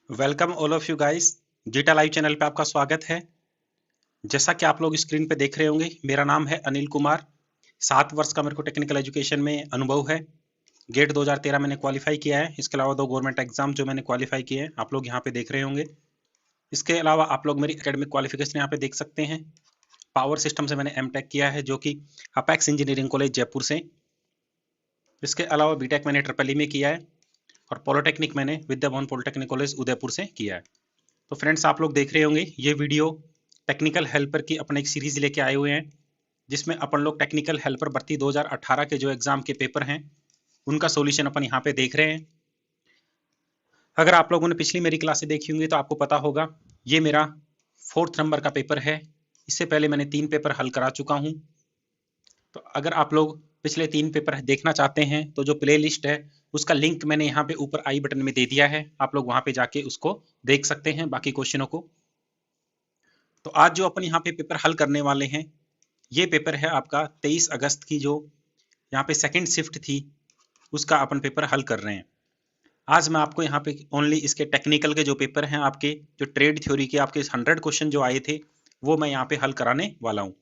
Welcome all of you guys. Zeta live channel पे आपका स्वागत है। जैसा कि आप लोग स्क्रीन पे देख रहे होंगे, मेरा नाम है अनिल कुमार। 7 वर्ष का मेरे को टेक्निकल एजुकेशन में अनुभव है। गेट 2013 मैंने क्वालिफाई किया है। इसके अलावा 2 गवर्नमेंट एग्जाम जो मैंने क्वालिफाई किए हैं आप लोग यहाँ पे देख रहे होंगे। इसके अलावा आप लोग मेरी एकेडमिक क्वालिफिकेशन यहाँ पे देख सकते हैं। पावर सिस्टम से मैंने एमटेक किया है, जो कि अपेक्स इंजीनियरिंग कॉलेज जयपुर से। इसके अलावा बीटेक मैंने ट्रिपल ई में किया है और पॉलिटेक्निक मैंने विद्या भवन पॉलिटेक्निक कॉलेज उदयपुर से किया है। तो फ्रेंड्स, आप लोग देख रहे होंगे ये वीडियो टेक्निकल हेल्पर की अपने एक सीरीज लेके आए हुए हैं, जिसमें अपन लोग टेक्निकल हेल्पर भर्ती 2018 के जो एग्जाम के पेपर हैं उनका सॉल्यूशन अपन यहाँ पे देख रहे हैं। अगर आप लोगों ने पिछली मेरी क्लासें देखी होंगी तो आपको पता होगा ये मेरा 4th नंबर का पेपर है। इससे पहले मैंने 3 पेपर हल करा चुका हूँ। तो अगर आप लोग पिछले 3 पेपर देखना चाहते हैं तो जो प्ले लिस्ट है उसका लिंक मैंने यहाँ पे ऊपर आई बटन में दे दिया है, आप लोग वहां पे जाके उसको देख सकते हैं बाकी क्वेश्चनों को। तो आज जो अपन यहाँ पे पेपर हल करने वाले हैं, ये पेपर है आपका 23 अगस्त की जो यहाँ पे सेकंड शिफ्ट थी उसका अपन पेपर हल कर रहे हैं। आज मैं आपको यहाँ पे ओनली इसके टेक्निकल के जो पेपर हैं, आपके जो ट्रेड थ्योरी के आपके 100 क्वेश्चन जो आए थे वो मैं यहाँ पे हल कराने वाला हूँ।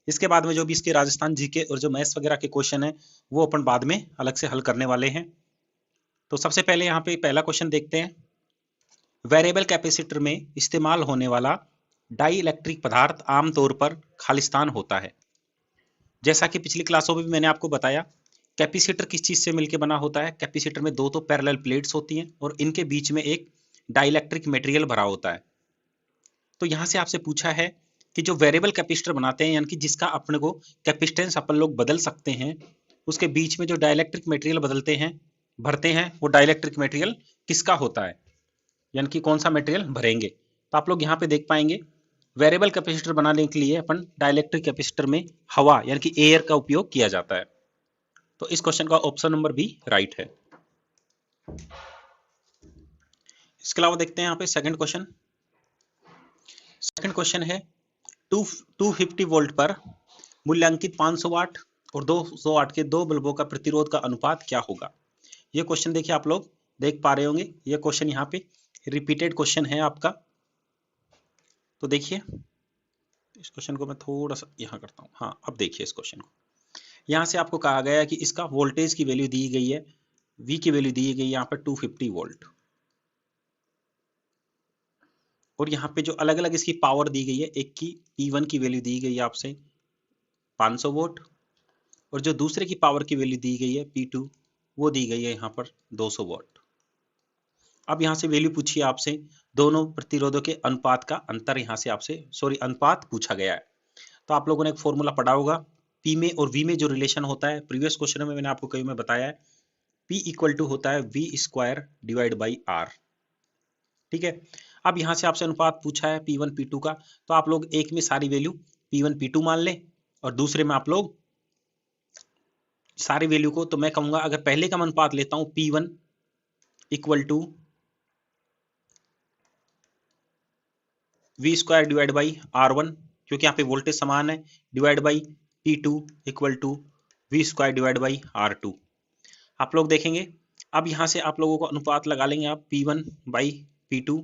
इसके बाद में जो भी इसके राजस्थान जीके और जो मैथ्स वगैरह के क्वेश्चन है वो अपन बाद में अलग से हल करने वाले हैं। तो सबसे पहले यहाँ पे पहला क्वेश्चन देखते हैं। वेरिएबल कैपेसिटर में इस्तेमाल होने वाला डाई इलेक्ट्रिक पदार्थ आमतौर पर खालिस्तान होता है। जैसा कि पिछली क्लासों में भी मैंने आपको बताया, कैपेसिटर किस चीज से मिलकर बना होता है। कैपेसिटर में दो तो पैरेलल प्लेट्स होती हैं और इनके बीच में एक डाइलेक्ट्रिक मटेरियल भरा होता है। तो यहां से आपसे पूछा है कि जो वेरिएबल कैपेसिटर बनाते हैं, यानी कि जिसका अपने को कैपेसिटेंस अपन लोग बदल सकते हैं, उसके बीच में जो डाइलेक्ट्रिक मटेरियल बदलते हैं भरते हैं, वो डाइलेक्ट्रिक मटेरियल किसका होता है, यानी कि कौन सा मटेरियल भरेंगे। तो आप लोग यहाँ पे देख पाएंगे वेरिएबल कैपेसिटर बनाने के लिए अपन डाइलेक्ट्रिक कैपेसिटर में हवा यानी कि एयर का उपयोग किया जाता है। तो इस क्वेश्चन का ऑप्शन नंबर बी राइट है। इसके अलावा देखते हैं यहाँ पे सेकंड क्वेश्चन। सेकंड क्वेश्चन है 250 वोल्ट पर मूल्यांकित 500 वाट और 200 वाट के दो बल्बों का प्रतिरोध का अनुपात क्या होगा। ये क्वेश्चन देखिए, आप लोग देख पा रहे होंगे। ये क्वेश्चन यहाँ पे रिपीटेड क्वेश्चन है आपका। तो देखिए, इस क्वेश्चन को मैं थोड़ा सा यहाँ करता हूँ। हाँ, अब देखिए इस क्वेश्चन को। यहाँ से आपको कहा गया है कि इसका वोल्टेज की वैल्यू दी गई है, V की वैल्यू दी गई है यहाँ पर 250 वोल्ट, और यहाँ पे जो अलग अलग इसकी पावर दी गई है, एक की P1 की वैल्यू दी गई है आपसे 500 वोल्ट, और जो दूसरे की पावर की वैल्यू दी गई है P2 वो दी गई है यहाँ पर 200 वोल्ट। अब यहाँ से वैल्यू पूछी है आपसे, दोनों प्रतिरोधों के अनुपात का अंतर यहाँ से आपसे अनुपात पूछा गया है। तो आप लोगों ने एक फॉर्मूला पढ़ा होगा, P में और V में जो रिलेशन होता है, प्रीवियस क्वेश्चन में मैंने आपको कई में बताया है, P इक्वल टू होता है V² डिवाइड बाई R। ठीक है। अब यहाँ से आपसे अनुपात पूछा है P1 P2 का, तो आप लोग एक में सारी वैल्यू P1 P2 मान लें और दूसरे में आप लोग सारी वैल्यू को, तो मैं कहूंगा अगर पहले का अनुपात लेता हूं P1 equal to V² divide by R1, क्योंकि यहाँ पे वोल्टेज समान है, divide by P2 equal to V² divide by R2। आप लोग देखेंगे, अब यहाँ से आप लोगों को अनुपात लगा लेंगे आप P1 बाई P2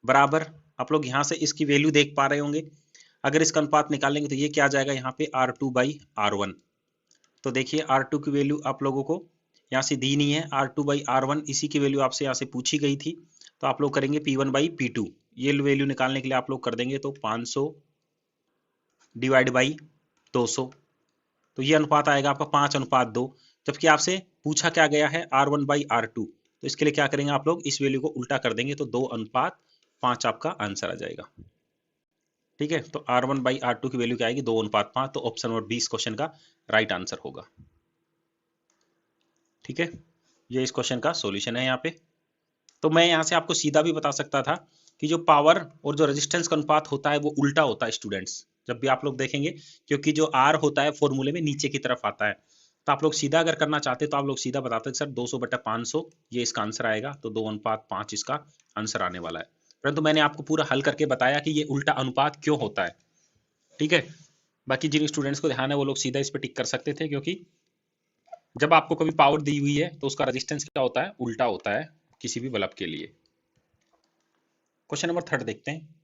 बराबर, आप लोग यहाँ से इसकी वैल्यू देख पा रहे होंगे। अगर इसका अनुपात निकालेंगे तो ये क्या आ जाएगा यहाँ पे R2 बाई R1। तो देखिए R2 की वैल्यू आप लोगों को यहाँ से दी नहीं है, R2 बाई R1 इसी की वैल्यू आपसे यहाँ से पूछी गई थी। तो आप लोग करेंगे P1 बाई P2, ये वैल्यू निकालने के लिए आप लोग कर देंगे तो 500 डिवाइड बाई 200, तो ये अनुपात आएगा आपका 5:2। जबकि आपसे पूछा क्या गया है R1 बाई R2, तो इसके लिए क्या करेंगे आप लोग, इस वैल्यू को उल्टा कर देंगे तो 2:5 आपका आंसर आ जाएगा। ठीक है, तो R1 बाई R2 की वैल्यू क्या आएगी, 2:5। तो ऑप्शन नंबर 20 क्वेश्चन का राइट आंसर होगा। ठीक है, ये इस क्वेश्चन का सॉल्यूशन है यहाँ पे। तो मैं यहाँ से आपको सीधा भी बता सकता था कि जो पावर और जो रेजिस्टेंस का अनुपात होता है वो उल्टा होता है स्टूडेंट्स, जब भी आप लोग देखेंगे, क्योंकि जो R होता है फॉर्मूले में नीचे की तरफ आता है। तो आप लोग सीधा अगर करना चाहते तो आप लोग सीधा बताते सर 200/500 ये इसका आंसर आएगा, तो 2:5 इसका आंसर आने वाला है। परंतु मैंने आपको पूरा हल करके बताया कि ये उल्टा अनुपात क्यों होता है। ठीक है, बाकी जिन स्टूडेंट्स को ध्यान है वो लोग सीधा इस पर टिक कर सकते थे, क्योंकि जब आपको कभी पावर दी हुई है तो उसका रेजिस्टेंस क्या होता है, उल्टा होता है किसी भी बल्ब के लिए। क्वेश्चन नंबर 3 देखते हैं।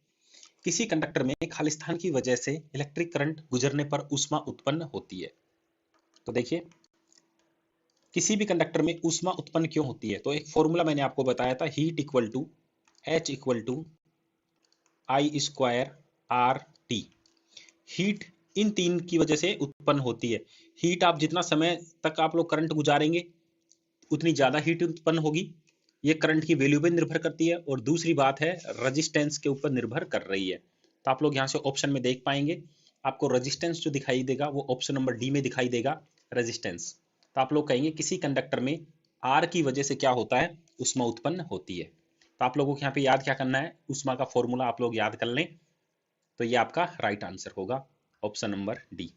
किसी कंडक्टर में खालिस्तान की वजह से इलेक्ट्रिक करंट गुजरने पर ऊष्मा उत्पन्न होती है। तो देखिए, किसी भी कंडक्टर में ऊष्मा उत्पन्न क्यों होती है, तो एक फॉर्मूला मैंने आपको बताया था, heat equal to H equal to I square R T. Heat इन तीन की वजह से उत्पन्न होती है। हीट आप जितना समय तक आप लोग करंट गुजारेंगे उतनी ज्यादा हीट उत्पन्न होगी। ये करंट की वैल्यू पे निर्भर करती है, और दूसरी बात है रेजिस्टेंस के ऊपर निर्भर कर रही है। तो आप लोग यहाँ से ऑप्शन में देख पाएंगे, आपको रेजिस्टेंस जो दिखाई देगा वो ऑप्शन नंबर डी में दिखाई देगा, रेजिस्टेंस। तो आप लोग कहेंगे किसी कंडक्टर में आर की वजह से क्या होता है, ऊष्मा उत्पन्न होती है। तो आप लोगों को यहाँ पे याद क्या करना है, ऊष्मा का फॉर्मूला आप लोग याद कर लें, तो ये आपका राइट आंसर होगा, ऑप्शन नंबर डी।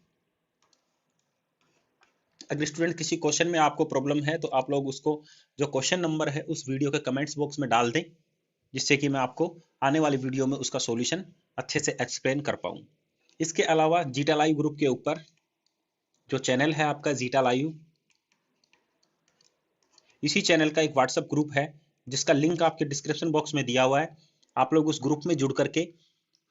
अगर स्टूडेंट किसी क्वेश्चन में आपको प्रॉब्लम है तो आप लोग उसको जो क्वेश्चन नंबर है उस वीडियो के कमेंट्स बॉक्स में डाल दें, जिससे कि मैं आपको आने वाली वीडियो में उसका सॉल्यूशन अच्छे से एक्सप्लेन कर पाऊँ। इसके अलावा जीटा लाइव ग्रुप के ऊपर जो चैनल है आपका जीटा लाइव, इसी चैनल का एक व्हाट्सएप ग्रुप है जिसका लिंक आपके डिस्क्रिप्शन बॉक्स में दिया हुआ है। आप लोग उस ग्रुप में जुड़ करके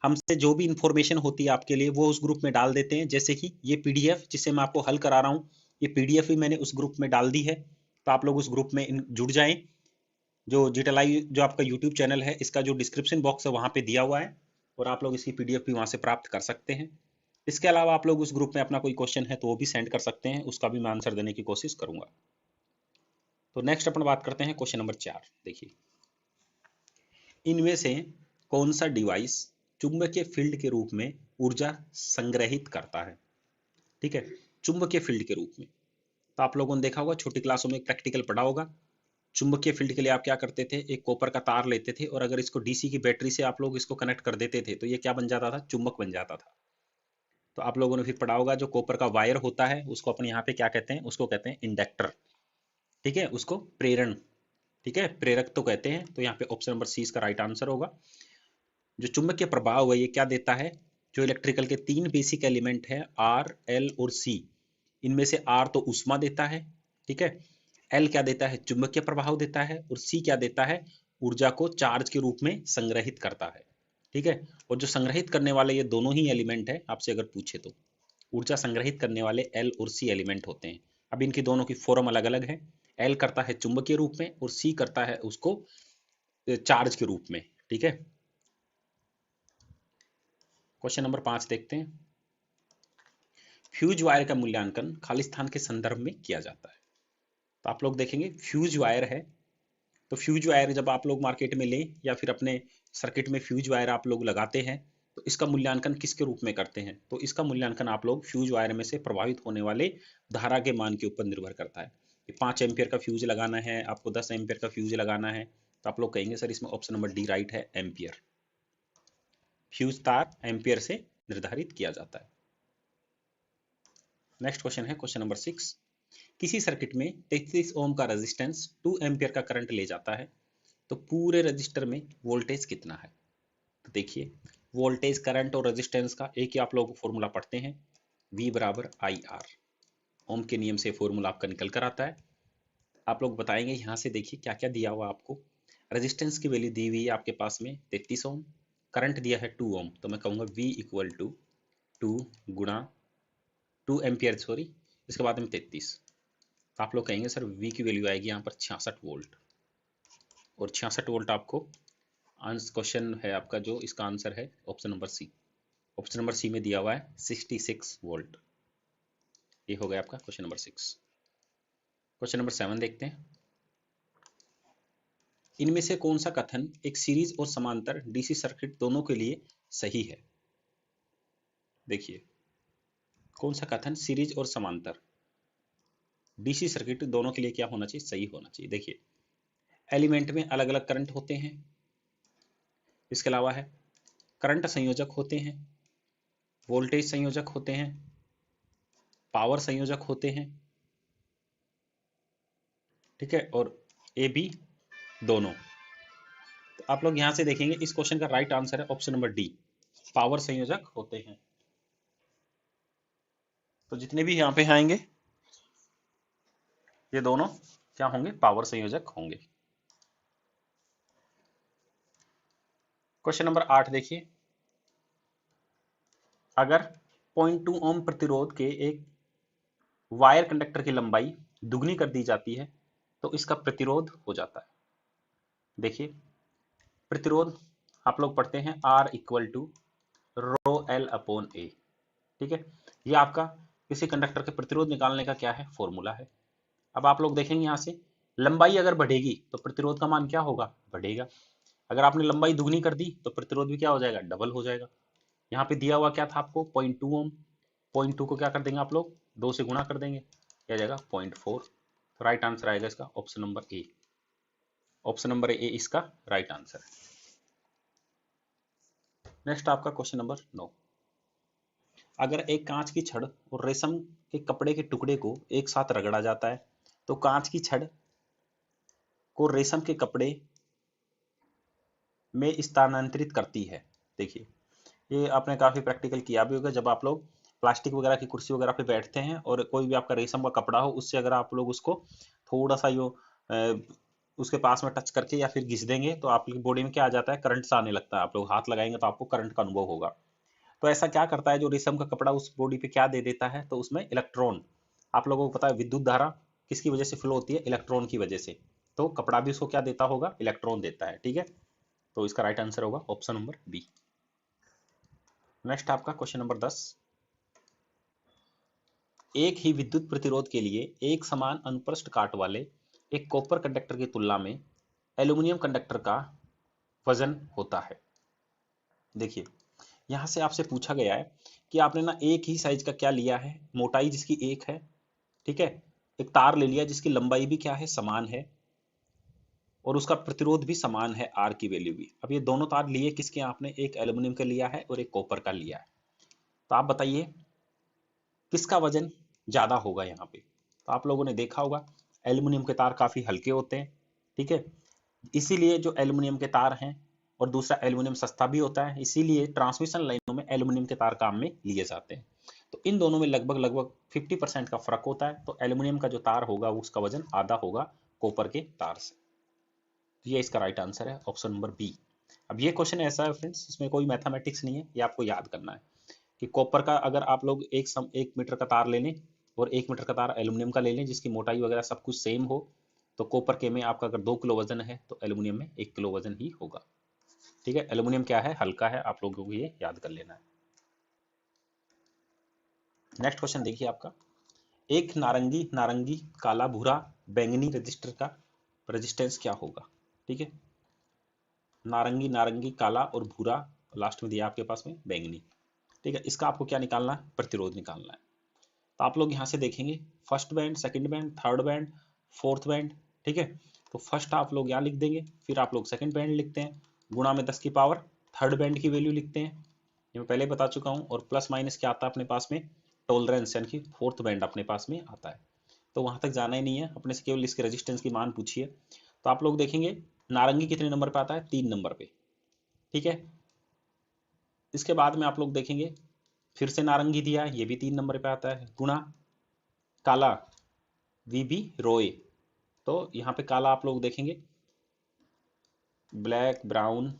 हमसे जो भी इंफॉर्मेशन होती है आपके लिए वो उस ग्रुप में डाल देते हैं। जैसे कि ये पीडीएफ जिसे मैं आपको हल करा रहा हूँ, ये पीडीएफ भी मैंने उस ग्रुप में डाल दी है, तो आप लोग उस ग्रुप में जुड़ जाएं। जो जीटा लाइव जो आपका यूट्यूब चैनल है, इसका जो डिस्क्रिप्शन बॉक्स है वहाँ पे दिया हुआ है, और आप लोग इसकी पीडीएफ भी वहाँ से प्राप्त कर सकते हैं। इसके अलावा आप लोग उस ग्रुप में अपना कोई क्वेश्चन है तो वो भी सेंड कर सकते हैं, उसका भी मैं आंसर देने की कोशिश करूंगा। तो नेक्स्ट अपन बात करते हैं क्वेश्चन नंबर 4। देखिए, इनमें से कौन सा डिवाइस चुंबकीय फील्ड के रूप में ऊर्जा संग्रहित करता है। ठीक है, चुंबकीय फील्ड के रूप में। तो आप लोगों ने देखा होगा, छोटी क्लासों में एक प्रैक्टिकल पढ़ा होगा। चुंबकीय फील्ड के लिए आप क्या करते थे, एक कॉपर का तार लेते थे और अगर इसको डीसी की बैटरी से आप लोग इसको कनेक्ट कर देते थे तो ये क्या बन जाता था, चुंबक बन जाता था। तो आप लोगों ने फिर पढ़ा होगा, जो कॉपर का वायर होता है उसको अपन यहाँ पे क्या कहते हैं, उसको कहते हैं इंडक्टर। ठीक है, उसको प्रेरण, ठीक है, प्रेरक तो कहते हैं। तो यहाँ पे ऑप्शन नंबर सी इसका राइट आंसर होगा। जो चुंबकीय प्रभाव है ये क्या देता है, जो इलेक्ट्रिकल के तीन बेसिक एलिमेंट है आर एल और सी, इनमें से आर तो ऊष्मा देता है, ठीक है, एल क्या देता है, चुंबकीय प्रभाव देता है, और सी क्या देता है, ऊर्जा को चार्ज के रूप में संग्रहित करता है। ठीक है, और जो संग्रहित करने वाले ये दोनों ही एलिमेंट है, आपसे अगर पूछे तो ऊर्जा संग्रहित करने वाले एल और सी एलिमेंट होते हैं। अब इनकी दोनों की फॉर्म अलग अलग है, एल करता है चुंबकीय रूप में और सी करता है उसको चार्ज के रूप में। ठीक है, क्वेश्चन नंबर 5 देखते हैं। फ्यूज वायर का मूल्यांकन खालिस्तान के संदर्भ में किया जाता है। तो आप लोग देखेंगे फ्यूज वायर है, तो फ्यूज वायर जब आप लोग मार्केट में लें या फिर अपने सर्किट में फ्यूज वायर आप लोग लगाते हैं तो इसका मूल्यांकन किसके रूप में करते हैं, तो इसका मूल्यांकन आप लोग फ्यूज वायर में से प्रभावित होने वाले धारा के मान के ऊपर निर्भर करता है। 5 एम्पियर का फ्यूज लगाना है आपको, 10 एम्पियर का फ्यूज लगाना है, तो आप लोग कहेंगे सर इसमें ऑप्शन नंबर डी राइट है, एम्पियर। फ्यूज तार एम्पियर से निर्धारित किया जाता है। नेक्स्ट क्वेश्चन है क्वेश्चन नंबर 6। किसी सर्किट में 33 ओम का रेजिस्टेंस 2 एम्पियर का करंट ले जाता है, तो पूरे रजिस्टर में वोल्टेज कितना है। तो देखिए, वोल्टेज, करंट और रेजिस्टेंस का एक ही आप लोग फॉर्मूला पढ़ते हैं, V बराबर आई आर। ओम के नियम से फॉर्मूला आपका निकल कर आता है। आप लोग बताएंगे यहाँ से, देखिए क्या क्या दिया हुआ आपको। रेजिस्टेंस की वैल्यू दी हुई है आपके पास में 33 ओम, करंट दिया है 2 ओम, तो मैं कहूँगा V इक्वल टू 2 गुणा 2 एम्पियर, सॉरी, इसके बाद में 33। तो आप लोग कहेंगे सर V की वैल्यू आएगी यहाँ पर 66 वोल्ट, और 66 वोल्ट आपको आंसर क्वेश्चन है आपका, जो इसका आंसर है option number C. Option number C में दिया हुआ है 66 वोल्ट। ये हो गया आपका क्वेश्चन नंबर 6। क्वेश्चन नंबर 7 देखते हैं। इनमें से कौन सा कथन एक सीरीज और समांतर डीसी सर्किट दोनों के लिए सही है। देखिए, कौन सा कथन सीरीज और समांतर डीसी सर्किट दोनों के लिए क्या होना चाहिए, सही होना चाहिए। देखिए, एलिमेंट में अलग अलग करंट होते हैं, इसके अलावा है करंट संयोजक होते हैं, वोल्टेज संयोजक होते हैं, पावर संयोजक होते हैं, ठीक है, और ए बी दोनों। तो आप लोग यहां से देखेंगे इस क्वेश्चन का राइट आंसर है ऑप्शन नंबर डी, पावर संयोजक होते हैं। तो जितने भी यहाँ पे आएंगे ये दोनों क्या होंगे, पावर संयोजक होंगे। क्वेश्चन नंबर 8 देखिए, अगर 0.2 ओम प्रतिरोध के एक वायर कंडक्टर की लंबाई दुगनी कर दी जाती है तो इसका प्रतिरोध हो जाता है। देखिए प्रतिरोध आप लोग पढ़ते हैं R equal to rho l upon a, ठीक है। ये आपका किसी कंडक्टर के प्रतिरोध निकालने का क्या है, फॉर्मूला है। अब आप लोग देखेंगे यहाँ से लंबाई अगर बढ़ेगी तो प्रतिरोध का मान क्या होगा, बढ़ेगा। अगर आपने लंबाई दुगनी कर दी तो प्रतिरोध भी क्या हो जाएगा, डबल हो जाएगा। यहाँ पे दिया हुआ क्या था आपको, 0.2 ओम। 0.2 को क्या कर देंगे आप लोग, 2 से गुणा कर देंगे, क्या जाएगा 0.4। तो राइट आंसर आएगा इसका option number A. Option number A इसका राइट आंसर है। नेक्स्ट आपका क्वेश्चन नंबर 9, अगर एक कांच की छड़ और रेशम के कपड़े के टुकड़े को एक साथ रगड़ा जाता है तो कांच की छड़ को रेशम के कपड़े में स्थानांतरित करती है। देखिए ये आपने काफी प्रैक्टिकल किया भी होगा, जब आप लोग प्लास्टिक वगैरह की कुर्सी वगैरह पे बैठते हैं और कोई भी आपका रेशम का कपड़ा हो, उससे अगर आप लोग उसको थोड़ा सा यो उसके पास में टच करके या फिर घिस देंगे तो आपकी बॉडी में क्या आ जाता है, करंट सा आने लगता है। आप लोग हाथ लगाएंगे तो आपको करंट का अनुभव होगा। तो ऐसा क्या करता है, जो रेशम का कपड़ा उस बॉडी पे क्या दे देता है, तो उसमें इलेक्ट्रॉन, आप लोगों को पता है विद्युत धारा किसकी वजह से फ्लो होती है, इलेक्ट्रॉन की वजह से। तो कपड़ा भी उसको क्या देता होगा, इलेक्ट्रॉन देता है, ठीक है। तो इसका राइट आंसर होगा ऑप्शन नंबर बी। नेक्स्ट आपका क्वेश्चन नंबर 10, एक ही विद्युत प्रतिरोध के लिए एक समान अनुप्रस्थ काट वाले एक कॉपर कंडक्टर की तुलना में एल्यूमिनियम कंडक्टर का वजन होता है। देखिए यहां से आपसे पूछा गया है कि आपने ना एक ही साइज का क्या लिया है, मोटाई जिसकी एक है, ठीक है, एक तार ले लिया जिसकी लंबाई भी क्या है, समान है, और उसका प्रतिरोध भी समान है, आर की वैल्यू भी। अब ये दोनों तार लिए किसके, आपने एक एल्यूमिनियम का लिया है और एक कॉपर का लिया है। तो आप बताइए किसका वजन ज्यादा होगा यहाँ पे। तो आप लोगों ने देखा होगा एल्यूमिनियम के तार काफी हल्के होते हैं, ठीक है, इसीलिए जो एल्यूमिनियम के तार हैं, और दूसरा एल्यूमिनियम सस्ता भी होता है, इसीलिए ट्रांसमिशन लाइनों में एल्यूमिनियम के तार काम में लिए जाते हैं। तो इन दोनों में लगभग लगभग 50% का फर्क होता है। तो एल्यूमिनियम का जो तार होगा उसका वजन आधा होगा कॉपर के तार से। तो ये इसका राइट आंसर है ऑप्शन नंबर बी। अब ये क्वेश्चन ऐसा है फ्रेंड्स, इसमें कोई मैथमेटिक्स नहीं है, ये आपको याद करना है कि कॉपर का अगर आप लोग एक मीटर का तार ले लें और 1 मीटर का तार एल्यूमिनियम का ले लें जिसकी मोटाई वगैरह सब कुछ सेम हो, तो कॉपर के में आपका अगर 2 किलो वजन है तो एल्यूमिनियम में 1 किलो वजन ही होगा, ठीक है। एल्यूमिनियम क्या है, हल्का है, आप लोगों को ये याद कर लेना है। नेक्स्ट क्वेश्चन देखिए आपका, एक नारंगी नारंगी काला भूरा बैंगनी रजिस्टर का रेजिस्टेंस क्या होगा, ठीक है। नारंगी नारंगी काला और भूरा, लास्ट में दिया आपके पास में बैंगनी, ठीक है। इसका आपको क्या निकालना है, प्रतिरोध निकालना है। तो आप लोग यहाँ से देखेंगे first band, second band, third band, fourth band, ठीक है। तो फर्स्ट आप लोग यहाँ लिख देंगे, फिर आप लोग सेकंड बैंड लिखते हैं, गुणा में 10 की पावर थर्ड बैंड की वैल्यू लिखते हैं, ये मैं पहले बता चुका हूँ, और प्लस माइनस क्या आता है अपने पास में, टॉलरेंस, यानी कि फोर्थ बैंड अपने पास में आता है। तो वहां तक जाना ही नहीं है, अपने से केवल इसके रेजिस्टेंस की मान पूछिए। तो आप लोग देखेंगे नारंगी कितने नंबर पे आता है, 3 नंबर पे, ठीक है। इसके बाद में आप लोग देखेंगे फिर से नारंगी दिया है, ये भी 3 नंबर पे आता है, गुणा काला वीबी रोए। तो यहाँ पे काला आप लोग देखेंगे ब्लैक ब्राउन,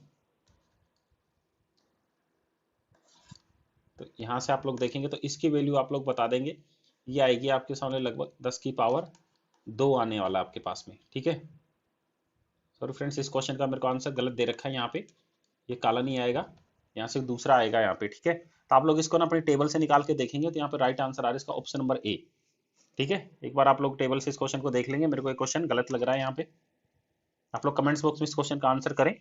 तो यहाँ से आप लोग देखेंगे तो इसकी वैल्यू आप लोग बता देंगे, ये आएगी आपके सामने लगभग 10 की पावर 2 आने वाला आपके पास में, ठीक है। सॉरी फ्रेंड्स, इस क्वेश्चन का मेरे को आंसर गलत दे रखा है यहाँ पे, ये काला नहीं आएगा, यहाँ से दूसरा आएगा यहाँ पे, ठीक है। तो आप लोग इसको ना अपनी टेबल से निकाल के देखेंगे तो यहाँ पे राइट आंसर आ रहा है इसका ऑप्शन नंबर ए, ठीक है। एक बार आप लोग टेबल से इस क्वेश्चन को देख लेंगे, मेरे को एक क्वेश्चन गलत लग रहा है यहाँ पे, आप लोग कमेंट्स बॉक्स में इस क्वेश्चन का आंसर करें।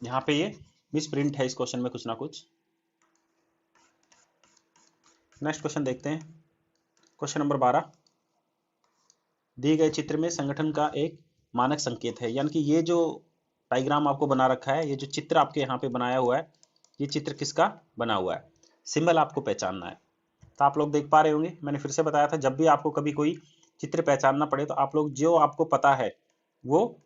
यहाँ पे ये मिस प्रिंट है इस क्वेश्चन में कुछ ना कुछ। नेक्स्ट क्वेश्चन देखते हैं, क्वेश्चन नंबर 12, दिए गए चित्र में संगठन का एक मानक संकेत है, यानी कि ये जो डायग्राम आपको बना रखा है, ये जो चित्र आपके यहाँ पे बनाया हुआ है, ये चित्र किसका बना हुआ है, सिंबल आपको पहचानना है। तो आप लोग देख पा रहे होंगे, मैंने फिर से बताया था जब भी आपको कभी कोई चित्र पहचानना पड़े तो आप लोग जो आपको पता है वो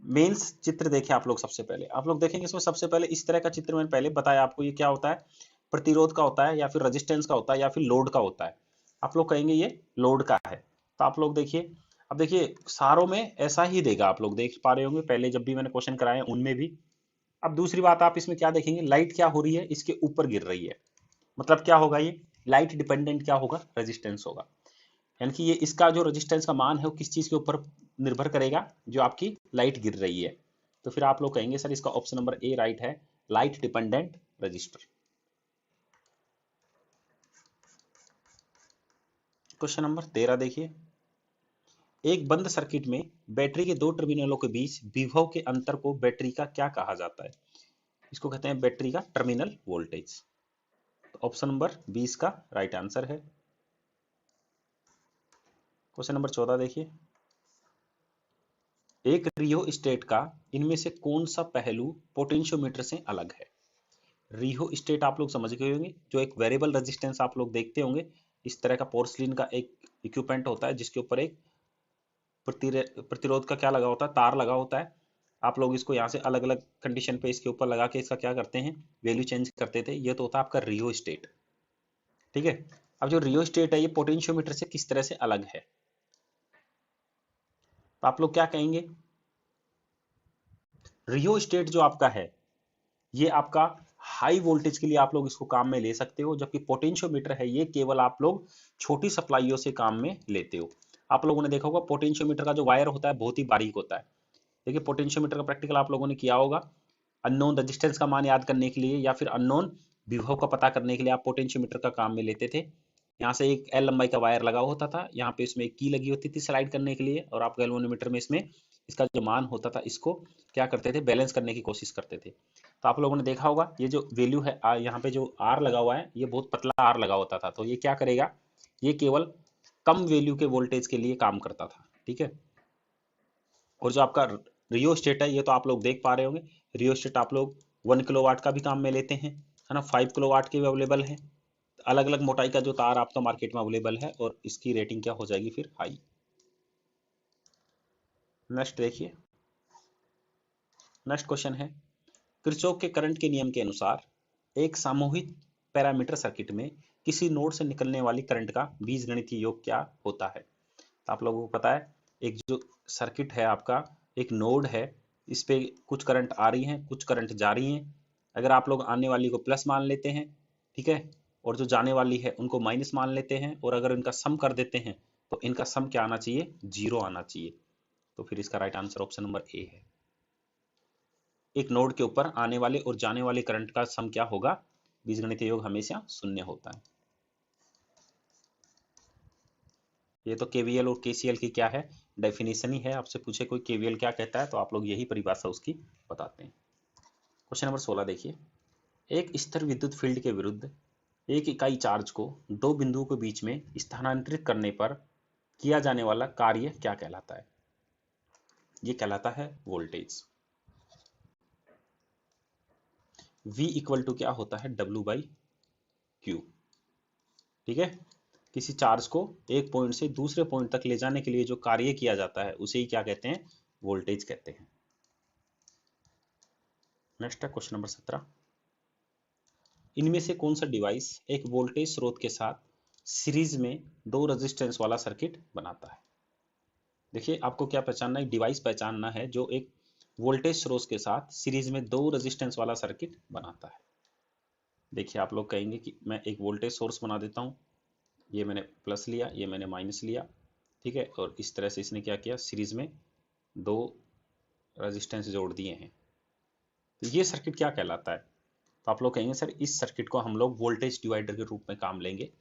मेंस चित्र देखें। आप लोग सबसे पहले आप लोग देखेंगे इसमें सबसे पहले इस तरह का चित्र मैंने पहले बताया आपको, ये क्या होता है, प्रतिरोध का होता है या फिर रेजिस्टेंस का होता है या फिर लोड का होता है। आप लोग कहेंगे ये लोड का है। तो आप लोग देखिए अब देखिए सारों में ऐसा ही देगा, आप लोग देख पा रहे होंगे पहले जब भी मैंने क्वेश्चन कराए उनमें भी। अब दूसरी बात आप इसमें क्या देखेंगे, लाइट क्या हो रही है, इसके ऊपर गिर रही है, मतलब क्या होगा, ये लाइट डिपेंडेंट क्या होगा, रेजिस्टेंस होगा। यानी कि ये इसका जो रेजिस्टेंस का मान है वो किस चीज के ऊपर निर्भर करेगा, जो आपकी लाइट गिर रही है। तो फिर आप लोग कहेंगे सर इसका ऑप्शन नंबर ए राइट है, light dependent register. Question number 13 देखिए, एक बंद सर्किट में बैटरी के दो टर्मिनलों के बीच विभव के अंतर को बैटरी का क्या कहा जाता है। इसको कहते हैं बैटरी का टर्मिनल वोल्टेज। तो ऑप्शन नंबर 20 का राइट आंसर है। क्वेश्चन नंबर 14 देखिए, एक रियोस्टेट का इनमें से कौन सा पहलू पोटेंशियोमीटर से अलग है। रियोस्टेट आप लोग समझ गए होंगे, जो एक वेरिएबल रेजिस्टेंस आप लोग देखते होंगे, इस तरह का पोर्सलिन का एक इक्विपमेंट होता है जिसके ऊपर एक प्रतिरोध का क्या लगा होता है, तार लगा होता है। आप लोग इसको यहाँ से अलग अलग कंडीशन पे इसके ऊपर लगा के इसका क्या करते हैं, वैल्यू चेंज करते थे। ये तो होता है आपका रियोस्टेट, ठीक है। अब जो रियोस्टेट है ये पोटेंशियोमीटर से किस तरह से अलग है, तो आप लोग क्या कहेंगे, रियोस्टेट जो आपका है ये आपका हाई वोल्टेज के लिए आप लोग इसको काम में ले सकते हो, जबकि पोटेंशियोमीटर है ये केवल आप लोग छोटी सप्लाइयों से काम में लेते हो। आप लोगों ने देखा होगा पोटेंशियोमीटर का जो वायर होता है बहुत ही बारीक होता है। देखिए पोटेंशियोमीटर का प्रैक्टिकल आप लोगों ने किया होगा, अननोन रेजिस्टेंस का मान याद करने के लिए या फिर अननोन विभव का पता करने के लिए आप पोटेंशियोमीटर का काम में लेते थे। यहाँ से एक एल लंबाई का वायर लगा होता था, यहाँ पे इसमें एक की लगी होती थी स्लाइड करने के लिए, और आप गैल्वेनोमीटर में इसमें इसका जो मान होता था इसको क्या करते थे, बैलेंस करने की कोशिश करते थे। तो आप लोगों ने देखा होगा ये जो वैल्यू है यहाँ पे जो आर लगा हुआ है ये बहुत पतला आर लगा होता था, तो ये क्या करेगा, ये केवल कम वैल्यू के वोल्टेज के लिए काम करता था, ठीक है। और जो आपका रियोस्टेट है ये तो आप लोग देख पा रहे होंगे, रियोस्टेट आप लोग 1 किलोवाट का भी काम में लेते हैं, है ना, 5 किलोवाट के भी अवेलेबल है। अलग अलग मोटाई का जो तार आपका मार्केट में अवेलेबल है, और इसकी रेटिंग क्या हो जाएगी फिर, हाई। नेक्स्ट देखिए, नेक्स्ट क्वेश्चन है, किरचॉफ के करंट के नियम के अनुसार एक सामूहिक पैरामीटर सर्किट में किसी नोड से निकलने वाली करंट का बीजगणितीय योग क्या होता है। तो आप लोगों को पता है एक जो सर्किट है आपका, एक नोड है, इस पे कुछ करंट आ रही है कुछ करंट जा रही है। अगर आप लोग आने वाली को प्लस मान लेते हैं, ठीक है, और जो जाने वाली है उनको माइनस मान लेते हैं, और अगर इनका सम कर देते हैं तो इनका सम क्या आना चाहिए, 0 आना चाहिए। तो फिर इसका राइट आंसर ऑप्शन नंबर ए है। एक नोड के ऊपर आने वाले और जाने वाले करंट का सम क्या होगा, बीजगणितीय योग हमेशा 0 होता है। ये तो केवीएल और केसीएल की क्या है, डेफिनेशन ही है। आपसे पूछे कोई केवीएल क्या कहता है तो आप लोग यही परिभाषा उसकी बताते हैं। क्वेश्चन नंबर 16 देखिए, एक स्थिर विद्युत फील्ड के विरुद्ध एक इकाई चार्ज को दो बिंदुओं के बीच में स्थानांतरित करने पर किया जाने वाला कार्य क्या कहलाता है। ये कहलाता है वोल्टेज। V इक्वल टू क्या होता है, W/Q, ठीक है। किसी चार्ज को एक पॉइंट से दूसरे पॉइंट तक ले जाने के लिए जो कार्य किया जाता है उसे ही क्या कहते हैं, वोल्टेज कहते हैं। नेक्स्ट है क्वेश्चन नंबर 17, इनमें से कौन सा डिवाइस एक वोल्टेज स्रोत के साथ सीरीज में दो रेजिस्टेंस वाला सर्किट बनाता है। देखिए आपको क्या पहचानना है, डिवाइस पहचानना है जो एक वोल्टेज स्रोत के साथ सीरीज में दो रेजिस्टेंस वाला सर्किट बनाता है। देखिए आप लोग कहेंगे कि मैं एक वोल्टेज सोर्स बना देता हूँ, ये मैंने प्लस लिया ये मैंने माइनस लिया, ठीक है, और इस तरह से इसने क्या किया, सीरीज में दो रेजिस्टेंस जोड़ दिए हैं। तो ये सर्किट क्या कहलाता है, तो आप लोग कहेंगे सर इस सर्किट को हम लोग वोल्टेज डिवाइडर के रूप में काम लेंगे।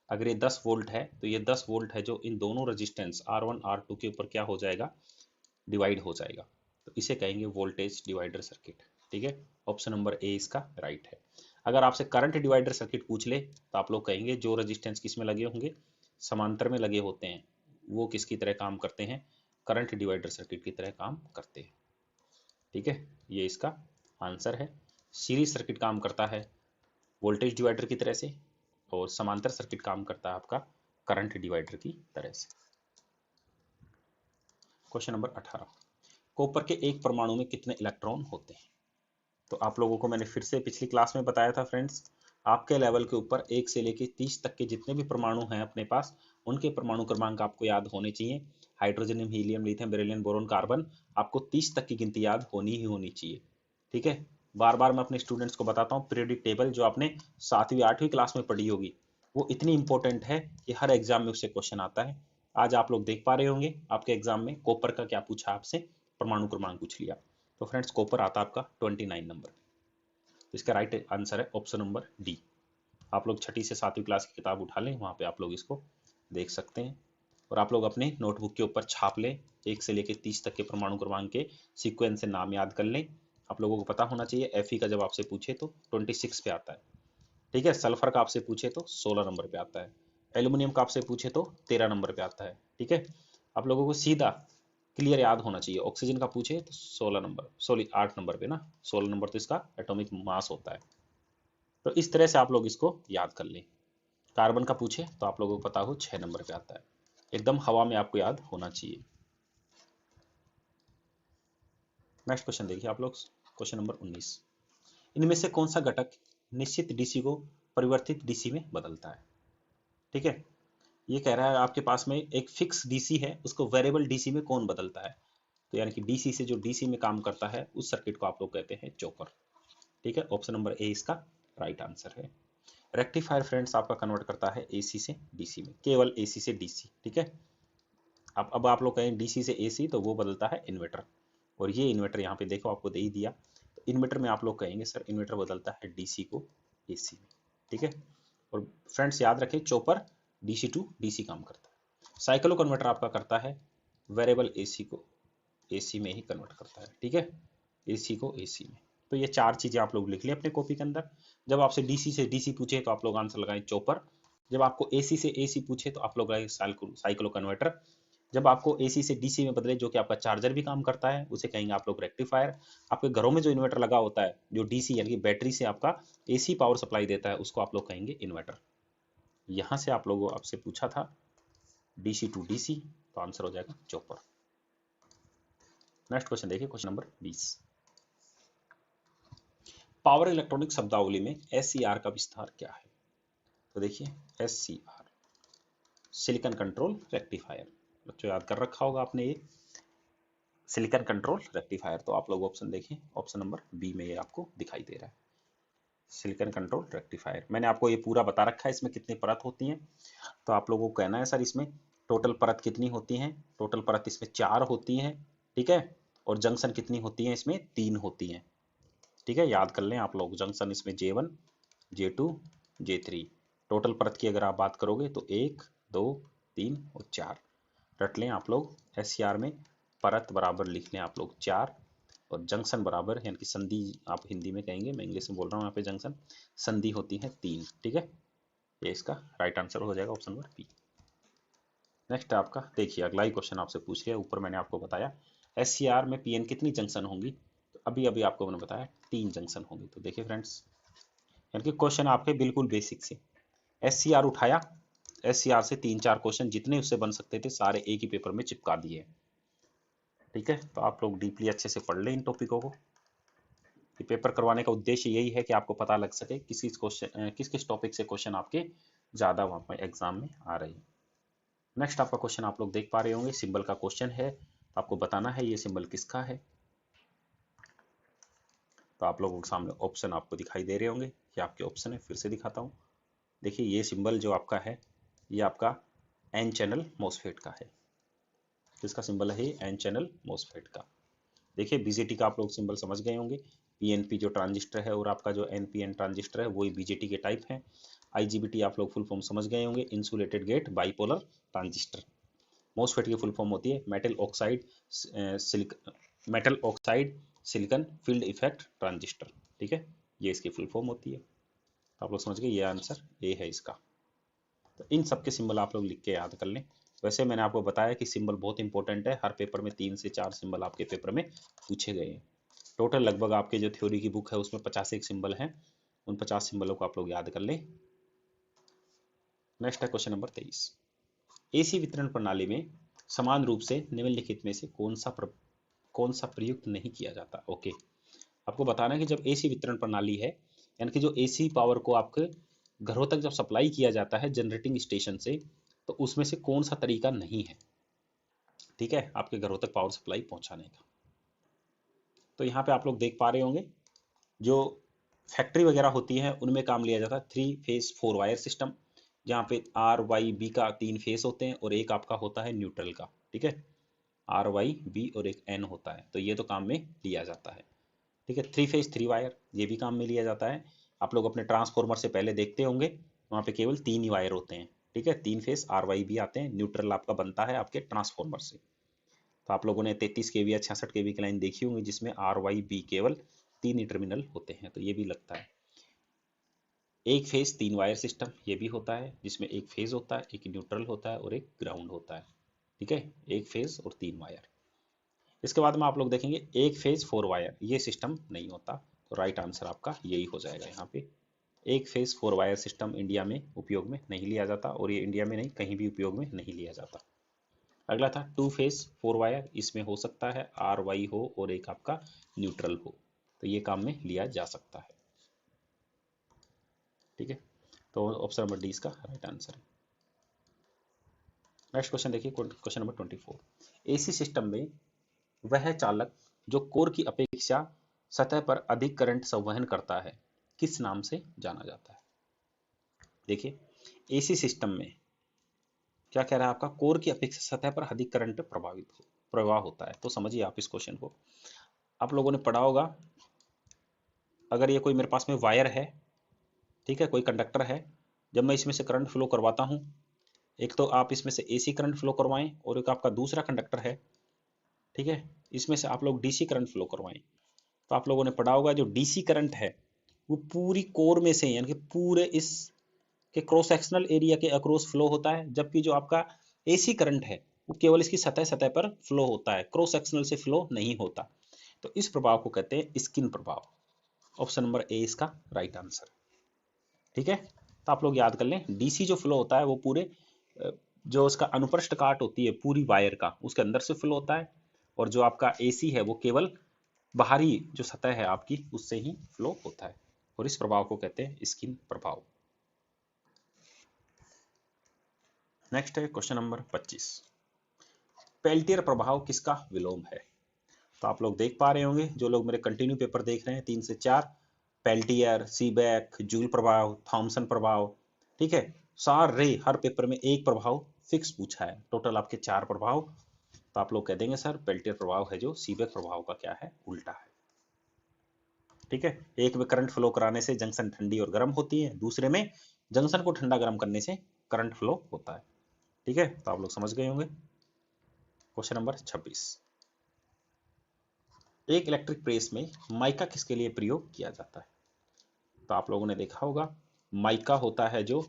अगर ये 10 वोल्ट है तो ये 10 वोल्ट है जो इन दोनों रेजिस्टेंस R1 R2 के ऊपर क्या हो जाएगा, डिवाइड हो जाएगा, तो इसे कहेंगे वोल्टेज डिवाइडर सर्किट, ठीक है। ऑप्शन नंबर ए इसका राइट है। अगर आपसे करंट डिवाइडर सर्किट पूछ ले तो आप लोग कहेंगे जो रेजिस्टेंस किस में लगे होंगे, समांतर में लगे होते हैं, वो किसकी तरह काम करते हैं, करंट डिवाइडर सर्किट की तरह काम करते हैं, ठीक है। ये इसका आंसर है। सीरीज सर्किट काम करता है वोल्टेज डिवाइडर की तरह से, और समांतर सर्किट काम करता है आपका करंट डिवाइडर की तरह से। क्वेश्चन नंबर 18, कॉपर के एक परमाणु में कितने इलेक्ट्रॉन होते हैं। तो आप लोगों को मैंने फिर से पिछली क्लास में बताया था फ्रेंड्स, आपके लेवल के ऊपर 1 से लेकर 30 तक के जितने भी परमाणु हैं अपने पास, उनके परमाणु क्रमांक आपको याद होने चाहिए। Hydrogen, helium, lithium, beryllium, boron, carbon, आपको 30 तक की गिनती याद होनी ही होनी चाहिए। ठीक है, बार बार मैं अपने स्टूडेंट्स को बताता हूँ, पीरियोडिक टेबल जो आपने 7वीं 8वीं क्लास में पढ़ी होगी वो इतनी इंपॉर्टेंट है कि हर एग्जाम में उससे क्वेश्चन आता है। आज आप लोग देख पा रहे होंगे आपके एग्जाम में कॉपर का क्या पूछा आपसे, परमाणु क्रमांक पूछ लिया। तो फ्रेंड्स कॉपर आता है आपका 29 नंबर। इसका राइट आंसर है ऑप्शन नंबर डी। आप लोग 6ठी से 7वीं क्लास की किताब उठा लें, वहाँ पे आप लोग इसको देख सकते हैं और आप लोग अपने नोटबुक के ऊपर छाप लें। 1 से लेकर 30 तक के परमाणु क्रमांक के सीक्वेंस से नाम याद कर लें। आप लोगों को पता होना चाहिए Fe का जब आपसे पूछे तो 26 पे आता है। ठीक है, सल्फर का आपसे पूछे तो 16 नंबर पे आता है, एल्यूमिनियम का आपसे पूछे तो 13 नंबर पे आता है। ठीक है, आप लोगों को सीधा क्लियर याद होना चाहिए। ऑक्सीजन का पूछे तो 16 नंबर, सॉरी 8 नंबर पे ना, 16 नंबर तो इसका एटॉमिक मास होता है। तो इस तरह से आप लोग इसको याद कर लें। कार्बन का पूछे तो आप लोगों को पता हो 6 नंबर पे आता है। एकदम हवा में आपको याद होना चाहिए। नेक्स्ट क्वेश्चन देखिए आप लोग, क्वेश्चन नंबर 19। इनमें से कौन सा घटक निश्चित डीसी को परिवर्तित डीसी में बदलता है? ठीक है, ये कह रहा है आपके पास में एक फिक्स डीसी है, उसको वेरिएबल डीसी में कौन बदलता है? तो यानी कि डीसी से जो डीसी में काम करता है उस सर्किट को आप लोग कहते हैं चॉपर। ठीक है, ऑप्शन नंबर ए इसका राइट आंसर है। रेक्टिफायर फ्रेंड्स आपका कन्वर्ट करता है एसी से डीसी में, केवल एसी से डीसी। ठीक है, अब आप लोग कहें डीसी से एसी तो वो बदलता है इन्वर्टर, और ये इन्वर्टर यहाँ पे देखो आपको दे ही दिया। तो इन्वर्टर में आप लोग कहेंगे सर इन्वर्टर बदलता है डीसी को एसी में। ठीक है, और फ्रेंड्स याद रखें चॉपर डीसी टू डीसी काम करता है। साइक्लो कन्वर्टर आपका करता है वेरिएबल एसी को एसी में ही कन्वर्ट करता है। ठीक है, एसी को एसी में। तो ये 4 चीजें आप लोग लिख लें अपने कॉपी के अंदर। जब आपसे डीसी से डीसी पूछे तो आप लोग आंसर लगाएं चॉपर। जब आपको एसी से एसी पूछे तो आप लोग लगाएं साइक्लो कन्वर्टर। जब आपको एसी से डीसी में बदले जो कि आपका चार्जर भी काम करता है उसे कहेंगे आप लोग रेक्टिफायर। आपके घरों में जो इन्वर्टर लगा होता है जो डीसी यानी कि बैटरी से आपका एसी पावर सप्लाई देता है उसको आप लोग कहेंगे इन्वर्टर। यहां से आप लोगों आपसे पूछा था डीसी टू डीसी, तो आंसर हो जाएगा चॉपर। नेक्स्ट क्वेश्चन देखिए, क्वेश्चन नंबर 20। पावर इलेक्ट्रॉनिक शब्दावली में एससीआर का विस्तार क्या है? तो देखिए एससीआर सिलिकॉन कंट्रोल रेक्टिफायर। बच्चों याद कर रखा होगा आपने ये सिलिकॉन कंट्रोल रेक्टिफायर। तो आप लोग ऑप्शन देखें, ऑप्शन नंबर बी में ये आपको दिखाई दे रहा है सिलिकॉन कंट्रोल रेक्टिफायर। मैंने आपको ये पूरा बता रखा है इसमें कितनी परत होती हैं। तो आप लोगों को कहना है सर इसमें टोटल परत कितनी होती हैं? टोटल परत इसमें 4 होती हैं। ठीक है, और जंक्शन कितनी होती हैं? इसमें 3 होती हैं। ठीक है, याद कर लें आप लोग, जंक्शन इसमें J1 J2 J3। टोटल परत की अगर आप बात करोगे तो 1 2 3 और 4 रट लें आप लोग। एससीआर में परत बराबर लिख लें आप लोग 4, और जंक्शन बराबर यानी कि संधि आप हिंदी में कहेंगे, मैं इंग्लिश में बोल रहा हूँ यहाँ पे, जंक्शन संधि होती है 3। ठीक है, ये इसका राइट आंसर हो जाएगा ऑप्शन नंबर बी। नेक्स्ट आपका देखिए अगला ही क्वेश्चन आपसे पूछ लिया। ऊपर मैंने आपको बताया एससीआर में पीएन कितनी जंक्शन होंगी, तो अभी अभी आपको मैंने बताया 3 जंक्शन होंगी। तो देखिए फ्रेंड्स, यानी कि क्वेश्चन आपके बिल्कुल बेसिक से एससीआर उठाया, एससीआर से 3-4 क्वेश्चन जितने उससे बन सकते थे सारे एक ही पेपर में चिपका दिए। ठीक है, तो आप लोग डीपली अच्छे से पढ़ लें इन टॉपिकों को। ये पेपर करवाने का उद्देश्य यही है कि आपको पता लग सके किस किस क्वेश्चन किस किस टॉपिक से क्वेश्चन आपके ज़्यादा वहाँ पर एग्जाम में आ रही है। नेक्स्ट आपका क्वेश्चन आप लोग देख पा रहे होंगे, सिंबल का क्वेश्चन है, आपको बताना है ये सिंबल किसका है। तो आप लोगों के सामने ऑप्शन आपको दिखाई दे रहे होंगे, ये आपके ऑप्शन है, फिर से दिखाता हूँ। देखिए ये सिंबल जो आपका है ये आपका एन चैनल मॉसफेट का है। किसका सिंबल है? एन चैनल मॉसफेट का। देखिए बीजेटी का आप लोग सिंबल समझ गए होंगे, पीएनपी जो ट्रांजिस्टर है और आपका जो एनपीएन ट्रांजिस्टर है वही बीजेटी के टाइप है। आईजीबीटी आप लोग फुल फॉर्म समझ गए होंगे, insulated gate bipolar transistor. MOSFET की फुल फॉर्म होती है metal oxide silicon field effect transistor. ठीक है, ये इसकी फुल फॉर्म होती है। आप लोग समझ गए, ये आंसर ए है इसका। तो इन सब के सिंबल आप लोग लिख के याद कर लें। वैसे मैंने आपको बताया कि सिंबल बहुत इंपॉर्टेंट है, हर पेपर में 3 से 4 सिंबल आपके पेपर में पूछे गए हैं। टोटल लगभग आपके जो थ्योरी की बुक है उसमें 50 सिंबल हैं, उन 50 सिंबलों को आप लोग याद कर लें। नेक्स्ट है क्वेश्चन नंबर 23। एसी वितरण प्रणाली में समान रूप से निम्नलिखित में से कौन सा प्रयुक्त नहीं किया जाता? ओके, आपको बताना है कि जब एसी वितरण प्रणाली है यानी कि जो एसी पावर को आपके घरों तक जब सप्लाई किया जाता है जनरेटिंग स्टेशन से, तो उसमें से कौन सा तरीका नहीं है? ठीक है, आपके घरों तक पावर सप्लाई पहुंचाने का। तो यहाँ पे आप लोग देख पा रहे होंगे जो फैक्ट्री वगैरह होती है उनमें काम लिया जाता है 3 फेज 4 वायर सिस्टम, जहाँ पे आर वाई बी का 3 फेज होते हैं और एक आपका होता है न्यूट्रल का। ठीक है, आर वाई बी और एक एन होता है, तो ये तो काम में लिया जाता है। ठीक है, 3 फेज 3 वायर ये भी काम में लिया जाता है। आप लोग अपने ट्रांसफॉर्मर से पहले देखते होंगे, वहाँ पे केवल 3 ही वायर होते हैं। ठीक है, 3 फेज आर वाई बी आते हैं, न्यूट्रल आपका बनता है आपके ट्रांसफॉर्मर से। तो आप लोगों ने 33 kV या 66 kV की लाइन देखी होंगी जिसमें आर वाई बी केवल 3 ही टर्मिनल होते हैं, तो ये भी लगता है। एक फेज 3 वायर सिस्टम ये भी होता है, जिसमें एक फेज होता है, एक न्यूट्रल होता है और एक ग्राउंड होता है। ठीक है, एक फेज और 3 वायर। इसके बाद में आप लोग देखेंगे एक फेज 4 वायर, ये सिस्टम नहीं होता, तो राइट आंसर आपका यही हो जाएगा यहाँ पे। एक फेज 4 वायर सिस्टम इंडिया में उपयोग में नहीं लिया जाता, और ये इंडिया में नहीं कहीं भी उपयोग में नहीं लिया जाता। अगला था 2 फेज 4 वायर, इसमें हो सकता है आर वाई हो और एक आपका न्यूट्रल हो, तो ये काम में लिया जा सकता है। ठीक है, तो ऑप्शन नंबर डी इसका राइट आंसर है। नेक्स्ट क्वेश्चन देखिए, क्वेश्चन नंबर 24। एसी सिस्टम में वह चालक जो कोर की अपेक्षा सतह पर अधिक करंट संवहन करता है किस नाम से जाना जाता है? देखिए, एसी सिस्टम में क्या कह रहा है आपका, कोर की अपेक्षा सतह पर अधिक करंट प्रवाह होता है। तो समझिए आप इस क्वेश्चन को, आप लोगों ने पढ़ा होगा, अगर ये कोई मेरे पास में वायर है, ठीक है, कोई कंडक्टर है, जब मैं इसमें से करंट फ्लो करवाता हूँ, एक तो आप इसमें से एसी करंट फ्लो करवाएं और एक आपका दूसरा कंडक्टर है, ठीक है, इसमें से आप लोग डीसी करंट फ्लो करवाएं। तो आप लोगों ने पढ़ा होगा जो डीसी करंट है वो पूरी कोर में से, यानी कि पूरे इस के क्रॉस सेक्शनल एरिया के अक्रॉस फ्लो होता है, जबकि जो आपका एसी करंट है वो केवल इसकी सतह सतह पर फ्लो होता है, क्रॉस सेक्शनल से फ्लो नहीं होता। तो इस प्रभाव को कहते हैं स्किन प्रभाव। ऑप्शन नंबर ए इसका राइट आंसर। ठीक है, तो आप लोग याद कर लें, डीसी जो फ्लो होता है वो पूरे जो उसका अनुप्रस्थ काट होती है पूरी वायर का, उसके अंदर से फ्लो होता है, और जो आपका एसी है वो केवल बाहरी जो सतह है आपकी उससे ही फ्लो होता है, और इस प्रभाव को कहते हैं स्किन प्रभाव। नेक्स्ट है क्वेश्चन नंबर 25। पेल्टियर प्रभाव किसका विलोम है? तो आप लोग देख पा रहे होंगे, जो लोग मेरे कंटिन्यू पेपर देख रहे हैं 3 से 4, पेल्टियर, सीबेक, जूल प्रभाव, थॉमसन प्रभाव, ठीक है, सारे हर पेपर में एक प्रभाव फिक्स पूछा है, टोटल आपके 4 प्रभाव। तो आप लोग कह देंगे सर पेल्टियर प्रभाव है जो सीबेक प्रभाव का क्या है, उल्टा है। ठीक है, एक में करंट फ्लो कराने से जंक्शन ठंडी और गर्म होती है, दूसरे में जंक्शन को ठंडा गर्म करने से करंट फ्लो होता है। ठीक है, तो आप लोग समझ गए होंगे। Question number 26। एक इलेक्ट्रिक प्रेस में माइका किसके लिए प्रयोग किया जाता है? तो आप लोगों ने देखा होगा, माइका होता है जो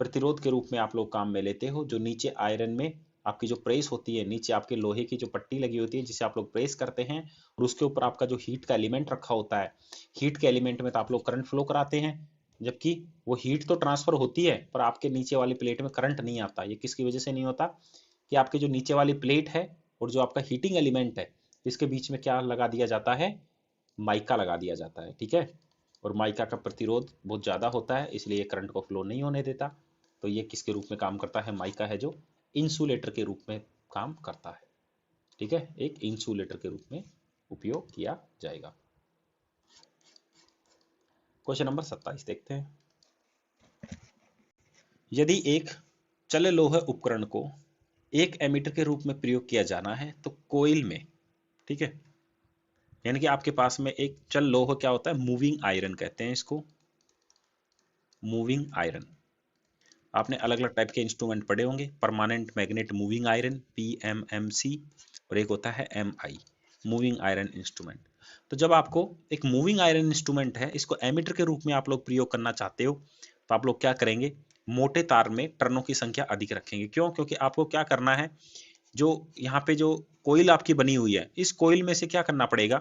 प्रतिरोध के रूप में आप लोग काम में लेते हो, जो नीचे आयरन में आपकी जो प्रेस होती है, नीचे आपके लोहे की जो पट्टी लगी होती है जिसे आप लोग प्रेस करते हैं, और उसके ऊपर आपका जो हीट का एलिमेंट रखा होता है, हीट के एलिमेंट में तो आप लोग करंट फ्लो कराते हैं, जबकि वो हीट तो ट्रांसफर होती है पर आपके नीचे वाली प्लेट में करंट नहीं आता। ये किसकी वजह से नहीं होता कि आपके जो नीचे वाली प्लेट है और जो आपका हीटिंग एलिमेंट है, इसके बीच में क्या लगा दिया जाता है, माइका लगा दिया जाता है। ठीक है, और माइका का प्रतिरोध बहुत ज़्यादा होता है, इसलिए करंट को फ्लो नहीं होने देता। तो ये किसके रूप में काम करता है, माइका है जो इंसुलेटर के रूप में काम करता है। ठीक है, एक इंसुलेटर के रूप में उपयोग किया जाएगा। क्वेश्चन नंबर 27 देखते हैं। यदि एक चल लोह उपकरण को एक एमीटर के रूप में प्रयोग किया जाना है तो कोइल में, ठीक है, यानी कि आपके पास में एक चल लोह क्या होता है, मूविंग आयरन कहते हैं इसको, मूविंग आयरन। आपने अलग अलग टाइप के इंस्ट्रूमेंट पढ़े होंगे, permanent magnet moving iron PMMC, और एक होता है MI मूविंग आयरन इंस्ट्रूमेंट। तो जब आपको एक मूविंग आयरन इंस्ट्रूमेंट है, इसको एमीटर के रूप में आप लोग प्रयोग करना चाहते हो, तो आप लोग क्या करेंगे, मोटे तार में टर्नों की संख्या अधिक रखेंगे। क्यों? क्योंकि आपको क्या करना है, जो यहाँ पे जो कोइल आपकी बनी हुई है, इस कोइल में से क्या करना पड़ेगा,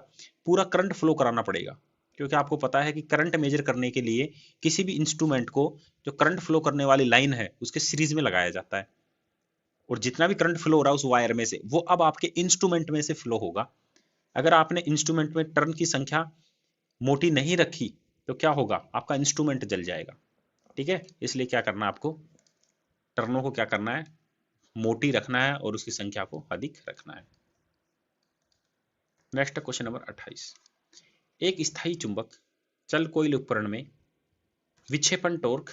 पूरा करंट फ्लो कराना पड़ेगा। क्योंकि आपको पता है कि करंट मेजर करने के लिए किसी भी इंस्ट्रूमेंट को जो करंट फ्लो करने वाली लाइन है उसके सीरीज में लगाया जाता है, और जितना भी करंट फ्लो हो रहा है उस वायर में से वो अब आपके इंस्ट्रूमेंट में से फ्लो होगा। अगर आपने इंस्ट्रूमेंट में टर्न की संख्या मोटी नहीं रखी तो क्या होगा, आपका इंस्ट्रूमेंट जल जाएगा। ठीक है, इसलिए क्या करना है आपको, टर्नों को क्या करना है, मोटी रखना है और उसकी संख्या को अधिक रखना है। Next question number 28। एक स्थायी चुंबक चल कोई उपकरण में विक्षेपण टॉर्क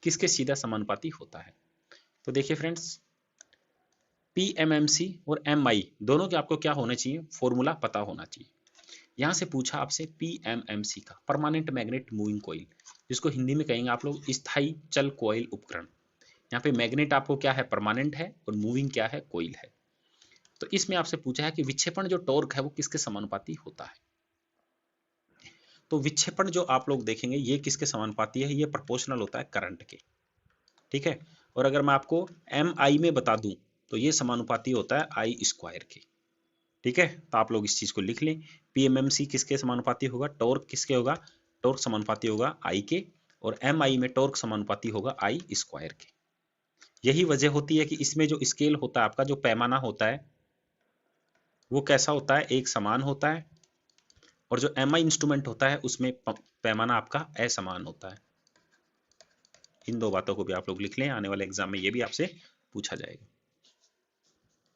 किसके सीधा समानुपाती होता है? तो देखिए फ्रेंड्स, पीएमएमसी और एमआई दोनों के आपको क्या होना चाहिए, फॉर्मूला पता होना चाहिए। यहां से पूछा आपसे पीएमएमसी का, परमानेंट मैग्नेट मूविंग कॉइल, जिसको हिंदी में कहेंगे आप लोग स्थायी चल कॉइल उपकरण। यहाँ पे मैग्नेट आपको क्या है, परमानेंट है, और मूविंग क्या है, कॉइल है। तो इसमें आपसे पूछा है कि विक्षेपण जो टॉर्क है वो किसके समानुपाती होता है। तो विक्षेपण जो आप लोग देखेंगे ये किसके समानुपाती है, ये प्रोपोर्शनल होता है करंट के, ठीक है। और अगर मैं आपको एम आई में बता दूं तो ये समानुपाती होता है आई स्क्वायर के, ठीक है। तो आप लोग इस चीज को लिख लें, पीएमएमसी किसके समानुपाती होगा, टॉर्क किसके होगा, टॉर्क समानुपाती होगा आई के, और एम आई में टॉर्क समानुपाती होगा आई स्क्वायर के। यही वजह होती है कि इसमें जो स्केल होता है आपका, जो पैमाना होता है वो कैसा होता है, एक समान होता है, और जो एमआई इंस्ट्रूमेंट होता है उसमें पैमाना आपका असमान होता है। इन दो बातों को भी आप लोग लिख लें, आने वाले एग्जाम में ये भी आपसे पूछा जाएगा,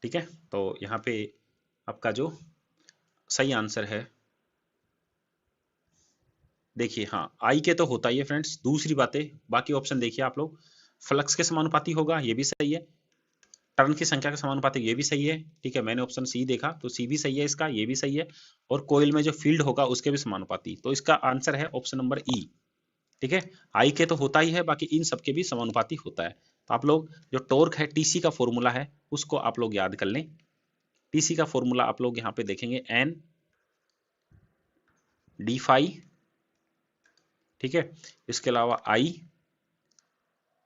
ठीक है। तो यहाँ पे आपका जो सही आंसर है, देखिए हाँ आई के तो होता ही है फ्रेंड्स। दूसरी बातें बाकी ऑप्शन देखिए आप लोग, फ्लक्स के समानुपाती होगा, ये भी सही है। टर्न की संख्या के समानुपाती, ये भी सही है, ठीक है। मैंने ऑप्शन सी देखा तो सी भी सही है इसका, ये भी सही है। और कोयल में जो फील्ड होगा उसके भी समानुपाती, तो इसका आंसर है ऑप्शन नंबर ई, ठीक है। आई के तो होता ही है, बाकी इन सबके भी समानुपाती होता है। तो आप लोग जो टॉर्क है, टीसी का फॉर्मूला है, उसको आप लोग याद कर लें। टीसी का फॉर्मूला आप लोग यहाँ पे देखेंगे एन डी फाई, ठीक है। इसके अलावा आई,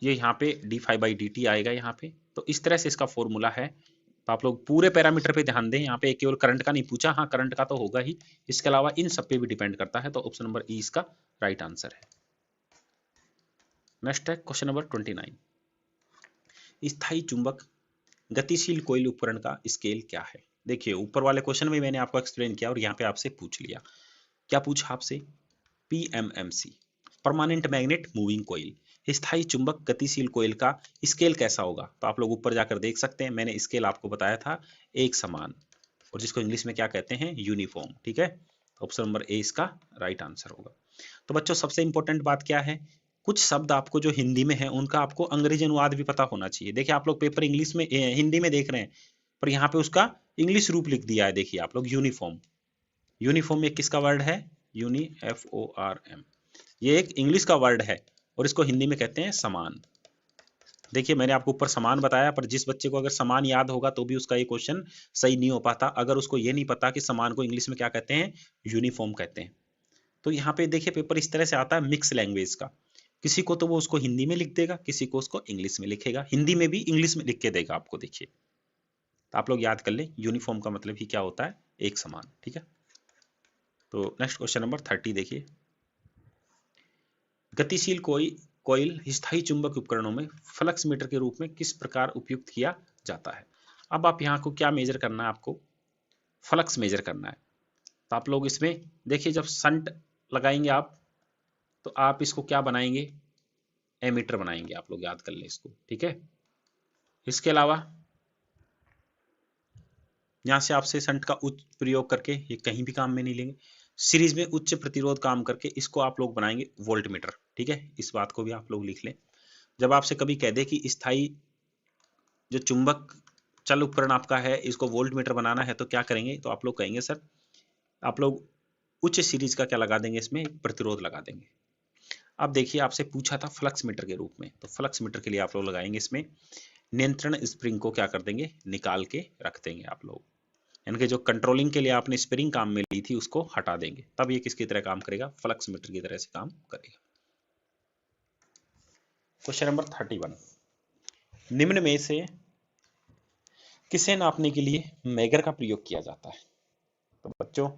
ये यहाँ पे D phi by D T आएगा यहाँ पे। तो इस तरह से इसका फॉर्मूला है। तो आप लोग पूरे पैरामीटर पे ध्यान दें, यहाँ पे केवल करंट का नहीं पूछा, हाँ करंट का तो होगा ही, इसके अलावा इन सब पे भी डिपेंड करता है। तो ऑप्शन नंबर ई इसका राइट आंसर है। नेक्स्ट है क्वेश्चन नंबर 29। स्थायी चुंबक गतिशील कोइल उपकरण का स्केल क्या है? देखिए ऊपर वाले क्वेश्चन में मैंने आपको एक्सप्लेन किया और यहाँ पे आपसे पूछ लिया। क्या पूछा आपसे? PMMC, permanent magnet moving coil, स्थायी चुंबक गतिशील कोइल का स्केल कैसा होगा? तो आप लोग ऊपर जाकर देख सकते हैं, मैंने स्केल आपको बताया था एक समान, और जिसको इंग्लिश में क्या कहते हैं, यूनिफॉर्म, ठीक है। ऑप्शन नंबर ए इसका राइट आंसर होगा। तो बच्चों सबसे इंपॉर्टेंट बात क्या है, कुछ शब्द आपको जो हिंदी में है उनका आपको अंग्रेजी अनुवाद भी पता होना चाहिए। देखिए आप लोग पेपर इंग्लिश में हिंदी में देख रहे हैं, पर यहाँ पे उसका इंग्लिश रूप लिख दिया है। देखिए आप लोग यूनिफॉर्म, यूनिफॉर्म में किसका वर्ड है, यूनी FORM, ये एक इंग्लिश का वर्ड है, और इसको हिंदी में कहते हैं समान। देखिए मैंने आपको ऊपर समान बताया, पर जिस बच्चे को अगर समान याद होगा तो भी उसका ये क्वेश्चन सही नहीं हो पाता, अगर उसको ये नहीं पता कि समान को इंग्लिश में क्या कहते हैं, यूनिफॉर्म कहते हैं। तो यहाँ पे देखिए पेपर इस तरह से आता है मिक्स लैंग्वेज का, किसी को तो वो उसको हिंदी में लिख देगा, किसी को उसको इंग्लिश में लिखेगा, हिंदी में भी इंग्लिश में लिख के देगा आपको। देखिए तो आप लोग याद कर लें, यूनिफॉर्म का मतलब ही क्या होता है, एक समान, ठीक है। तो नेक्स्ट क्वेश्चन नंबर 30 देखिए, गतिशील कोइल स्थायी चुंबक उपकरणों में फ्लक्स मीटर के रूप में किस प्रकार उपयुक्त किया जाता है? अब आप यहाँ को क्या मेजर करना है, आपको फ्लक्स मेजर करना है। तो आप लोग इसमें देखिए जब शंट लगाएंगे आप, तो आप इसको क्या बनाएंगे, एमीटर बनाएंगे, आप लोग याद कर लें इसको, ठीक है। इसके अलावा यहाँ से आपसे शंट का उच्च प्रयोग करके ये कहीं भी काम में नहीं लेंगे, सीरीज में उच्च प्रतिरोध काम करके इसको आप लोग बनाएंगे वोल्ट मीटर, ठीक है। इस बात को भी आप लोग लिख लें। जब आपसे कभी कह दे कि स्थायी जो चुंबक चल उपकरण आपका है इसको वोल्ट मीटर बनाना है, तो क्या करेंगे, तो आप लोग कहेंगे सर आप लोग उच्च सीरीज का क्या लगा देंगे, इसमें प्रतिरोध लगा देंगे। अब देखिए आपसे पूछा था फ्लक्स मीटर के रूप में, तो फ्लक्स मीटर के लिए आप लोग लगाएंगे इसमें नियंत्रण स्प्रिंग को क्या कर देंगे, निकाल के रख देंगे आप लोग, यानी कि जो कंट्रोलिंग के लिए आपने स्प्रिंग काम में ली थी उसको हटा देंगे, तब ये किसकी तरह काम करेगा, फ्लक्स मीटर की तरह से काम करेगा। क्वेश्चन नंबर 31, निम्न में से किसे नापने के लिए मैगर का प्रयोग किया जाता है? तो बच्चों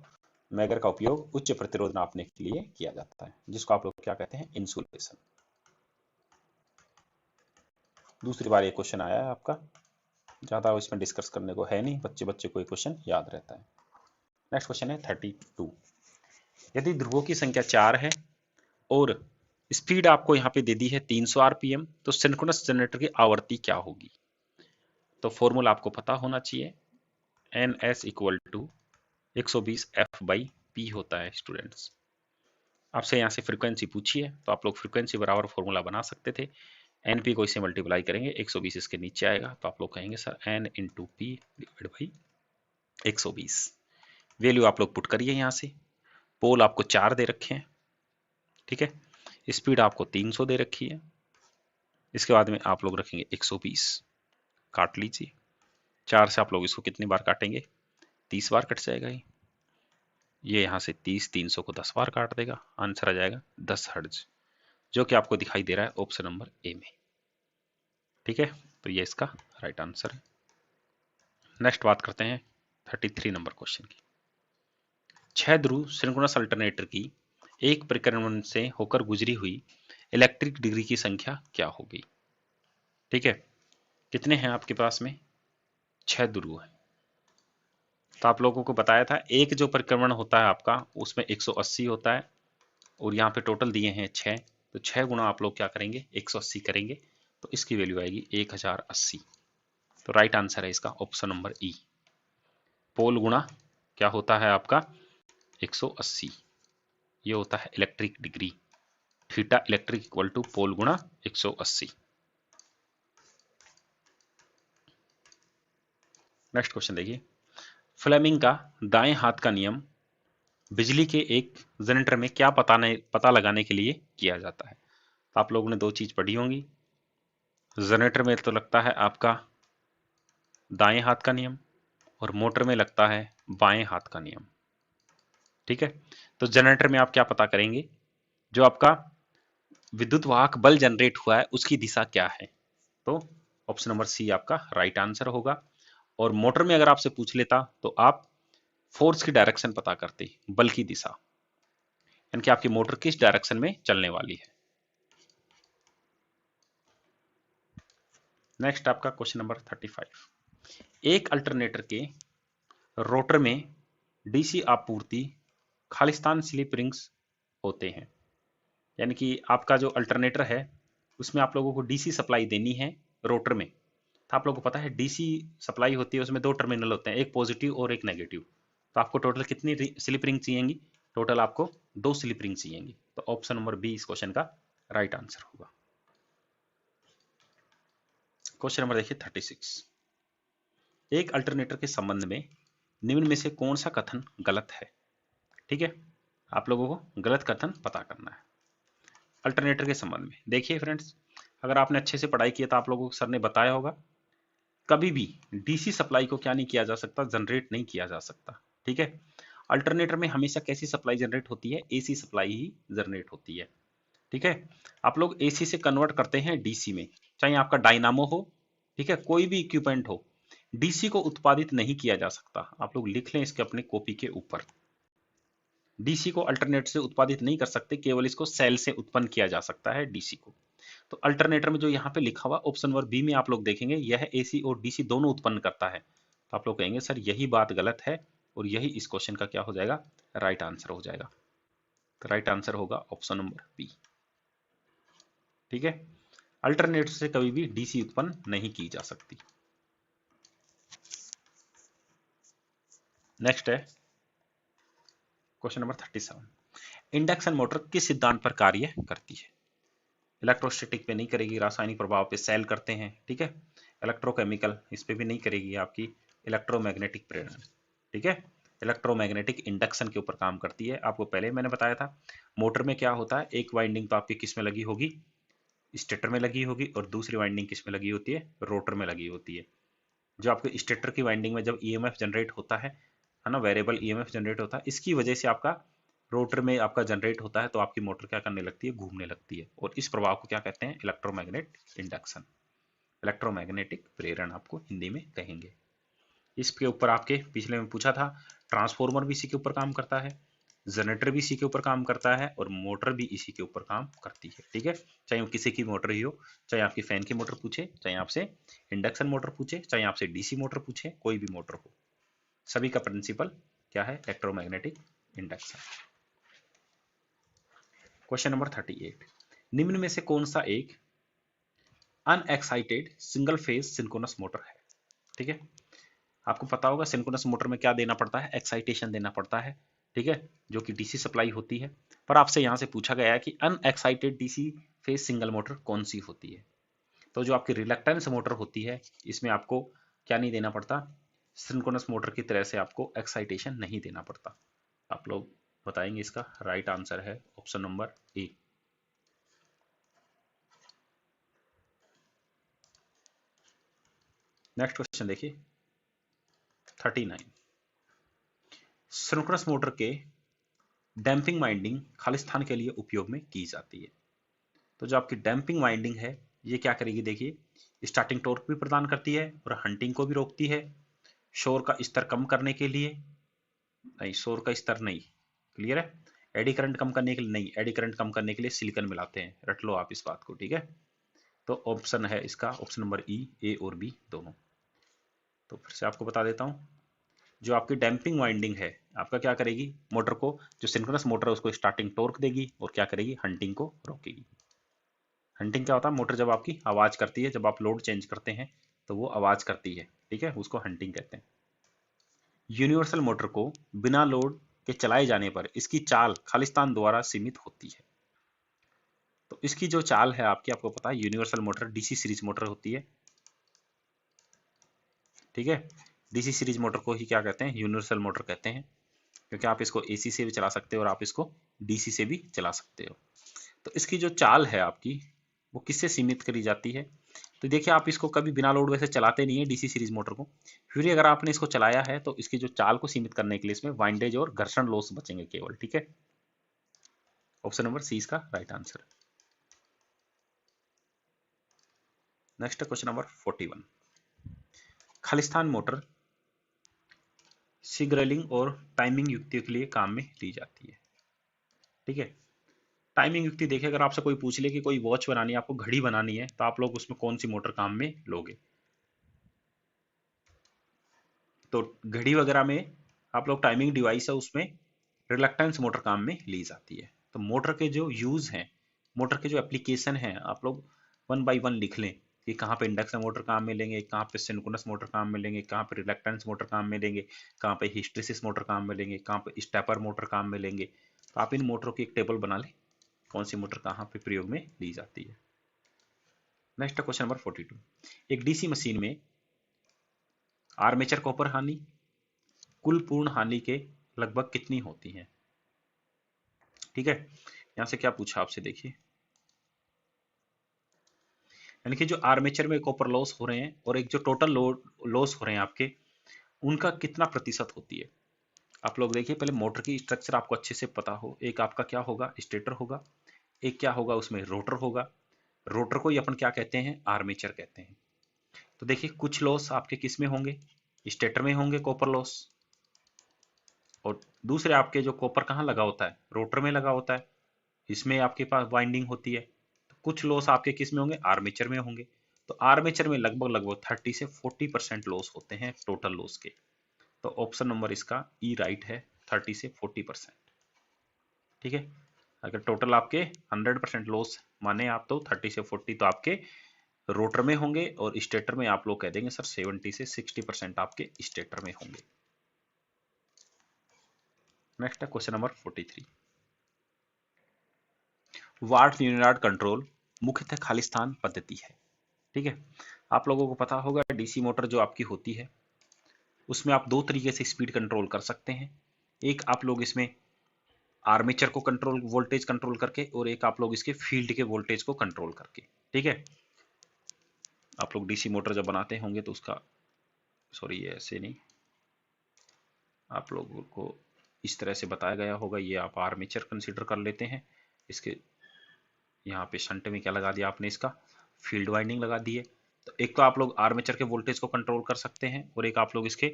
मैगर का उपयोग उच्च प्रतिरोध नापने के लिए किया जाता है, जिसको आप लोग क्या कहते हैं, इंसुलेशन। दूसरी बार ये क्वेश्चन आया है आपका, ज्यादा इसमें डिस्कस करने को है नहीं, बच्चे बच्चे को ये क्वेश्चन याद रहता है। नेक्स्ट क्वेश्चन है 32, यदि ध्रुवों की संख्या 4 है और स्पीड आपको यहाँ पे दे दी है 300 RPM, तो सिंक्रोनस जनरेटर की आवृत्ति क्या होगी? तो फॉर्मूला आपको पता होना चाहिए, NS इक्वल टू 120 F/P होता है स्टूडेंट्स। आपसे यहाँ से फ्रीक्वेंसी पूछी है तो आप लोग फ्रीक्वेंसी बराबर फॉर्मूला बना सकते थे। NP को इससे मल्टीप्लाई करेंगे, 120 इसके नीचे आएगा तो आप लोग कहेंगे sir N into P divide by 120। Value आप लोग पुट करिए यहाँ से। पोल आपको 4 दे रखे हैं, ठीक है। स्पीड आपको 300 दे रखी है। इसके बाद में आप लोग रखेंगे 120, काट लीजिए। 4 से आप लोग इसको कितनी बार काटेंगे, 30 बार कट जाएगा ये यहाँ से 30 300 को 10 बार काट देगा। आंसर आ जाएगा 10 हर्ट्ज, जो कि आपको दिखाई दे रहा है ऑप्शन नंबर ए में, ठीक है। तो ये इसका राइट आंसर है। नेक्स्ट बात करते हैं 33 नंबर क्वेश्चन की। 6 ध्रुव सिंक्रोनस अल्टरनेटर की एक परिक्रमण से होकर गुजरी हुई इलेक्ट्रिक डिग्री की संख्या क्या होगी, ठीक है। कितने हैं आपके पास में, 6 ध्रुव है। तो आप लोगों को बताया था एक जो परिक्रमण होता है आपका उसमें 180 होता है, और यहाँ पे टोटल दिए हैं 6, तो 6 गुना आप लोग क्या करेंगे 180 करेंगे, तो इसकी वैल्यू आएगी 1080। तो राइट आंसर है इसका ऑप्शन नंबर ई। पोल गुणा क्या होता है आपका 180, ये होता है electric degree. Theta electric equal to pole गुणा 180। नेक्स्ट क्वेश्चन देखिए, फ्लेमिंग का दाएं हाथ का नियम बिजली के एक जनरेटर में क्या पता लगाने के लिए किया जाता है। तो आप लोगों ने दो चीज पढ़ी होंगी, जनरेटर में तो लगता है आपका दाएं हाथ का नियम और मोटर में लगता है बाएं हाथ का नियम, ठीक है। तो जनरेटर में आप क्या पता करेंगे, जो आपका विद्युत वाहक बल जनरेट हुआ है उसकी दिशा क्या है, तो ऑप्शन नंबर सी आपका राइट आंसर होगा। और मोटर में अगर आपसे पूछ लेता तो आप फोर्स की डायरेक्शन पता करते, बल की दिशा, यानी कि आपकी मोटर किस डायरेक्शन में चलने वाली है। नेक्स्ट आपका क्वेश्चन नंबर 35। एक अल्टरनेटर के रोटर में डीसी आपूर्ति खालिस्तान स्लिप रिंग्स होते हैं, यानी कि आपका जो अल्टरनेटर है उसमें आप लोगों को डीसी सप्लाई देनी है रोटर में। तो आप लोगों को पता है डीसी सप्लाई होती है उसमें दो टर्मिनल होते हैं, एक पॉजिटिव और एक नेगेटिव। तो आपको टोटल कितनी स्लिप रिंग चाहिएंगी, टोटल आपको 2 स्लिप रिंग चाहिएंगी। तो ऑप्शन नंबर बी इस क्वेश्चन का राइट आंसर होगा। क्वेश्चन नंबर देखिए 36। एक अल्टरनेटर के संबंध में निम्न में से कौन सा कथन गलत है, ठीक है। आप लोगों को गलत कथन पता करना है अल्टरनेटर के संबंध में। देखिए फ्रेंड्स, अगर आपने अच्छे से पढ़ाई की तो आप लोगों को सर ने बताया होगा कभी भी डीसी सप्लाई को क्या नहीं किया जा सकता, जनरेट नहीं किया जा सकता, ठीक है। अल्टरनेटर में हमेशा कैसी सप्लाई जनरेट होती है, एसी सप्लाई ही जनरेट होती है, ठीक है। आप लोग एसी से कन्वर्ट करते हैं डीसी में, चाहे आपका डायनामो हो, ठीक है, कोई भी इक्विपमेंट हो, डीसी को उत्पादित नहीं किया जा सकता। आप लोग लिख लें इसके अपने कॉपी के ऊपर, डीसी को अल्टरनेटर से उत्पादित नहीं कर सकते, केवल इसको सेल से उत्पन्न किया जा सकता है डीसी को। तो अल्टरनेटर में जो यहाँ पे लिखा हुआ ऑप्शन नंबर बी में आप लोग देखेंगे यह एसी और डीसी दोनों उत्पन्न करता है। तो आप लोग कहेंगे सर यही बात गलत है, और यही इस क्वेश्चन का क्या हो जाएगा, राइट आंसर हो जाएगा। तो राइट आंसर होगा ऑप्शन नंबर बी, ठीक है। अल्टरनेटर से कभी भी डीसी उत्पन्न नहीं की जा सकती। नेक्स्ट है क्वेश्चन नंबर 37। इंडक्शन मोटर किस सिद्धांत पर कार्य करती है। इलेक्ट्रोस्टैटिक पे नहीं करेगी, रासायनिक प्रभाव पे सेल करते हैं, ठीक है। इलेक्ट्रोकेमिकल इस पे भी नहीं करेगी, आपकी इलेक्ट्रोमैग्नेटिक प्रेरण, ठीक है। इलेक्ट्रोमैग्नेटिक इंडक्शन के ऊपर काम करती है। आपको पहले मैंने बताया था मोटर में क्या होता है, एक वाइंडिंग तो आपकी किस में लगी होगी, स्टेटर में लगी होगी, और दूसरी वाइंडिंग किस में लगी होती है, रोटर में लगी होती है। जो आपके स्टेटर की वाइंडिंग में जब ईएमएफ जनरेट होता है ना, वेरिएबल ईएमएफ जनरेट होता है, इसकी वजह से आपका रोटर में आपका जनरेट होता है, तो आपकी मोटर क्या करने लगती है, घूमने लगती है। और इस प्रभाव को क्या कहते हैं, इलेक्ट्रोमैग्नेट इंडक्शन, इलेक्ट्रोमैग्नेटिक प्रेरण आपको हिंदी में कहेंगे। इसके ऊपर आपके पिछले में पूछा था, ट्रांसफॉर्मर भी इसी के ऊपर काम करता है, जनरेटर भी इसी के ऊपर काम करता है, और मोटर भी इसी के ऊपर काम करती है, ठीक है। चाहे वो किसी की मोटर ही हो, चाहे आपकी फैन की मोटर पूछे, चाहे आपसे इंडक्शन मोटर पूछे, चाहे आपसे डीसी मोटर पूछे, कोई भी मोटर हो, सभी का प्रिंसिपल क्या है, इलेक्ट्रोमैग्नेटिक इंडक्शन। Question number 38। निम्न में से कौन सा एक unexcited single phase synchronous motor है। ठीक है, आपको पता होगा सिंक्रोनस मोटर में क्या देना पड़ता है, एक्साइटेशन देना पड़ता है, ठीक है, जो कि डीसी सप्लाई होती है। पर आपसे यहाँ से पूछा गया है कि unexcited DC phase single motor कौन सी होती है। तो जो आपकी रिलक्टेंस मोटर होती है इसमें आपको क्या नहीं देना पड़ता, सिंक्रोनस मोटर की तरह से आपको एक्साइटेशन नहीं देना पड़ता। आप लोग बताएंगे, इसका राइट आंसर है ऑप्शन नंबर ए। नेक्स्ट क्वेश्चन देखिए 39। सिंक्रोनस मोटर के डैम्पिंग वाइंडिंग खालिस्तान के लिए उपयोग में की जाती है। तो जो आपकी डैम्पिंग वाइंडिंग है ये क्या करेगी, देखिए स्टार्टिंग टॉर्क भी प्रदान करती है और हंटिंग को भी रोकती है। शोर का स्तर कम करने के लिए, नहीं शोर का स्तर नहीं, क्लियर है। एडी करंट कम करने के लिए नहीं, एडी करंट कम करने के लिए सिलिकॉन मिलाते हैं, रट लो आप इस बात को, ठीक है। तो ऑप्शन है इसका ऑप्शन नंबर ई, ए और बी दोनों। तो फिर से आपको बता देता हूँ, जो आपकी डैम्पिंग वाइंडिंग है आपका क्या करेगी, मोटर को, जो सिंक्रोनस मोटर है उसको स्टार्टिंग टॉर्क देगी और क्या करेगी, हंटिंग को रोकेगी। हंटिंग क्या होता है, मोटर जब आपकी आवाज करती है, जब आप लोड चेंज करते हैं तो वो आवाज करती है, ठीक है, उसको हंटिंग कहते हैं। यूनिवर्सल मोटर को बिना लोड के चलाए जाने पर इसकी चाल खालिस्तान द्वारा सीमित होती है। तो इसकी जो चाल है आपकी, आपको पता है universal motor DC series motor होती है, ठीक है। डीसी सीरीज मोटर को ही क्या कहते हैं, यूनिवर्सल मोटर कहते हैं, क्योंकि आप इसको एसी से भी चला सकते हो और आप इसको डीसी से भी चला सकते हो। तो इसकी जो चाल है आपकी वो किससे सीमित करी जाती है, तो देखिए आप इसको कभी बिना लोड वैसे चलाते नहीं है डीसी सीरीज मोटर को, फिर भी अगर आपने इसको चलाया है तो इसकी जो चाल को सीमित करने के लिए इसमें वाइंडेज और घर्षण लॉस बचेंगे केवल, ठीक है। ऑप्शन नंबर सी इसका right answer. Next question number 41। Khalistan motor signalling और टाइमिंग युक्तियों के लिए काम में ली जाती है, ठीक है। टाइमिंग युक्ति देखिए, अगर आपसे कोई पूछ ले कि कोई वॉच बनानी है, आपको घड़ी बनानी है, तो आप लोग उसमें कौन सी मोटर काम में लोगे। तो घड़ी वगैरह में आप लोग टाइमिंग डिवाइस है उसमें रिलक्टेंस मोटर काम में ली जाती है। तो मोटर के जो यूज हैं, मोटर के जो एप्लीकेशन हैं, आप लोग वन बाय वन लिख लें कि कहाँ पे इंडक्शन मोटर काम में लेंगे, कहाँ पे सिंक्रोनस मोटर काम में लेंगे, कहाँ पे रिलक्टेंस मोटर काम में लेंगे, कहाँ पे हिस्टैरिसीस मोटर काम में लेंगे, कहाँ पे स्टेपर मोटर काम में लेंगे। तो आप इन मोटरों की एक टेबल बना लें, कौन सी मोटर कहाँ पे प्रयोग में ली जाती है। Next question number 42। एक डीसी मशीन में आर्मेचर कॉपर हानि कुल पूर्ण हानि के लगभग कितनी होती है, ठीक है। यहां से क्या पूछा आपसे, देखिए यानी कि जो आर्मेचर में कॉपर लॉस हो रहे हैं और एक जो टोटल लॉस हो रहे हैं आपके, उनका कितना प्रतिशत होती है। आप लोग देखिए पहले मोटर की स्ट्रक्चर आपको अच्छे से पता हो, एक आपका क्या होगा, स्टेटर होगा, एक क्या होगा उसमें रोटर होगा, रोटर को ही अपन क्या कहते हैं, आर्मेचर कहते हैं। तो देखिए कुछ लॉस आपके किस में होंगे, स्टेटर में होंगे कॉपर लॉस, और दूसरे आपके जो कॉपर कहाँ लगा होता है, रोटर में लगा होता है, इसमें आपके पास वाइंडिंग होती है। तो कुछ लॉस आपके किस में होंगे, आर्मेचर में होंगे। तो आर्मेचर में लगभग लगभग 30 से 40% लॉस होते हैं टोटल लॉस के। तो ऑप्शन नंबर इसका ई राइट है, 30 से 40%, ठीक है। अगर टोटल आपके 100% लॉस माने आप, तो 30 से 40 तो आपके रोटर में होंगे, और स्टेटर में आप लोग कह देंगे सर 70 से 60% आपके स्टेटर में होंगे। नेक्स्ट है क्वेश्चन नंबर 43। वाट लीनियड कंट्रोल मुख्यतः खालिस्तान पद्धति है, ठीक है। आप लोगों को पता होगा डीसी मोटर जो आपकी होती है उसमें आप दो तरीके से स्पीड कंट्रोल कर सकते हैं। एक आप लोग इसमें आर्मेचर को कंट्रोल वोल्टेज कंट्रोल करके, और एक आप लोग इसके फील्ड के वोल्टेज को कंट्रोल करके, ठीक है। आप लोग डीसी मोटर जब बनाते होंगे तो उसका, सॉरी ये ऐसे नहीं, आप लोगों को इस तरह से बताया गया होगा, ये आप आर्मेचर कंसीडर कर लेते हैं। इसके यहाँ पे शंट में क्या लगा दिया आपने, इसका फील्ड वाइंडिंग लगा दी है। तो एक तो आप लोग आर्मेचर के वोल्टेज को कंट्रोल कर सकते हैं, और एक आप लोग इसके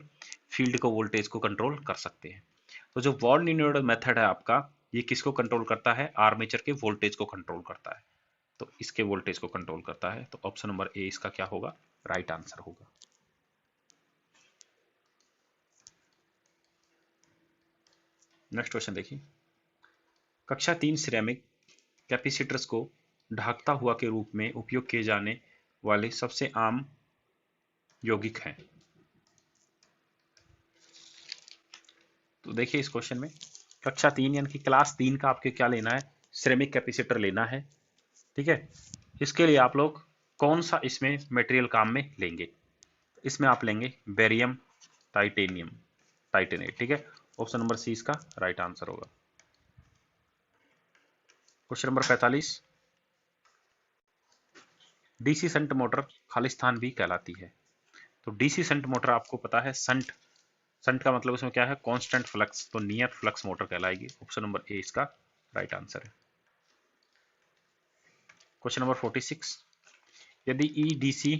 फील्ड को वोल्टेज को कंट्रोल कर सकते हैं। तो जो वॉल लीनियड मेथड है आपका, ये किसको कंट्रोल करता है, आर्मेचर के वोल्टेज को कंट्रोल करता है। तो इसके वोल्टेज को कंट्रोल करता है, तो ऑप्शन नंबर ए इसका क्या होगा, राइट आंसर होगा। नेक्स्ट क्वेश्चन देखिए, कक्षा 3 सिरेमिक कैपेसिटर्स को ढकता हुआ के रूप में उपयोग किए जाने वाले सबसे आम यौगिक हैं। तो देखिए इस क्वेश्चन में कक्षा 3 यानी कि क्लास 3 का आपके क्या लेना है, सिरेमिक कैपेसिटर लेना है। ठीक है, इसके लिए आप लोग कौन सा इसमें मटेरियल काम में लेंगे? इसमें आप लेंगे बेरियम टाइटेनियम टाइटेनेट। ठीक है, ऑप्शन नंबर सी इसका राइट आंसर होगा। Question number 45, DC shunt motor Khalistan भी कहलाती है। तो डीसी शंट मोटर आपको पता है, शंट शंट का मतलब उसमें क्या है, कांस्टेंट फ्लक्स, तो नियर फ्लक्स मोटर कहलाएगी। ऑप्शन नंबर ए इसका राइट आंसर है। क्वेश्चन नंबर 46, यदि ई डीसी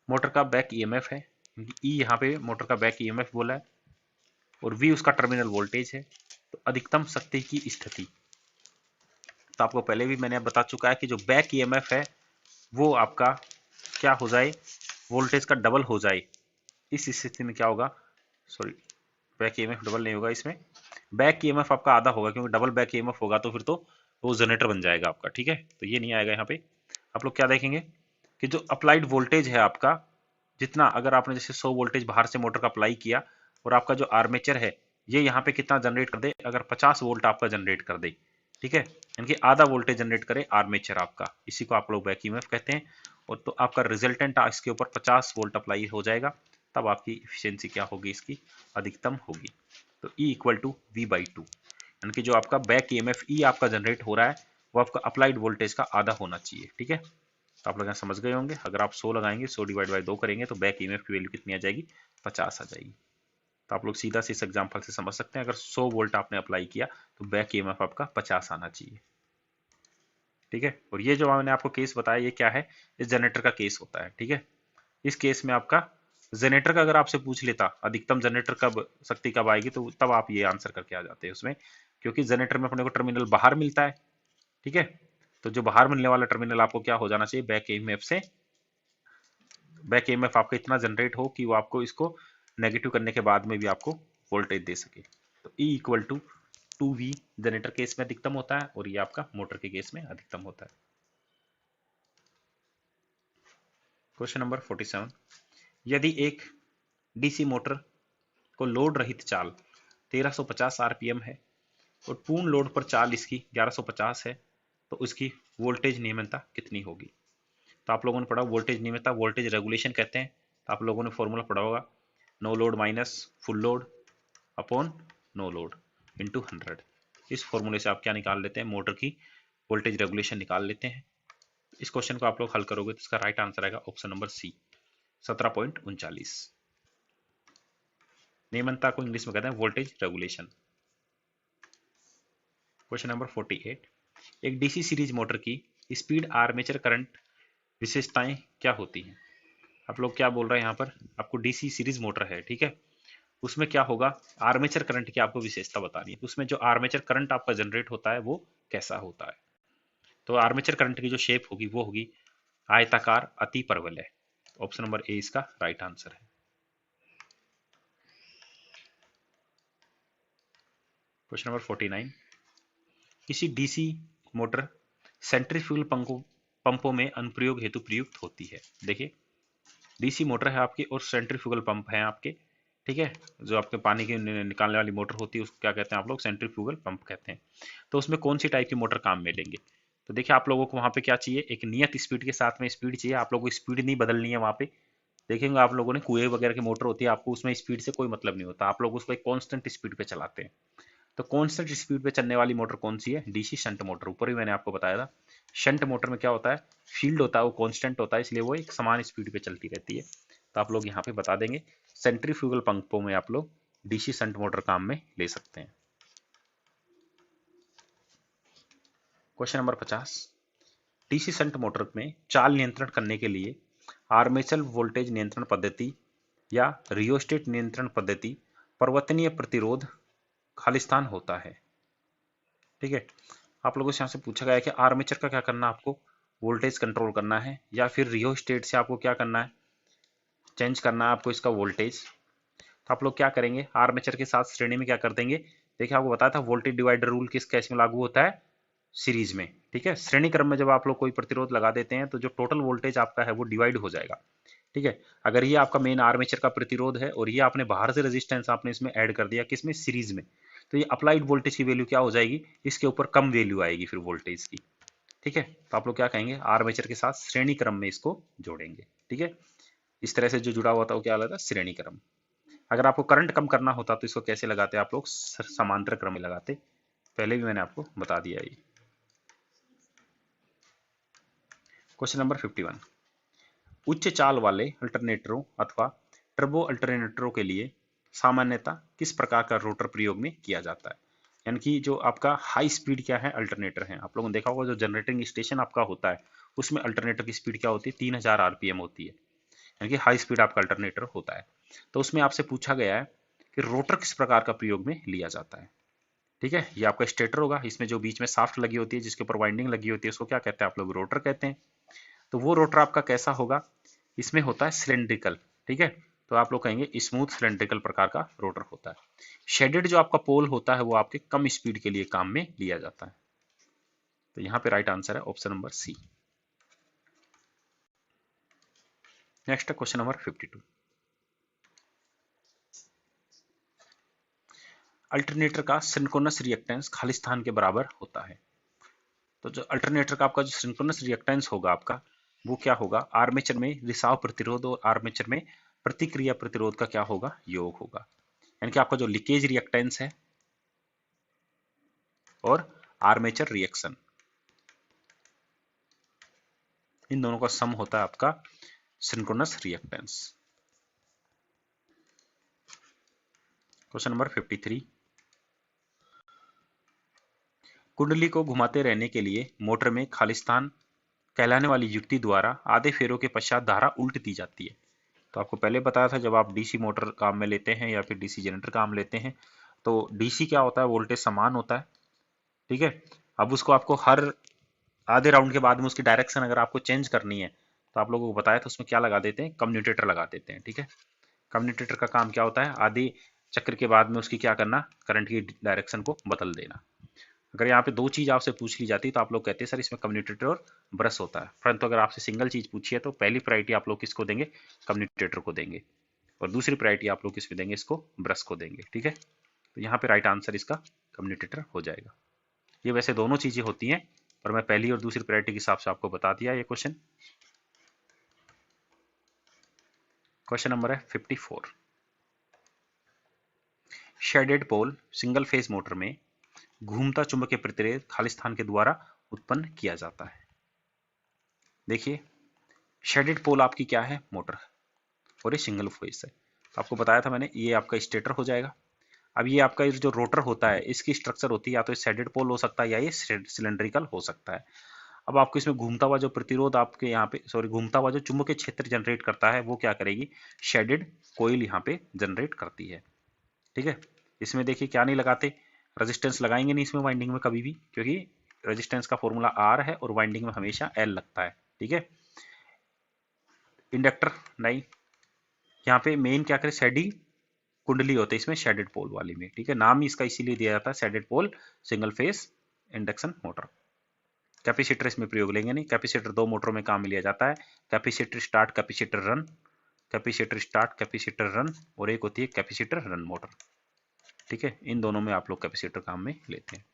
मोटर का बैक ईएमएफ है, ई यहाँ पे मोटर का बैक ईएमएफ बोला है और वी उसका टर्मिनल वोल्टेज है, तो अधिकतम शक्ति की स्थिति, तो आपको पहले भी मैंने बता चुका है कि जो बैक ईएमएफ है वो आपका क्या हो जाए, वोल्टेज का डबल हो जाए। इस स्थिति में क्या होगा, सॉरी बैक ईएमएफ डबल नहीं होगा, इसमें बैक ईएमएफ आपका आधा होगा, क्योंकि डबल बैक ईएमएफ होगा तो फिर तो वो जनरेटर बन जाएगा आपका। ठीक है, तो ये नहीं आएगा यहाँ पे। आप लोग क्या देखेंगे कि जो अप्लाइड वोल्टेज है आपका, जितना अगर आपने जैसे 100 वोल्टेज बाहर से मोटर का अप्लाई किया और आपका जो आर्मेचर है ये यहाँ पे कितना जनरेट कर दे, अगर 50 वोल्ट आपका जनरेट कर दे, ठीक है, यानी कि आधा वोल्टेज जनरेट करे आर्मेचर आपका, इसी को आप लोग बैक ईएमएफ कहते हैं। और तो आपका रिजल्टेंट इसके ऊपर 50 वोल्ट अप्लाई हो जाएगा, तब आपकी इफिशियंसी क्या होगी, इसकी अधिकतम होगी। तो E इक्वल टू V/2, यानी कि जो आपका बैक ईएमएफ E आपका जनरेट हो रहा है वो आपका अप्लाइड वोल्टेज का आधा होना चाहिए। ठीक है, तो आप लोग यहाँ समझ गए होंगे। अगर आप 100 लगाएंगे, 100 डिवाइड बाई 2 करेंगे तो बैक ईएमएफ की वैल्यू कितनी आ जाएगी, 50 आ जाएगी। तो आप लोग सीधा से इस एग्जांपल से समझ सकते हैं, अगर 100 वोल्ट आपने अप्लाई किया तो बैक ईएमएफ आपका 50 आना चाहिए। ठीक है, और ये जो मैंने आपको केस बताया ये क्या है, इस जनरेटर का केस होता है। ठीक है, इस केस में आपका जनरेटर का अगर आपसे पूछ लेता अधिकतम जनरेटर कब शक्ति कब आएगी, तो तब आप ये आंसर करके आ जाते हैं उसमें, क्योंकि जनरेटर में अपने को टर्मिनल बाहर मिलता है। ठीक है, तो जो बाहर मिलने वाला टर्मिनल आपको क्या हो जाना चाहिए, बैक ईएमएफ से, बैक ईएमएफ आपका इतना जनरेट हो कि वो आपको इसको नेगेटिव करने के बाद में भी आपको वोल्टेज दे सके। तो E equal to 2V generator case में अधिकतम होता है और ये आपका मोटर के केस में अधिकतम होता है। क्वेश्चन नंबर 47, यदि एक डीसी मोटर को लोड रहित चाल 1350 आरपीएम है और पूर्ण लोड पर चाल इसकी 1150 है, तो उसकी वोल्टेज नियमितता कितनी होगी? तो आप लोगों ने पढ़ा वोल्टेज नियमितता, वोल्टेज रेगुलेशन कहते हैं। तो आप लोगों ने फॉर्मूला पढ़ा होगा, no load minus full load upon no load into 100। इस फॉर्मूले से आप क्या निकाल लेते हैं, मोटर की वोल्टेज रेगुलेशन निकाल लेते हैं। इस क्वेश्चन को आप लोग हल करोगे तो इसका राइट आंसर आएगा ऑप्शन नंबर सी, 17.39। नियमितता को इंग्लिश में कहते हैं वोल्टेज रेगुलेशन। क्वेश्चन नंबर 48, एक डीसी सीरीज मोटर की स्पीड आर्मेचर करंट विशेषताएं क्या होती हैं? आप लोग क्या बोल रहे हैं यहाँ पर, आपको डीसी सीरीज मोटर है, ठीक है, उसमें क्या होगा, आर्मेचर करंट की आपको विशेषता बतानी है। उसमें जो आर्मेचर करंट आपका जनरेट होता है वो कैसा होता है? तो आर्मेचर करंट की जो शेप होगी वो होगी आयताकार अति परवलय। ऑप्शन नंबर ए इसका राइट आंसर है। क्वेश्चन नंबर 49, किसी डीसी मोटर सेंट्रीफ्यूगल पंपों में अनुप्रयोग हेतु प्रयुक्त होती है। देखिए डीसी मोटर है आपकी और सेंट्रीफ्यूगल पंप है आपके, ठीक है, जो आपके पानी की निकालने वाली मोटर होती है उसको क्या कहते हैं आप लोग, सेंट्रीफ्यूगल पंप कहते हैं। तो उसमें कौन सी टाइप की मोटर काम में लेंगे? तो देखिए आप लोगों को वहाँ पे क्या चाहिए, एक नियत स्पीड के साथ में स्पीड चाहिए। आप लोगों को स्पीड नहीं बदलनी है वहाँ पे। देखेंगे आप लोगों ने कुएं वगैरह की मोटर होती है, आपको उसमें स्पीड से कोई मतलब नहीं होता, आप लोग उसको एक कॉन्स्टेंट स्पीड पे चलाते हैं। तो कॉन्स्टेंट स्पीड पे चलने वाली मोटर कौन सी है, डीसी शंट मोटर। ऊपर ही मैंने आपको बताया था, शंट मोटर में क्या होता है, फील्ड होता है वो कॉन्स्टेंट होता है, इसलिए वो एक समान स्पीड पे चलती रहती है। तो आप लोग यहाँ पे बता देंगे सेंट्रीफ्यूगल पंपों में आप लोग डीसी शंट मोटर काम में ले सकते हैं। Question number 50, DC shunt motor में चाल नियंत्रण करने के लिए आर्मेचर वोल्टेज नियंत्रण पद्धति या रियोस्टेट नियंत्रण पद्धति परिवर्तनीय प्रतिरोध खालिस्तान होता है। ठीक है, आप लोगों से यहाँ से पूछा गया है कि आर्मेचर का क्या करना, आपको वोल्टेज कंट्रोल करना है या फिर रियोस्टेट से आपको क्या करना है, चेंज करना है आपको इसका वोल्टेज। तो आप लोग क्या करेंगे, आर्मेचर के साथ श्रेणी में क्या कर देंगे, देखिए आपको बताया था वोल्टेज डिवाइडर रूल किस केस में लागू होता है, सीरीज में। ठीक है, श्रेणी क्रम में जब आप लोग कोई प्रतिरोध लगा देते हैं तो जो टोटल वोल्टेज आपका है वो डिवाइड हो जाएगा। ठीक है। अगर ये आपका मेन आर्मेचर का प्रतिरोध है और ये आपने बाहर से रेजिस्टेंस आपने इसमें ऐड कर दिया किसमें, सीरीज में, तो ये अप्लाइड वोल्टेज की वैल्यू क्या हो जाएगी, इसके ऊपर कम वैल्यू आएगी फिर वोल्टेज की। ठीक है, तो आप लोग क्या कहेंगे, आर्मेचर के साथ श्रेणी क्रम में इसको जोड़ेंगे। ठीक है, इस तरह से जो जुड़ा हुआ था वो क्या लगता है, श्रेणी क्रम। अगर आपको करंट कम करना होता तो इसको कैसे लगाते, आप लोग समांतर क्रम में लगाते, पहले भी मैंने आपको बता दिया ये। क्वेश्चन नंबर 51, उच्च चाल वाले अल्टरनेटरों अथवा टर्बो अल्टरनेटरों के लिए सामान्यतः किस प्रकार का रोटर प्रयोग में किया जाता है। यानी कि जो आपका हाई स्पीड क्या है अल्टरनेटर है, आप लोगों ने देखा होगा जो जनरेटिंग स्टेशन आपका होता है उसमें अल्टरनेटर की स्पीड क्या होती है, 3000 आरपीएम होती है, यानी कि हाई स्पीड आपका अल्टरनेटर होता है। तो उसमें आपसे पूछा गया है कि रोटर किस प्रकार का प्रयोग में लिया जाता है। ठीक है, ये आपका स्टेटर होगा, इसमें जो बीच में साफ्ट लगी होती है जिसके ऊपर वाइंडिंग लगी होती है उसको क्या कहते हैं आप लोग, रोटर कहते हैं। तो वो रोटर आपका कैसा होगा, इसमें होता है सिलेंड्रिकल। ठीक है, तो आप लोग कहेंगे स्मूथ सिलेंड्रिकल प्रकार का रोटर होता है। शेडेड जो आपका पोल होता है वो आपके कम स्पीड के लिए काम में लिया जाता है। तो यहाँ पे राइट आंसर है option number C. Next question number 52, alternator का सिंक्रोनस रिएक्टेंस खालिस्तान के बराबर होता है। तो जो अल्टरनेटर का आपका जो सिंक्रोनस रिएक्टेंस होगा आपका वो क्या होगा, आर्मेचर में रिसाव प्रतिरोध और आर्मेचर में प्रतिक्रिया प्रतिरोध का क्या होगा, योग होगा। यानी कि आपका जो लीकेज रिएक्टेंस है और आर्मेचर रिएक्शन, इन दोनों का सम होता है आपका सिंक्रोनस रिएक्टेंस। क्वेश्चन नंबर 53, कुंडली को घुमाते रहने के लिए मोटर में खालिस्तान कहलाने वाली युक्ति द्वारा आधे फेरों के पश्चात धारा उल्ट दी जाती है। तो आपको पहले बताया था जब आप डीसी मोटर काम में लेते हैं या फिर डीसी जनरेटर काम लेते हैं तो डीसी क्या होता है, वोल्टेज समान होता है। ठीक है, अब उसको आपको हर आधे राउंड के बाद में उसकी डायरेक्शन अगर आपको चेंज करनी है तो आप लोगों को बताया था उसमें क्या लगा देते हैं, कम्यूटेटर लगा देते हैं। ठीक है, कम्यूटेटर का काम क्या होता है, आधे चक्र के बाद में उसकी क्या करना, करंट की डायरेक्शन को बदल देना। अगर यहाँ पे दो चीज आपसे पूछ ली जाती तो आप लोग कहते हैं सर इसमें कम्यूटेटर और ब्रश होता है, परंतु अगर आपसे सिंगल चीज पूछी है तो पहली प्रायोरिटी आप लोग किसको देंगे, कम्यूटेटर को देंगे, और दूसरी प्रायोरिटी आप लोग किसको देंगे, इसको ब्रश को देंगे। ठीक है, तो यहाँ पे राइट आंसर इसका कम्यूटेटर हो जाएगा। ये वैसे दोनों चीजें होती हैं और मैं पहली और दूसरी प्रायोरिटी के हिसाब से आपको बता दिया ये क्वेश्चन। क्वेश्चन नंबर है 54, shaded pole single phase motor में घूमता चुंबकीय प्रतिरोध खालिस्तान के द्वारा उत्पन्न किया जाता है। देखिए शेडेड पोल आपकी क्या है, मोटर, और ये सिंगल फेज है। तो आपको बताया था मैंने ये आपका स्टेटर हो जाएगा। अब ये आपका जो रोटर होता है इसकी स्ट्रक्चर होती है या तो शेडेड पोल हो सकता है या ये सिलेंड्रिकल हो सकता है। अब आपको इसमें घूमता हुआ जो प्रतिरोध आपके यहाँ पे सॉरी घूमता हुआ जो चुंबकीय क्षेत्र जनरेट करता है वो क्या करेगी, शेडेड कोयल यहाँ पे जनरेट करती है। ठीक है, इसमें देखिए क्या नहीं लगाते, रेजिस्टेंस लगाएंगे नहीं इसमें वाइंडिंग में कभी भी, क्योंकि रेजिस्टेंस का फॉर्मूला आर है और वाइंडिंग में हमेशा एल लगता है। ठीक है, इंडक्टर नहीं, यहाँ पे मेन क्या करें, शेडिंग कुंडली होते हैं इसमें शेडेड पोल वाली में। ठीक है, नाम ही इसका इसीलिए दिया जाता है shaded pole single phase induction motor. Capacitor इसमें प्रयोग लेंगे नहीं, कैपेसिटर दो मोटरों में काम में लिया जाता है, capacitor start capacitor run, capacitor start capacitor run, और एक होती है कैपेसिटर रन मोटर। ठीक है, इन दोनों में आप लोग कैपेसिटर काम में लेते हैं।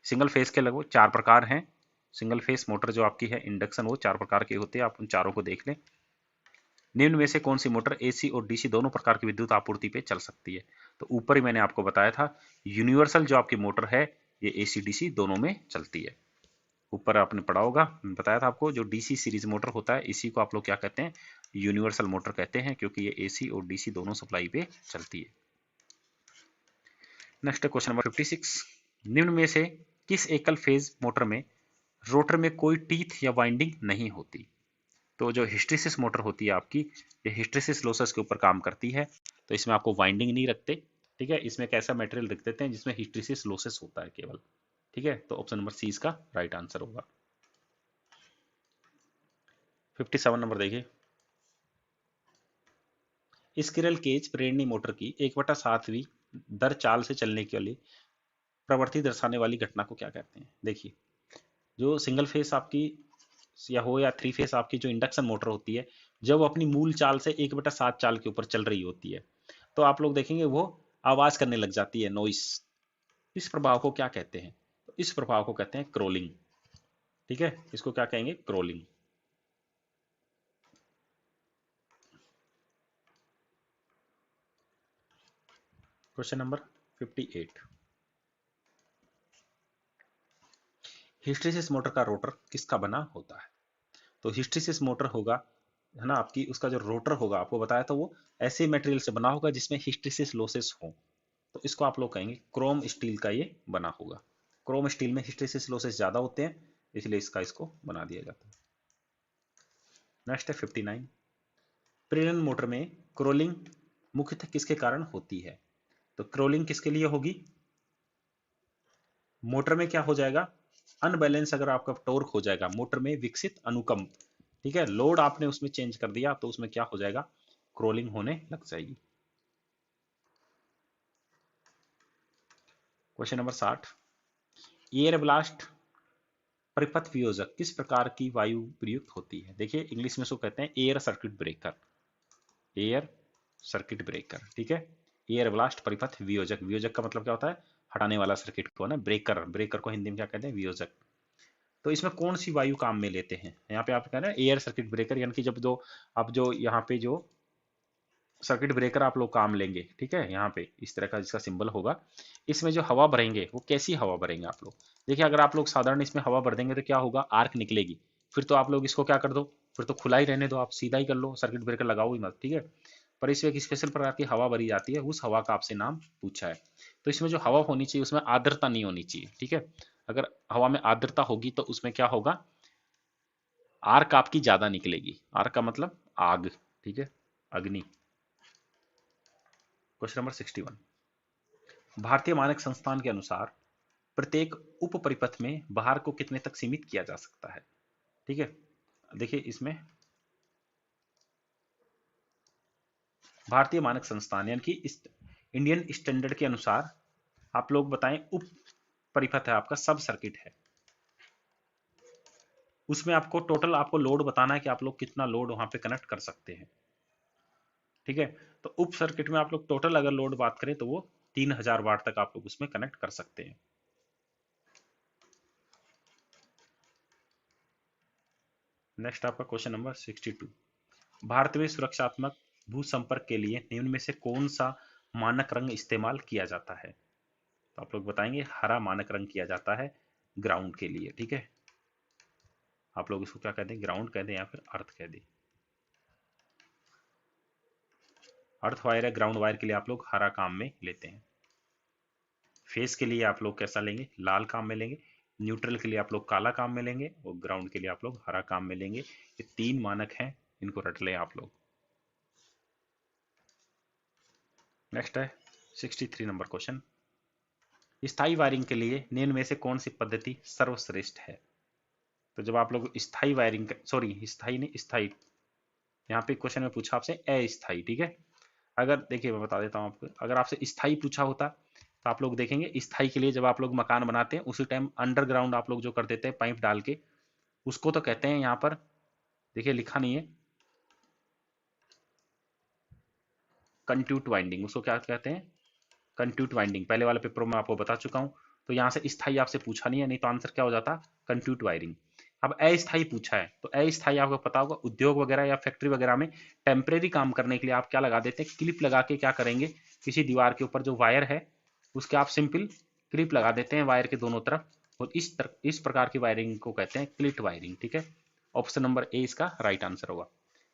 सिंगल फेस के लगभग 4 प्रकार हैं। सिंगल फेस मोटर जो आपकी है इंडक्शन वो 4 प्रकार के होते हैं, आप उन चारों को देख लें। निम्न में से कौन सी मोटर एसी और डीसी दोनों प्रकार की विद्युत आपूर्ति पे चल सकती है। तो ऊपर ही मैंने आपको बताया था यूनिवर्सल जो आपकी मोटर है ये एसी डीसी दोनों में चलती है। ऊपर आपने पढ़ा होगा, बताया था आपको जो डीसी सीरीज मोटर होता है इसी को आप लोग क्या कहते हैं, यूनिवर्सल मोटर कहते हैं, क्योंकि ये एसी और डीसी दोनों सप्लाई पे चलती है। नेक्स्ट क्वेश्चन नंबर 56, निम्न में से किस एकल फेज मोटर में रोटर में कोई टीथ या वाइंडिंग नहीं होती। तो जो हिस्ट्रीसिस मोटर होती है आपकी ये हिस्ट्रीसिस लॉसेस के ऊपर काम करती है, तो इसमें आपको वाइंडिंग नहीं रखते। ठीक है, इसमें एक ऐसा मटेरियल रख देते हैं जिसमें हिस्ट्रीसिस लॉसेस होता है केवल। ठीक है, तो ऑप्शन नंबर सी इसका राइट आंसर होगा। 57 नंबर देखिए, स्क्विरल केज प्रेरणी मोटर की 1/7वीं दर चाल से चलने के लिए प्रवृत्ति दर्शाने वाली घटना को क्या कहते हैं। देखिए जो सिंगल फेस आपकी या हो या 3 फेस आपकी जो इंडक्शन मोटर होती है जब वो अपनी मूल चाल से 1/7 चाल के ऊपर चल रही होती है तो आप लोग देखेंगे वो आवाज करने लग जाती है, नॉइस। इस प्रभाव को क्या कहते हैं? तो इस प्रभाव को कहते हैं क्रोलिंग। ठीक है, इसको क्या कहेंगे? Crawling. Question number 58। Hysteresis motor का रोटर किसका बना होता है? तो हिस्टेरिसिस मोटर होगा, है ना, आपकी उसका जो रोटर होगा आपको बताया था वो ऐसे मटेरियल से बना होगा जिसमें हिस्टेरिसिस लॉसेस हो। तो इसको आप लोग कहेंगे क्रोम स्टील का ये बना होगा। क्रोम स्टील में हिस्टेरिसिस लॉसेस ज्यादा होते हैं, इसलिए इसको बना दिया जाता है। नेक्स्ट है 59। प्रेरण मोटर में क्रोलिंग मुख्यतः किसके कारण होती है? तो क्रोलिंग किसके लिए होगी? मोटर में क्या हो जाएगा? अनबैलेंस अगर आपका टॉर्क हो जाएगा, मोटर में विकसित अनुकंप, ठीक है, लोड आपने उसमें चेंज कर दिया तो उसमें क्या हो जाएगा? क्रोलिंग होने लग जाएगी। Question number 60। एयर ब्लास्ट परिपथ वियोजक किस प्रकार की वायु प्रयुक्त होती है? देखिए इंग्लिश में इसको कहते हैं air circuit breaker. Air circuit breaker, ठीक है। एयर ब्लास्ट परिपथ वियोजक, वियोजक का मतलब क्या होता है? हटाने वाला सर्किट को, ना, ब्रेकर, ब्रेकर को हिंदी में क्या कहते हैं? वियोजक। तो इसमें कौन सी वायु काम में लेते हैं? यहाँ पे आप कह रहे हैं एयर सर्किट ब्रेकर, यानी कि जब दो आप जो यहाँ पे जो सर्किट ब्रेकर आप लोग काम लेंगे, ठीक है, यहाँ पे इस तरह का जिसका सिंबल होगा, इसमें जो हवा भरेंगे वो कैसी हवा भरेंगे आप लोग? देखिए अगर आप लोग साधारण इसमें हवा भर देंगे तो क्या होगा? आर्क निकलेगी। फिर तो आप लोग इसको क्या कर दो, फिर तो खुला ही रहने दो, आप सीधा ही कर लो, सर्किट ब्रेकर लगाओ ही मत, ठीक है। पर इसमें एक स्पेशल प्रकार की हवा भरी जाती है, उस हवा का आपसे नाम पूछा है। तो इसमें जो हवा होनी चाहिए उसमें आर्द्रता नहीं होनी चाहिए, ठीक है। अगर हवा में आर्द्रता होगी तो उसमें क्या होगा? आर्क आपकी ज्यादा निकलेगी। आर्क का मतलब आग, ठीक है, अग्नि। Question number 61। भारतीय मानक संस्थान के अनुसार प्रत्येक उप परिपथ में भार को कितने तक सीमित किया जा सकता है? ठीक है, देखिए इसमें भारतीय मानक संस्थान यानी कि इंडियन स्टैंडर्ड के अनुसार आप लोग बताएं, उप परिपथ है आपका, सब सर्किट है, उसमें आपको टोटल आपको लोड बताना है कि आप लोग कितना लोड वहां पे कनेक्ट कर सकते हैं, ठीक है। तो उप सर्किट में आप लोग टोटल अगर लोड बात करें तो वो 3000 वाट तक आप लोग उसमें कनेक्ट कर सकते हैं। नेक्स्ट आपका क्वेश्चन नंबर 62। भारत में सुरक्षात्मक भू संपर्क के लिए निम्न में से कौन सा मानक रंग इस्तेमाल किया जाता है? तो आप लोग बताएंगे हरा मानक रंग किया जाता है ग्राउंड के लिए, ठीक है। आप लोग इसको क्या कहते हैं? ग्राउंड कहते हैं या फिर अर्थ कह दें। अर्थ वायर या ग्राउंड वायर के लिए आप लोग हरा काम में लेते हैं। फेस के लिए आप लोग कैसा लेंगे? लाल काम में लेंगे। न्यूट्रल के लिए आप लोग काला काम में लेंगे और ग्राउंड के लिए आप लोग हरा काम में लेंगे। ये 3 मानक हैं, इनको रट लें आप लोग। नेक्स्ट है 63 नंबर क्वेश्चन। स्थायी वायरिंग के लिए निम्न में से कौन सी पद्धति सर्वश्रेष्ठ है? तो जब आप लोग स्थायी वायरिंग, सॉरी स्थायी नहीं, स्थायी, यहाँ पे क्वेश्चन में पूछा आपसे अस्थायी, ठीक है। अगर देखिए मैं बता देता हूँ आपको, अगर आपसे स्थायी पूछा होता तो आप लोग देखेंगे स्थायी के लिए जब आप लोग मकान बनाते हैं उसी टाइम अंडरग्राउंड आप लोग जो कर देते हैं पाइप डाल के, उसको तो कहते हैं यहाँ पर, देखिए लिखा नहीं है, कंट्यूट वाइंडिंग, उसको क्या कहते हैं? Conduit winding. पहले वाले पेपरों में आपको बता चुका हूं। तो यहां से स्थायी आपसे पूछा नहीं है, नहीं तो आंसर क्या हो जाता? Conduit wiring. अब अस्थायी पूछा है तो अस्थायी आपको पता होगा उद्योग वगैरह या फैक्ट्री वगैरह में टेम्परेरी काम करने के लिए आप क्या लगा देते हैं? क्लिप लगा के क्या करेंगे, किसी दीवार के ऊपर जो वायर है उसके आप सिंपल क्लिप लगा देते हैं वायर के दोनों तरफ, और इस प्रकार की वायरिंग को कहते हैं क्लिट वायरिंग, ठीक है। ऑप्शन नंबर ए इसका राइट आंसर होगा।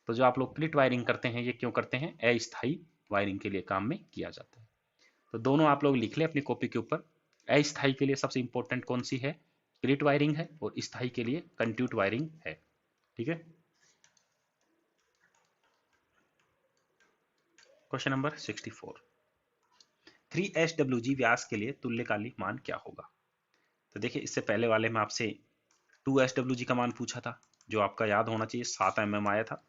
तो जो आप लोग क्लिट वायरिंग करते हैं ये क्यों करते हैं? अस्थायी वायरिंग के लिए काम में किया जाता है। तो दोनों आप लोग लिख लें अपनी कॉपी के ऊपर। अस्थायी के लिए सबसे इंपॉर्टेंट कौन सी है? क्लिट वायरिंग है, और स्थायी के लिए कंट्यूट वायरिंग है, ठीक है। Question number 64। 3SWG व्यास के लिए तुल्यकालिक मान क्या होगा? तो देखिए इससे पहले वाले में आपसे 2SWG का मान पूछा था, जो आपका याद होना चाहिए 7 mm आया था,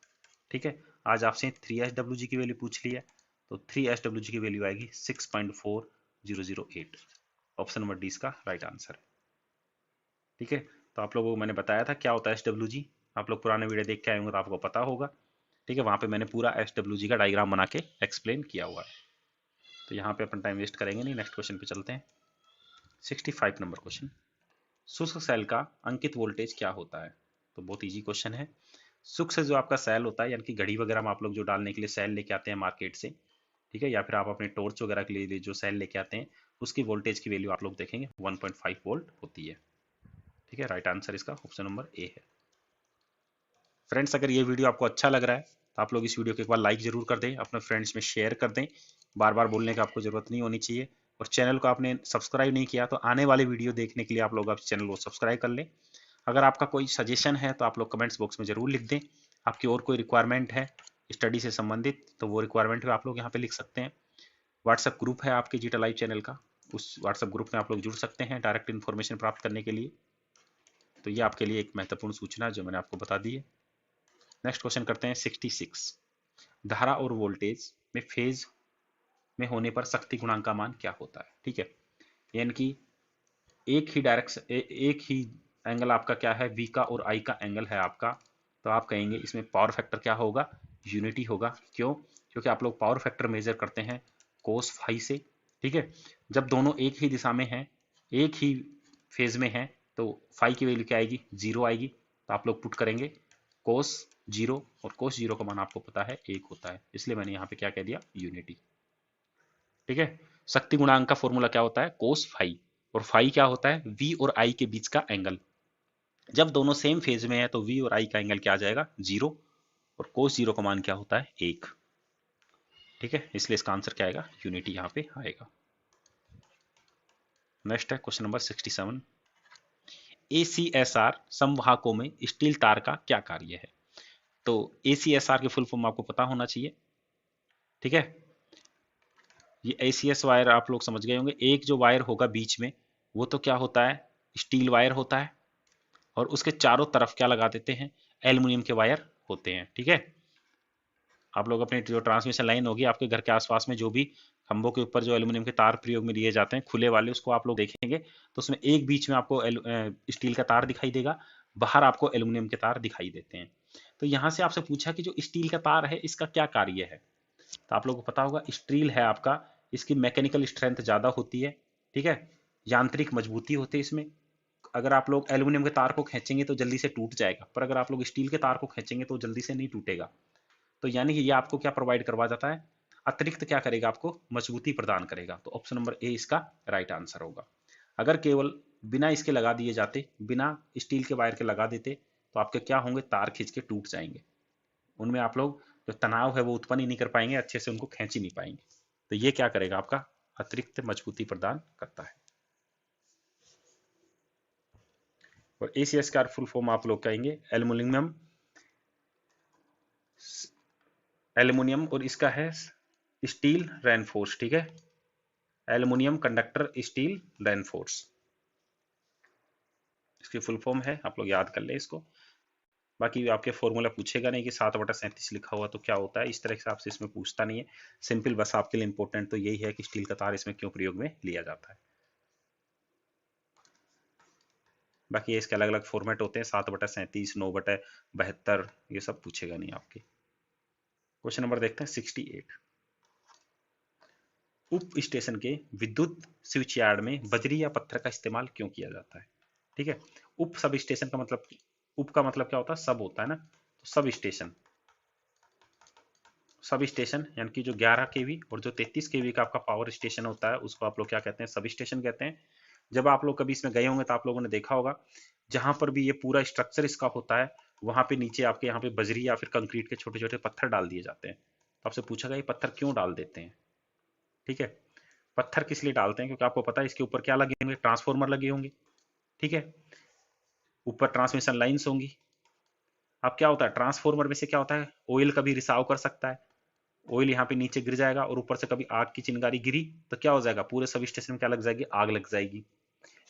ठीक है। आज आपसे 3SWG की वैल्यू पूछ ली है, तो 3SWG की वैल्यू आएगी 6.4008। ऑप्शन नंबर डी इसका राइट आंसर है, ठीक है। तो आप लोगों को मैंने बताया था क्या होता है SWG, आप लोग पुराने वीडियो देख के आए होंगे तो आपको पता होगा। ठीक है, वहाँ पे मैंने पूरा SWG का डायग्राम बना के एक्सप्लेन किया हुआ है। तो यहाँ पे अपन टाइम वेस्ट करेंगे नहीं, नेक्स्ट क्वेश्चन पे चलते हैं। 65 नंबर क्वेश्चन, शुष्क सेल का अंकित वोल्टेज क्या होता है? तो बहुत इजी क्वेश्चन है। शुष्क से जो आपका सेल होता है, यानी कि घड़ी वगैरह में आप लोग जो डालने के लिए सेल लेके आते हैं मार्केट से, ठीक है, या फिर आप अपने टॉर्च वगैरह के लिए जो सेल लेके आते हैं, उसकी वोल्टेज की वैल्यू आप लोग देखेंगे 1.5 वोल्ट होती है। ठीक है, राइट आंसर इसका ऑप्शन नंबर ए है। फ्रेंड्स, अगर ये वीडियो आपको अच्छा लग रहा है तो आप लोग इस वीडियो को एक बार लाइक जरूर कर दें, अपने फ्रेंड्स में शेयर कर दें। बार बार बोलने की आपको जरूरत नहीं होनी चाहिए। और चैनल को आपने सब्सक्राइब नहीं किया तो आने वाले वीडियो देखने के लिए आप लोग आप चैनल को सब्सक्राइब कर लें। अगर आपका कोई सजेशन है तो आप लोग कमेंट्स बॉक्स में जरूर लिख दें। आपकी और कोई रिक्वायरमेंट है स्टडी से संबंधित तो वो रिक्वायरमेंट भी आप लोग यहाँ पे लिख सकते हैं। व्हाट्सएप ग्रुप है आपके जीटा लाइव चैनल का, उस व्हाट्सएप ग्रुप में आप लोग जुड़ सकते हैं डायरेक्ट इन्फॉर्मेशन प्राप्त करने के लिए। तो ये आपके लिए एक महत्वपूर्ण सूचना जो मैंने आपको बता दी है। नेक्स्ट क्वेश्चन करते हैं 66, धारा और वोल्टेज में फेज में होने पर शक्ति गुणांक का मान क्या होता है? ठीक है, यानी कि एक ही डायरेक्शन एक ही एंगल आपका क्या है, V का और I का एंगल है आपका, तो आप कहेंगे इसमें पावर फैक्टर क्या होगा, यूनिटी होगा। क्यों? क्योंकि आप लोग पावर फैक्टर मेजर करते हैं कोस फाई से। ठीक है, जब दोनों एक ही दिशा में हैं, एक ही फेज में हैं, तो फाई की वैल्यू क्या आएगी, 0 आएगी। तो आप लोग पुट करेंगे कोस 0, और कोस 0 का मान आपको पता है 1 होता है, इसलिए मैंने यहाँ पे क्या कह दिया, यूनिटी। ठीक है, शक्ति गुणांक का फॉर्मूला क्या होता है, कोस फाई, और फाई क्या होता है, वी और आई के बीच का एंगल। जब दोनों सेम फेज में है तो वी और आई का एंगल क्या आ जाएगा, 0, और कोस 0 का मान क्या होता है, 1। ठीक है, इसलिए इसका आंसर क्या आएगा, यूनिटी यहाँ पे आएगा। नेक्स्ट है क्वेश्चन नंबर 67, ACSR संवाहकों में स्टील तार का क्या कार्य है? तो ACSR की फुल फॉर्म आपको पता होना चाहिए। ठीक है, ये ACS वायर आप लोग समझ गए होंगे। एक जो वायर होगा बीच में वो तो क्या होता है, स्टील वायर होता है, और उसके चारों तरफ क्या लगा देते हैं, एल्युमिनियम के वायर होते हैं। ठीक है, आप लोग अपनी जो ट्रांसमिशन लाइन होगी आपके घर के आसपास में, जो भी खंभों के ऊपर जो एल्युमिनियम के तार प्रयोग में लिए जाते हैं खुले वाले, उसको आप लोग देखेंगे तो उसमें एक बीच में आपको स्टील का तार दिखाई देगा, बाहर आपको एल्युमिनियम के तार दिखाई देते हैं। तो यहाँ से आपसे पूछा कि जो स्टील का तार है इसका क्या कार्य है, तो आप लोगों को पता होगा स्टील है आपका, इसकी मैकेनिकल स्ट्रेंथ ज़्यादा होती है। ठीक है, यांत्रिक मजबूती होती है इसमें। अगर आप लोग एल्युमिनियम के तार को खींचेंगे तो जल्दी से टूट जाएगा, पर अगर आप लोग स्टील के तार को खींचेंगे तो जल्दी से नहीं टूटेगा। तो यानी कि ये आपको क्या प्रोवाइड करवा जाता है, अतिरिक्त क्या करेगा, आपको मजबूती प्रदान करेगा। तो ऑप्शन नंबर ए इसका राइट आंसर होगा। अगर केवल बिना इसके लगा दिए जाते, बिना स्टील के वायर के लगा देते, तो आपके क्या होंगे, तार खींच के टूट जाएंगे, उनमें आप लोग जो तनाव है वो उत्पन्न ही नहीं कर पाएंगे, अच्छे से उनको खींच ही नहीं पाएंगे। तो ये क्या करेगा, आपका अतिरिक्त मजबूती प्रदान करता है। और ACS का फुल फॉर्म आप लोग कहेंगे एल्युमिनियम, एल्युमिनियम और इसका है स्टील रेनफोर्स। ठीक है, एल्युमिनियम कंडक्टर स्टील रेनफोर्स इसकी फुल फॉर्म है, आप लोग याद कर ले इसको। बाकी आपके फॉर्मूला पूछेगा नहीं कि 7/37 लिखा हुआ तो क्या होता है, इस तरह से आपसे इसमें पूछता नहीं है। सिंपल बस आपके लिए इंपॉर्टेंट तो यही है कि स्टील का तार इसमें क्यों प्रयोग में लिया जाता है। बाकी ये इसके अलग अलग फॉर्मेट होते हैं, 7/37, 9/72, ये सब पूछेगा नहीं आपके। क्वेश्चन नंबर देखते हैं 68, उप स्टेशन के विद्युत स्विच यार्ड में बजरी या पत्थर का इस्तेमाल क्यों किया जाता है? ठीक है, उप सब स्टेशन का मतलब, उप का मतलब क्या होता है, सब होता है ना, तो सब स्टेशन, सब स्टेशन यानी कि जो 11 केवी और जो 33 केवी का आपका पावर स्टेशन होता है उसको आप लोग क्या कहते हैं, सब स्टेशन कहते हैं। जब आप लोग कभी इसमें गए होंगे तो आप लोगों ने देखा होगा, जहां पर भी ये पूरा स्ट्रक्चर इसका होता है वहां पे नीचे आपके यहाँ पे बजरी या फिर कंक्रीट के छोटे छोटे पत्थर डाल दिए जाते हैं। तो आपसे पूछा गया ये पत्थर क्यों डाल देते हैं? ठीक है, पत्थर किस लिए डालते हैं, क्योंकि आपको पता है इसके ऊपर क्या लगे होंगे, ट्रांसफॉर्मर लगे होंगे। ठीक है, ऊपर ट्रांसमिशन लाइन्स होंगी। अब क्या होता है, ट्रांसफॉर्मर में से क्या होता है, ऑयल कभी रिसाव कर सकता है, ऑयल यहाँ पे नीचे गिर जाएगा, और ऊपर से कभी आग की चिंगारी गिरी तो क्या हो जाएगा, पूरे सब स्टेशन में क्या लग जाएगी, आग लग जाएगी।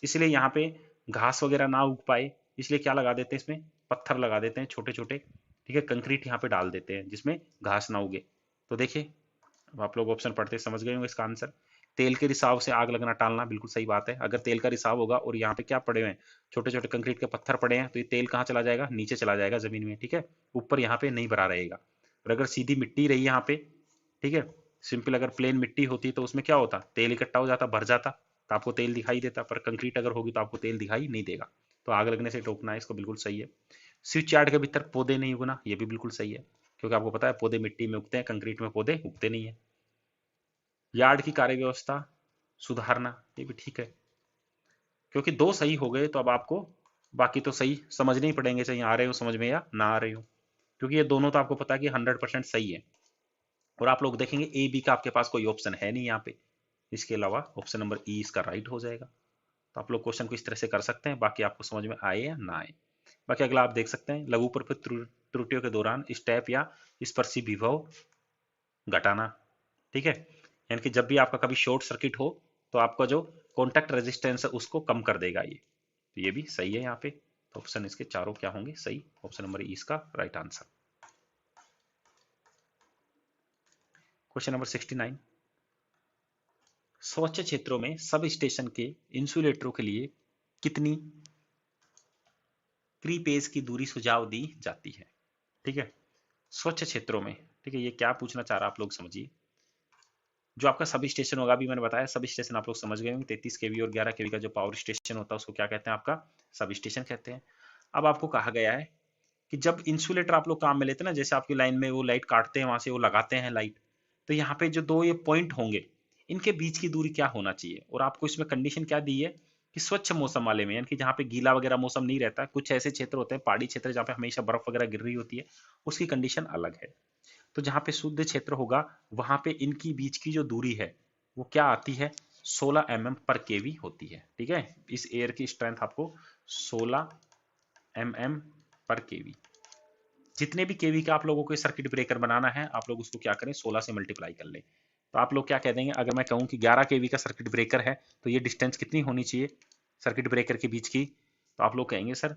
इसलिए यहाँ पे घास वगैरह ना उग पाए, इसलिए क्या लगा देते हैं, इसमें पत्थर लगा देते हैं छोटे छोटे। ठीक है, कंक्रीट यहाँ पे डाल देते हैं जिसमें घास ना उगे। तो देखिए, अब आप लोग ऑप्शन पढ़ते समझ गए होंगे इसका आंसर। तेल के रिसाव से आग लगना टालना, बिल्कुल सही बात है। अगर तेल का रिसाव होगा और यहाँ पे क्या पड़े हुए हैं, छोटे छोटे कंक्रीट के पत्थर पड़े हैं, तो ये तेल कहाँ चला जाएगा, नीचे चला जाएगा जमीन में। ठीक है, ऊपर यहाँ पे नहीं भरा रहेगा। और अगर सीधी मिट्टी रही यहाँ पे, ठीक है, सिंपल अगर प्लेन मिट्टी होती तो उसमें क्या होता, तेल इकट्ठा हो जाता, भर जाता, तो आपको तेल दिखाई देता, पर कंक्रीट अगर होगी तो आपको तेल दिखाई नहीं देगा। तो आग लगने से रोकना है इसको, बिल्कुल सही है। स्विच यार्ड के भीतर पौधे नहीं उगना, ये भी बिल्कुल सही है, क्योंकि आपको पता है पौधे मिट्टी में उगते हैं, कंक्रीट में पौधे उगते नहीं है। यार्ड की कार्य व्यवस्था सुधारना, ये भी ठीक है, क्योंकि दो सही हो गए तो अब आपको बाकी तो सही समझने ही पड़ेंगे, चाहे आ रहे हो समझ में या ना आ रहे हो, क्योंकि ये दोनों तो आपको पता है कि 100% सही है। और आप लोग देखेंगे ए बी का आपके पास कोई ऑप्शन है नहीं यहाँ पे, इसके अलावा ऑप्शन नंबर ई इसका राइट हो जाएगा। तो आप लोग क्वेश्चन को इस तरह से कर सकते हैं, बाकी आपको समझ में आए या ना आए। बाकी अगला आप देख सकते हैं, लघु पर त्रुटियों के दौरान स्टेप या स्पर्शी विभव घटाना, ठीक है, यानी कि जब भी आपका कभी शॉर्ट सर्किट हो तो आपका जो कॉन्टैक्ट रेजिस्टेंस है उसको कम कर देगा ये, तो ये भी सही है यहाँ पे। तो ऑप्शन इसके चारों क्या होंगे, सही, ऑप्शन नंबर ई इसका राइट आंसर। क्वेश्चन नंबर 69, स्वच्छ क्षेत्रों में सब स्टेशन के इंसुलेटरों के लिए कितनी क्रीपेज की दूरी सुझाव दी जाती है, ठीक है, स्वच्छ क्षेत्रों में, ठीक है, ये क्या पूछना चाह रहा है आप लोग समझिए। जो आपका सब स्टेशन होगा, अभी मैंने बताया सब स्टेशन आप लोग समझ गए होंगे, 33 केवी और 11 केवी का जो पावर स्टेशन होता है उसको क्या कहते हैं, आपका सब स्टेशन कहते हैं। अब आपको कहा गया है कि जब इंसुलेटर आप लोग काम में लेते हैं ना, जैसे आपकी लाइन में वो लाइट काटते हैं, वहां से वो लगाते हैं लाइट, तो यहाँ पे जो दो ये पॉइंट होंगे इनके बीच की दूरी क्या होना चाहिए, और आपको इसमें कंडीशन क्या दी है कि स्वच्छ मौसम वाले में, यानी कि जहाँ पे गीला वगैरह मौसम नहीं रहता, कुछ ऐसे क्षेत्र होते हैं पहाड़ी क्षेत्र जहाँ पे हमेशा बर्फ वगैरह गिर रही होती है, उसकी कंडीशन अलग है। तो जहाँ पे शुद्ध क्षेत्र होगा वहां पे इनकी बीच की जो दूरी है वो क्या आती है, 16 mm पर केवी होती है, ठीक है, इस एयर की स्ट्रेंथ आपको 16 mm पर केवी। जितने भी केवी का आप लोगों को सर्किट ब्रेकर बनाना है, आप लोग उसको क्या करें, 16 से मल्टीप्लाई कर लें। तो आप लोग क्या कह देंगे, अगर मैं कहूँ कि 11 केवी का सर्किट ब्रेकर है तो ये डिस्टेंस कितनी होनी चाहिए सर्किट ब्रेकर के बीच की, तो आप लोग कहेंगे सर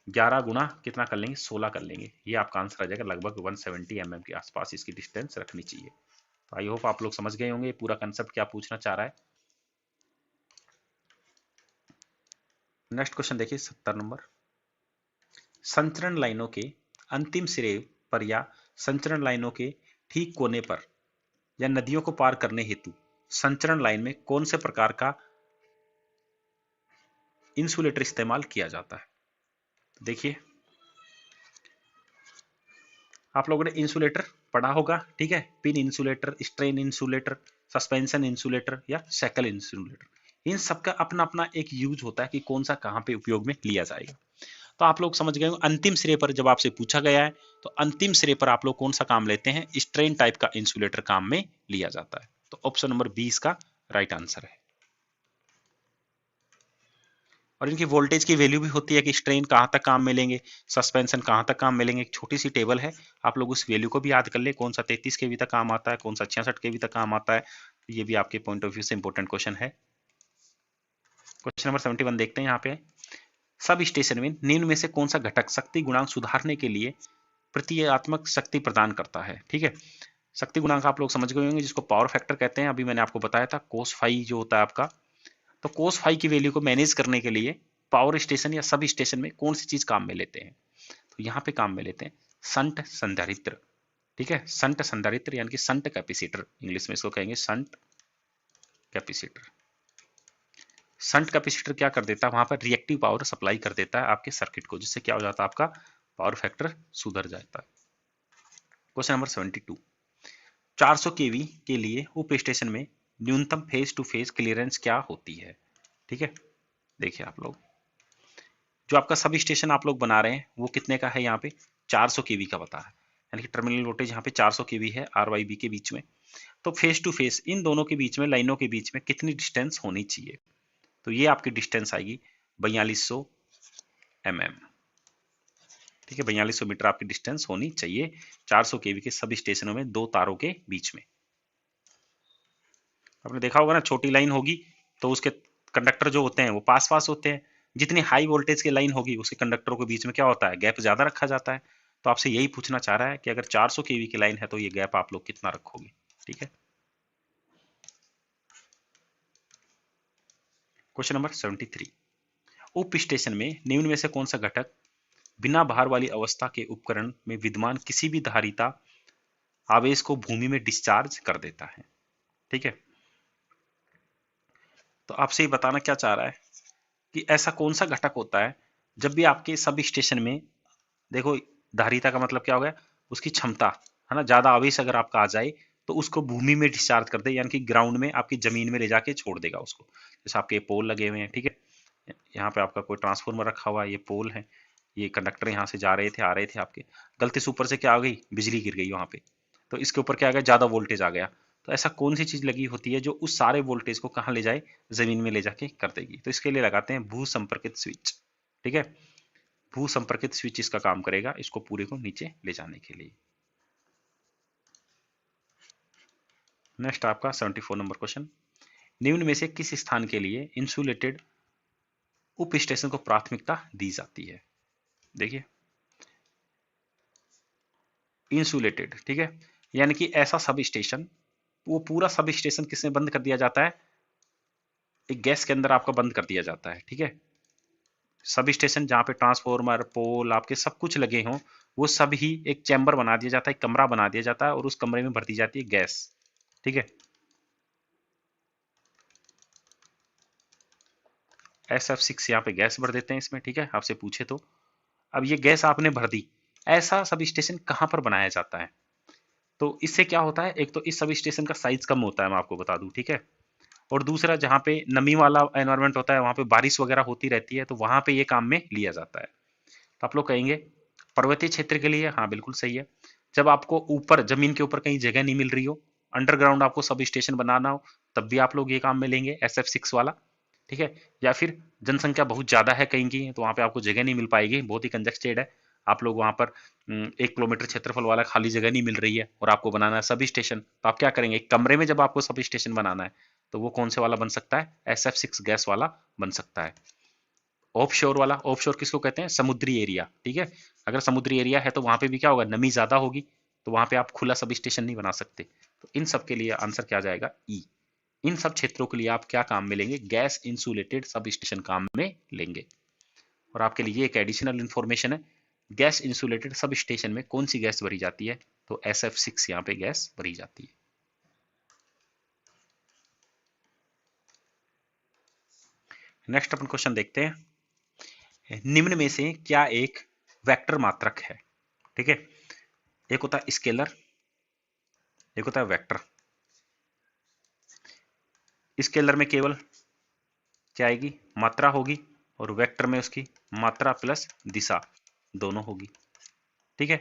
11 गुना कितना कर लेंगे, 16 कर लेंगे, ये आपका आंसर आ जाएगा, लगभग 170 mm के आसपास इसकी डिस्टेंस रखनी चाहिए। तो आई होप आप लोग समझ गए होंगे पूरा कंसेप्ट क्या पूछना चाह रहा है। नेक्स्ट क्वेश्चन देखिए 70 नंबर, संचरण लाइनों के अंतिम सिरे पर या संचरण लाइनों के ठीक कोने पर या नदियों को पार करने हेतु संचरण लाइन में कौन से प्रकार का इंसुलेटर इस्तेमाल किया जाता है। देखिए आप लोगों ने इंसुलेटर पढ़ा होगा, ठीक है, pin insulator, strain insulator, suspension insulator या शैकल इंसुलेटर, इन सबका अपना अपना एक यूज होता है कि कौन सा कहां पे उपयोग में लिया जाएगा। तो आप लोग समझ गए हो, अंतिम सिरे पर जब आपसे पूछा गया है तो अंतिम सिरे पर आप लोग कौन सा काम लेते हैं, स्ट्रेन टाइप का इंसुलेटर काम में लिया जाता है। तो ऑप्शन नंबर 20 का राइट आंसर है। और इनकी वोल्टेज की वैल्यू भी होती है कि स्ट्रेन कहाँ तक काम में लेंगे, सस्पेंशन कहाँ तक काम में लेंगे, एक छोटी सी टेबल है, आप लोग उस वैल्यू को भी याद कर ले, कौन सा 33 केवी तक काम आता है, कौन सा 66 केवी तक काम आता है, ये भी आपके पॉइंट ऑफ व्यू से इंपॉर्टेंट क्वेश्चन है। क्वेश्चन नंबर 71 देखते हैं यहाँ पे, सब स्टेशन में निम्न में से कौन सा घटक शक्ति गुणांक सुधारने के लिए प्रतीकात्मक शक्ति प्रदान करता है, ठीक है, शक्ति गुणांक आप लोग समझ गए होंगे जिसको पावर फैक्टर कहते हैं, अभी मैंने आपको बताया था कोस फाई जो होता है आपका, तो कोस फाई की वैल्यू को मैनेज करने के लिए पावर स्टेशन या सब स्टेशन में कौन सी चीज काम में लेते हैं, तो यहाँ पे काम में लेते हैं संट संधारित्र, ठीक है, संट संधारित्र यानी कि संट कैपेसिटर, इंग्लिश में इसको कहेंगे संट कैपेसिटर। संट कैपेसिटर क्या कर देता है, वहां पर रिएक्टिव पावर सप्लाई कर देता है आपके सर्किट को, जिससे क्या हो जाता है, आपका पावर फैक्टर सुधर जाता है। क्वेश्चन नंबर 72, 400 केवी के लिए उप स्टेशन में न्यूनतम फेज टू फेज क्लियरेंस क्या होती है, ठीक है, देखिए आप लोग जो आपका सब स्टेशन आप लोग बना रहे हैं वो कितने का है, यहाँ पे 400 केवी का बता है, यानी कि टर्मिनल वोल्टेज यहाँ पे 400 केवी है RYB के बीच में, तो फेस टू फेस इन दोनों के बीच में, लाइनों के बीच में कितनी डिस्टेंस होनी चाहिए, तो ये आपकी डिस्टेंस आएगी 4200 mm, ठीक है, 4200 मीटर आपकी डिस्टेंस होनी चाहिए 400 केवी के सभी स्टेशनों में दो तारों के बीच में। आपने देखा होगा ना, छोटी लाइन होगी तो उसके कंडक्टर जो होते हैं वो पास पास होते हैं, जितनी हाई वोल्टेज की लाइन होगी उसके कंडक्टरों के बीच में क्या होता है, गैप ज्यादा रखा जाता है। तो आपसे यही पूछना चाह रहा है कि अगर 400 केवी की लाइन है तो ये गैप आप लोग कितना रखोगे, ठीक है। क्वेश्चन नंबर 73, उप स्टेशन में निम्न में से कौन सा घटक बिना भार वाली अवस्था के उपकरण में विद्यमान किसी भी धारिता आवेश को भूमि में डिस्चार्ज कर देता है। ठीक है, तो आपसे ये बताना क्या चाह रहा है कि ऐसा कौन सा घटक होता है जब भी आपके सब स्टेशन में, देखो धारिता का मतलब क्या हो गया, उसकी क्षमता है ना, ज्यादा आवेश अगर आपका आ जाए तो उसको भूमि में डिस्चार्ज कर दे, यानी कि ग्राउंड में आपकी जमीन में ले जाके छोड़ देगा उसको। जैसे आपके पोल लगे हुए हैं, ठीक है, यहाँ पे आपका कोई ट्रांसफार्मर रखा हुआ है, ये पोल है, ये कंडक्टर यहाँ से जा रहे थे आ रहे थे आपके, गलती से ऊपर से क्या आ गई, बिजली गिर गई वहां पे, तो इसके ऊपर क्या आ गया, ज्यादा वोल्टेज आ गया। तो ऐसा कौन सी चीज लगी होती है जो उस सारे वोल्टेज को कहाँ ले जाए, जमीन में ले जाके कर देगी, तो इसके लिए लगाते हैं भू संपर्कित स्विच। ठीक है, भू संपर्कित स्विच इसका काम करेगा, इसको पूरे को नीचे ले जाने के लिए। नेक्स्ट आपका 74 नंबर क्वेश्चन, निम्न में से किस स्थान के लिए इंसुलेटेड उप स्टेशन को प्राथमिकता दी जाती है। देखिए इंसुलेटेड, ठीक है, यानी कि ऐसा सब स्टेशन, वो पूरा सब स्टेशन किसमें बंद कर दिया जाता है, एक गैस के अंदर आपका बंद कर दिया जाता है। ठीक है, सब स्टेशन जहाँ पे ट्रांसफॉर्मर पोल आपके सब कुछ लगे हों, वो सब ही एक चैम्बर बना दिया जाता है, कमरा बना दिया जाता है, और उस कमरे में भर दी जाती है गैस। ठीक है, SF6 यहाँ पे गैस भर देते हैं इसमें। ठीक है, आपसे पूछे तो, अब ये गैस आपने भर दी, ऐसा सब स्टेशन कहाँ पर बनाया जाता है, तो इससे क्या होता है, एक तो इस सब स्टेशन का साइज कम होता है, मैं आपको बता दूं। ठीक है, और दूसरा जहाँ पे नमी वाला एनवायरनमेंट होता है, वहां पे बारिश वगैरह होती रहती है, तो वहां पे ये काम में लिया जाता है। तो आप लोग कहेंगे पर्वतीय क्षेत्र के लिए, हाँ बिल्कुल सही है, जब आपको ऊपर जमीन के ऊपर कहीं जगह नहीं मिल रही हो, अंडरग्राउंड आपको सब स्टेशन बनाना हो, तब भी आप लोग ये काम में लेंगे SF6 वाला। ठीक है, या फिर जनसंख्या बहुत ज्यादा है कहीं की, तो वहां पे आपको जगह नहीं मिल पाएगी, बहुत ही कंजस्टेड है, आप लोग वहां पर 1 किलोमीटर क्षेत्रफल वाला खाली जगह नहीं मिल रही है, और आपको बनाना है सब स्टेशन, तो आप क्या करेंगे, एक कमरे में जब आपको सब स्टेशन बनाना है, तो वो कौन से वाला बन सकता है, SF6 गैस वाला बन सकता है। ऑफशोर वाला, ऑफशोर किसको कहते हैं, समुद्री एरिया। ठीक है, अगर समुद्री एरिया है तो वहां पे भी क्या होगा, नमी ज्यादा होगी, तो वहां पे आप खुला सब स्टेशन नहीं बना सकते। तो इन सब के लिए आंसर क्या जाएगा, ई। इन सब क्षेत्रों के लिए आप क्या काम में लेंगे, गैस इंसुलेटेड सब स्टेशन काम में लेंगे। और आपके लिए एक एडिशनल इंफॉर्मेशन है, गैस इंसुलेटेड सब स्टेशन में कौन सी गैस भरी जाती है, तो SF6 यहाँ पे गैस भरी जाती है। नेक्स्ट अपन क्वेश्चन देखते हैं, निम्न में से क्या एक वेक्टर मात्रक है। ठीक है, एक होता है स्केलर, एक होता है वेक्टर। स्केलर में केवल क्या आएगी, मात्रा होगी, और वेक्टर में उसकी मात्रा प्लस दिशा दोनों होगी। ठीक है,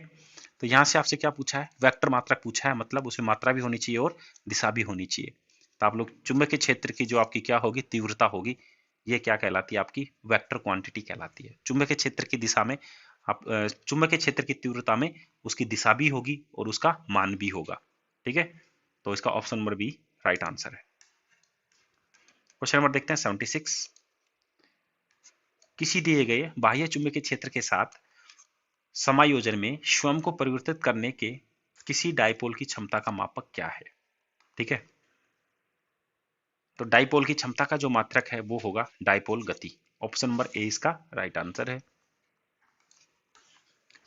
तो यहां से आपसे क्या पूछा है, वेक्टर मात्रक पूछा है, मतलब उसमें मात्रा भी होनी चाहिए और दिशा भी होनी चाहिए। तो आप लोग चुंबकीय क्षेत्र की जो आपकी क्या होगी, तीव्रता होगी, ये क्या कहलाती है, आपकी वेक्टर क्वांटिटी कहलाती है। चुंबकीय क्षेत्र की दिशा में आप चुंबकीय क्षेत्र की तीव्रता में उसकी दिशा भी होगी और उसका मान भी होगा। ठीक है, तो इसका option number B right answer है। क्वेश्चन नंबर देखते हैं 76, किसी दिए गए बाह्य चुंबकीय क्षेत्र के साथ समायोजन में स्वयं को परिवर्तित करने के किसी डायपोल की क्षमता का मापक क्या है। ठीक है, तो डायपोल की क्षमता का जो मात्रक है वो होगा डायपोल गति। ऑप्शन नंबर ए इसका राइट आंसर है।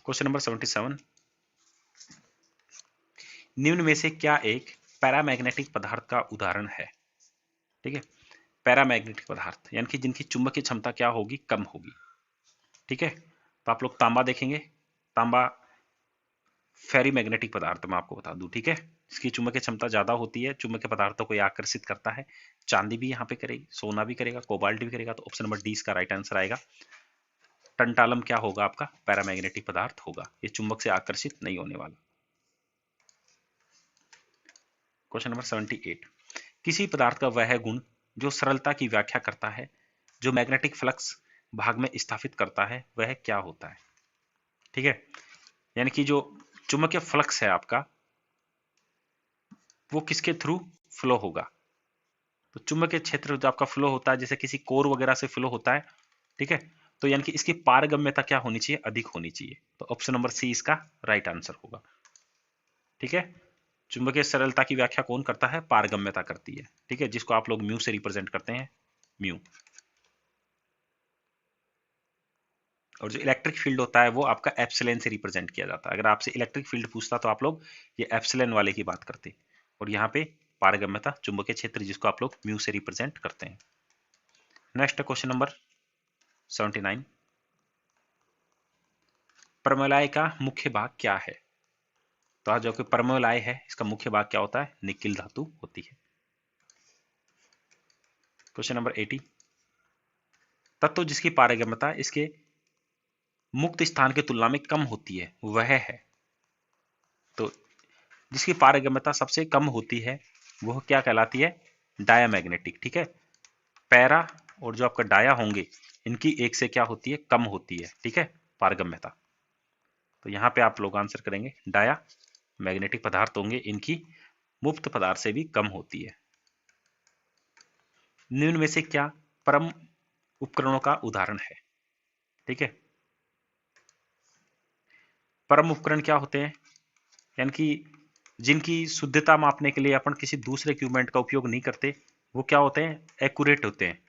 क्वेश्चन नंबर 77, निम्न में से क्या एक पैरामैग्नेटिक पदार्थ का उदाहरण है। ठीक है, पैरामैग्नेटिक पदार्थ यानी कि जिनकी चुंबकीय क्षमता क्या होगी, कम होगी। ठीक है, तो आप लोग तांबा देखेंगे, तांबा फेरी मैग्नेटिक पदार्थ मैं आपको बता दूं। ठीक है, इसकी चुंबकीय क्षमता ज्यादा होती है, चुंबकीय पदार्थों को आकर्षित करता है, चांदी भी यहाँ पे करेगी, सोना भी करेगा, कोबाल्ट भी करेगा, तो ऑप्शन नंबर डी इसका राइट आंसर आएगा। टंटालम क्या होगा, आपका पैरामैग्नेटिक पदार्थ होगा, ये चुंबक से आकर्षित नहीं होने वाला। क्वेश्चन नंबर 78, किसी पदार्थ का वह गुण जो सरलता की व्याख्या करता है, जो मैग्नेटिक फ्लक्स भाग में स्थापित करता है, वह क्या होता है। ठीक है, यानी कि जो चुंबकीय फ्लक्स है आपका, वो किसके थ्रू फ्लो होगा, तो चुंबकीय क्षेत्र जो आपका फ्लो होता है, जैसे किसी कोर वगैरह से फ्लो होता है। ठीक है, तो यानी कि इसकी पारगम्यता क्या होनी चाहिए, अधिक होनी चाहिए, तो ऑप्शन नंबर सी इसका राइट आंसर होगा। ठीक है, चुंबकीय सरलता की व्याख्या कौन करता है, पारगम्यता करती है। ठीक है, जिसको आप लोग म्यू से रिप्रेजेंट करते हैं, म्यू। और जो इलेक्ट्रिक फील्ड होता है वो आपका एप्सिलॉन से रिप्रेजेंट किया जाता है। अगर आपसे इलेक्ट्रिक फील्ड पूछता तो आप लोग ये एप्सिलॉन वाले की बात करते, और यहाँ पे पारगम्यता चुंबकीय क्षेत्र जिसको आप लोग म्यू से रिप्रेजेंट करते हैं। नेक्स्ट क्वेश्चन नंबर 79, परमलॉय का मुख्य भाग क्या है? तो जो कि परमलॉय है इसका मुख्य भाग क्या होता है? निकिल धातु होती है। क्वेश्चन नंबर 80, तत्व जिसकी पारगम्यता इसके मुक्त स्थान की तुलना में कम होती है वह है, तो जिसकी पारगम्यता सबसे कम होती है वह क्या कहलाती है? डायामैग्नेटिक। ठीक है, पैरा और जो आपका डाया होंगे इनकी एक से क्या होती है? कम होती है। ठीक है, पारगम्यता। तो यहाँ पे आप लोग आंसर करेंगे डाया मैग्नेटिक पदार्थ होंगे इनकी मुक्त पदार्थ से भी कम होती है। निम्न में से क्या परम उपकरणों का उदाहरण है? ठीक है, परम उपकरण क्या होते हैं? यानी कि जिनकी शुद्धता मापने के लिए अपन किसी दूसरे इक्विपमेंट का उपयोग नहीं करते, वो क्या होते हैं? एक्यूरेट होते हैं।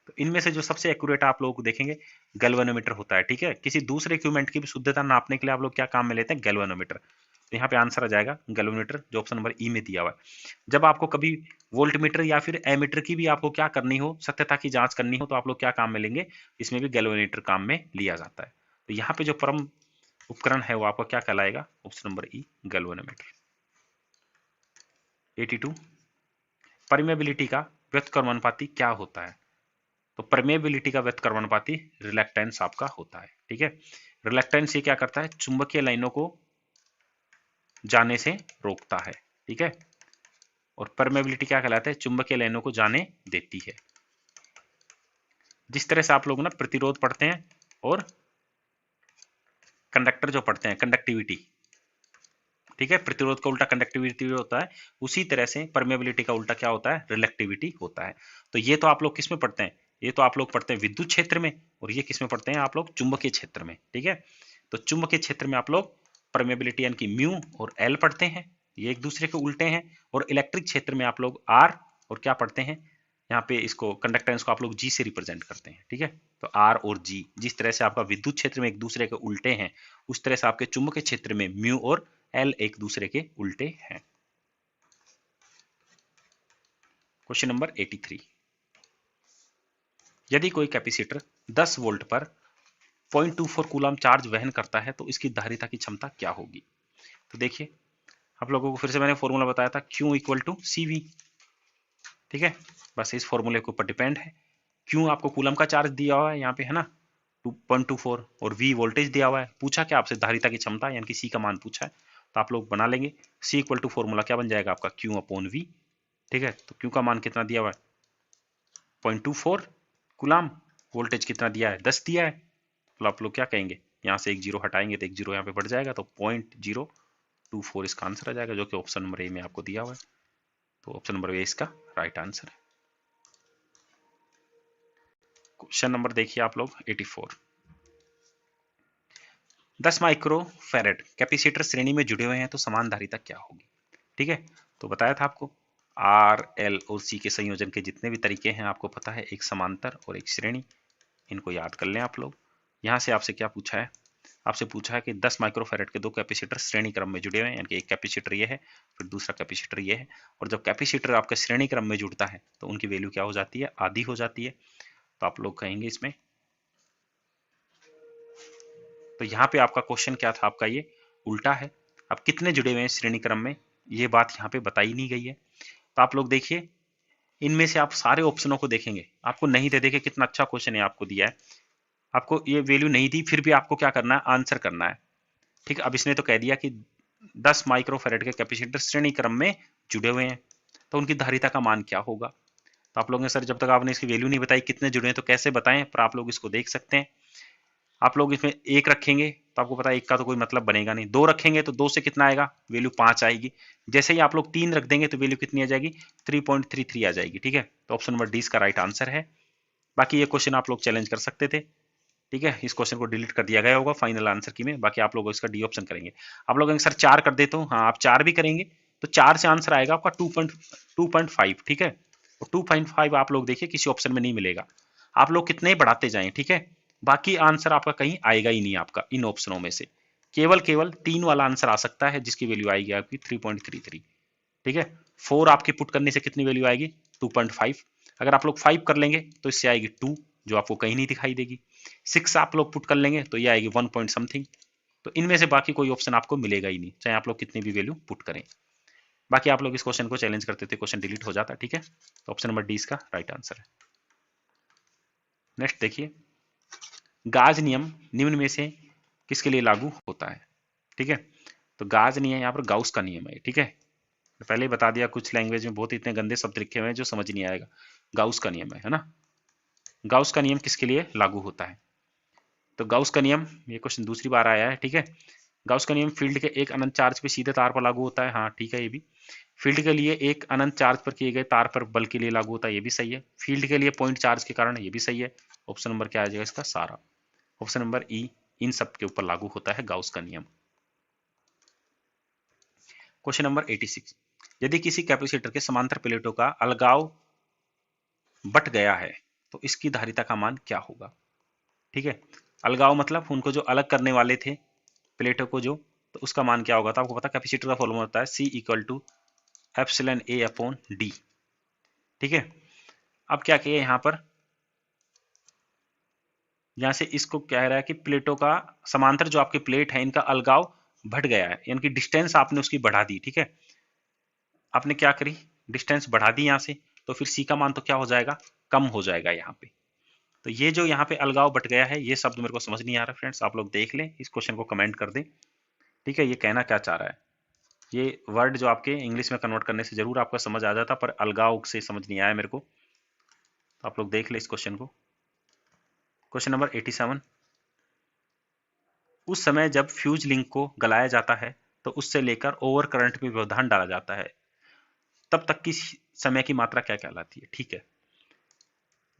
तो इनमें से जो सबसे एक्यूरेट आप लोगों को देखेंगे गैल्वेनोमीटर होता है। ठीक है, किसी दूसरे इक्विपमेंट की भी शुद्धता नापने के लिए आप लोग क्या काम में लेते हैं? गैल्वेनोमीटर। तो यहाँ पे आंसर आ जाएगा गैल्वेनोमीटर, जो ऑप्शन नंबर ई में दिया हुआ है। जब आपको कभी वोल्टमीटर या फिर एमीटर की भी आपको क्या करनी हो, सत्यता की जांच करनी हो, तो आप लोग क्या काम में लेंगे? इसमें भी गैल्वेनोमीटर काम में लिया जाता है। तो यहाँ पे जो परम उपकरण है वो आपका क्या कहलाएगा? ऑप्शन नंबर ई गैल्वेनोमीटर। 82, परमेबिलिटी का व्युत्क्रमानुपाती क्या होता है? तो परमेबिलिटी का व्युत्क्रमानुपाती रिलैक्टेंस आपका होता है। ठीक है, रिलैक्टेंस ये क्या करता है? चुंबकीय लाइनों को जाने से रोकता है। ठीक है, और परमेबिलिटी क्या कहलाता है? चुंबकीय लाइनों को जाने देती है। जिस तरह से आप लोग ना प्रतिरोध पढ़ते हैं और कंडक्टर जो पढ़ते हैं कंडक्टिविटी, ठीक है, प्रतिरोध का उल्टा कंडक्टिविटी होता है, उसी तरह से परमेबिलिटी का उल्टा क्या होता है? रिलेक्टिविटी होता है। तो ये तो आप लोग किस में पढ़ते हैं? ये तो आप लोग पढ़ते हैं विद्युत क्षेत्र में, और ये किस में पढ़ते हैं आप लोग? चुंबकीय क्षेत्र में। ठीक है, तो चुंबकीय क्षेत्र में आप लोग परमेबिलिटी यानी कि म्यू और एल पढ़ते हैं, ये एक दूसरे के उल्टे हैं। और इलेक्ट्रिक क्षेत्र में आप लोग आर और क्या पढ़ते हैं? यहाँ पे इसको कंडक्टेंस को आप लोग जी से रिप्रेजेंट करते हैं। ठीक है, तो आर और जी जिस तरह से आपका विद्युत क्षेत्र में एक दूसरे के उल्टे हैं, उस तरह से आपके चुंबकीय क्षेत्र में म्यू और एल एक दूसरे के उल्टे हैं। क्वेश्चन नंबर 83, यदि कोई कैपेसिटर 10 वोल्ट पर 0.24 कूलम चार्ज वहन करता है तो इसकी धारिता की क्षमता क्या होगी? तो देखिए, आप लोगों को फिर से मैंने फॉर्मूला बताया था, Q इक्वल टू CV। ठीक है, बस इस फॉर्मूले के ऊपर डिपेंड है। Q आपको कूलम का चार्ज दिया हुआ है यहाँ पे, है ना, 2.24, और V वोल्टेज दिया हुआ है। पूछा क्या आपसे? धारिता की क्षमता यानी कि C का मान पूछा है, तो आप लोग बना लेंगे। C इक्वल टू फॉर्मूला क्या बन जाएगा आपका? Q upon V। ठीक है, तो Q का मान कितना दिया हुआ है? 0.24 कूलम। वोल्टेज कितना दिया है? 10 दिया है। तो आप लोग क्या कहेंगे? यहाँ से एक जीरो हटाएंगे तो एक जीरो यहाँ पे बढ़ जाएगा, तो 0.024 इसका आंसर आ जाएगा, जो कि ऑप्शन नंबर ए में आपको दिया हुआ है। तो ऑप्शन नंबर ए इसका राइट आंसर है। क्वेश्चन नंबर देखिए आप लोग 84, 10 माइक्रो फैरेड कैपेसिटर श्रेणी में जुड़े हुए हैं तो समान धारिता क्या होगी? ठीक है, तो बताया था आपको आर एल और सी के संयोजन के जितने भी तरीके हैं आपको पता है, एक समांतर और एक श्रेणी, इनको याद कर लें आप लोग। यहाँ से आपसे क्या पूछा है? आपसे पूछा है कि 10 माइक्रोफैरेड के दो कैपेसिटर श्रेणी क्रम में जुड़े हुए हैं, यानी कि एक कैपेसिटर ये है फिर दूसरा कैपेसिटर ये है, और जब कैपेसिटर आपका श्रेणी क्रम में जुड़ता है तो उनकी वैल्यू क्या हो जाती है? आधी हो जाती है। तो आप लोग कहेंगे इसमें, तो यहाँ पे आपका क्वेश्चन क्या था? आपका ये उल्टा है। अब कितने जुड़े हुए हैं श्रेणी क्रम में, ये बात यहाँ पे बताई नहीं गई है। तो आप लोग देखिए, इनमें से आप सारे ऑप्शनों को देखेंगे, आपको नहीं दे, देखिए कितना अच्छा क्वेश्चन है आपको दिया है, आपको ये वैल्यू नहीं दी, फिर भी आपको क्या करना है? आंसर करना है। ठीक है, अब इसने तो कह दिया कि 10 माइक्रोफैरेड के कैपेसिटर श्रेणी क्रम में जुड़े हुए हैं, तो उनकी धारिता का मान क्या होगा? तो आप लोगों ने, सर जब तक आपने इसकी वैल्यू नहीं बताई कितने जुड़े हैं तो कैसे बताएं, पर आप लोग इसको देख सकते हैं। आप लोग इसमें एक रखेंगे तो आपको पता है एक का तो कोई मतलब बनेगा नहीं, दो रखेंगे तो दो से कितना आएगा? वैल्यू 5 आएगी। जैसे ही आप लोग 3 रख देंगे तो वैल्यू कितनी आ जाएगी? 3.33 आ जाएगी। ठीक है, तो ऑप्शन नंबर डी इसका राइट आंसर है। बाकी ये क्वेश्चन आप लोग चैलेंज कर सकते थे। ठीक है, इस क्वेश्चन को डिलीट कर दिया गया होगा फाइनल आंसर की में, बाकी आप लोग इसका डी ऑप्शन करेंगे। आप लोग सर 4 कर देते हो, हाँ आप 4 भी करेंगे तो 4 से आंसर आएगा आपका 2.5। ठीक है, और 2.5 आप लोग देखिए किसी ऑप्शन में नहीं मिलेगा। आप लोग कितने बढ़ाते जाएं, ठीक है, बाकी आंसर आपका कहीं आएगा ही नहीं आपका इन ऑप्शनों में से। केवल 3 वाला आंसर आ सकता है जिसकी वैल्यू आएगी आपकी 3.33। ठीक है, 4 आपकी पुट करने से कितनी वैल्यू आएगी 2.5। अगर आप लोग 5 कर लेंगे तो इससे आएगी 2 जो आपको कहीं नहीं दिखाई देगी। 6 आप लोग पुट कर लेंगे तो ये आएगी 1 पॉइंट समथिंग। तो इनमें से बाकी कोई ऑप्शन आपको मिलेगा ही नहीं, चाहे आप लोग कितनी भी वैल्यू पुट करें। बाकी आप लोग इस क्वेश्चन को चैलेंज करते थे, क्वेश्चन डिलीट हो जाता। ठीक है, तो ऑप्शन नंबर डी इसका राइट आंसर है। नेक्स्ट देखिए, गाज नियम निम्न में से किसके लिए लागू होता है। ठीक है, तो गाज नहीं है यहाँ पर, गाउस का नियम है। ठीक है, पहले ही बता दिया, कुछ लैंग्वेज में बहुत इतने गंदे शब्द लिखे हुए हैं जो समझ नहीं आएगा। गाउस का नियम है ना। गाउस का नियम किसके लिए लागू होता है, तो गाउस का नियम, ये क्वेश्चन दूसरी बार आया है। ठीक है, गाउस का नियम फील्ड के एक अनंत चार्ज पे सीधे तार पर लागू होता है। हाँ ठीक है, ये भी फील्ड के लिए एक अनंत चार्ज पर किए गए तार पर बल के लिए लागू होता है, ये भी सही है। फील्ड के लिए पॉइंट चार्ज के कारण, ये भी सही है। ऑप्शन नंबर क्या आ जाएगा इसका, सारा। ऑप्शन नंबर ई इन सब के ऊपर लागू होता है गाउस का नियम। क्वेश्चन नंबर 86, यदि किसी कैपेसिटर के समांतर प्लेटों का अलगाव बट गया है तो इसकी धारिता का मान क्या होगा। ठीक है, अलगाव मतलब उनको जो अलग करने वाले थे प्लेटों को जो, तो उसका मान क्या होगा। तो आपको पता कैपेसिटर का फॉर्मूला होता है C = epsilon A upon D। ठीक है, अब क्या किया यहाँ पर, यहां से इसको कह रहा है कि प्लेटों का समांतर जो आपकी प्लेट है इनका अलगाव बढ़ गया है, यानी कि डिस्टेंस आपने उसकी बढ़ा दी। ठीक है, आपने क्या करी, डिस्टेंस बढ़ा दी यहाँ से, तो फिर सी का मान तो क्या हो जाएगा, कम हो जाएगा यहाँ पे। तो ये जो यहाँ पे अलगाव बट गया है, ये शब्द मेरे को समझ नहीं आ रहा फ्रेंड्स, आप लोग देख लें, इस क्वेश्चन को कमेंट कर दें। ठीक है, ये कहना क्या चाह रहा है, ये वर्ड जो आपके इंग्लिश में कन्वर्ट करने से जरूर आपका समझ आ जाता, पर अलगाव से समझ नहीं आया मेरे को। तो आप लोग देख ले इस क्वेश्चन को। क्वेश्चन नंबर 87, उस समय जब फ्यूज लिंक को गलाया जाता है तो उससे लेकर ओवर करंट में व्यवधान डाला जाता है, तब तक की समय की मात्रा क्या कहलाती है। ठीक है,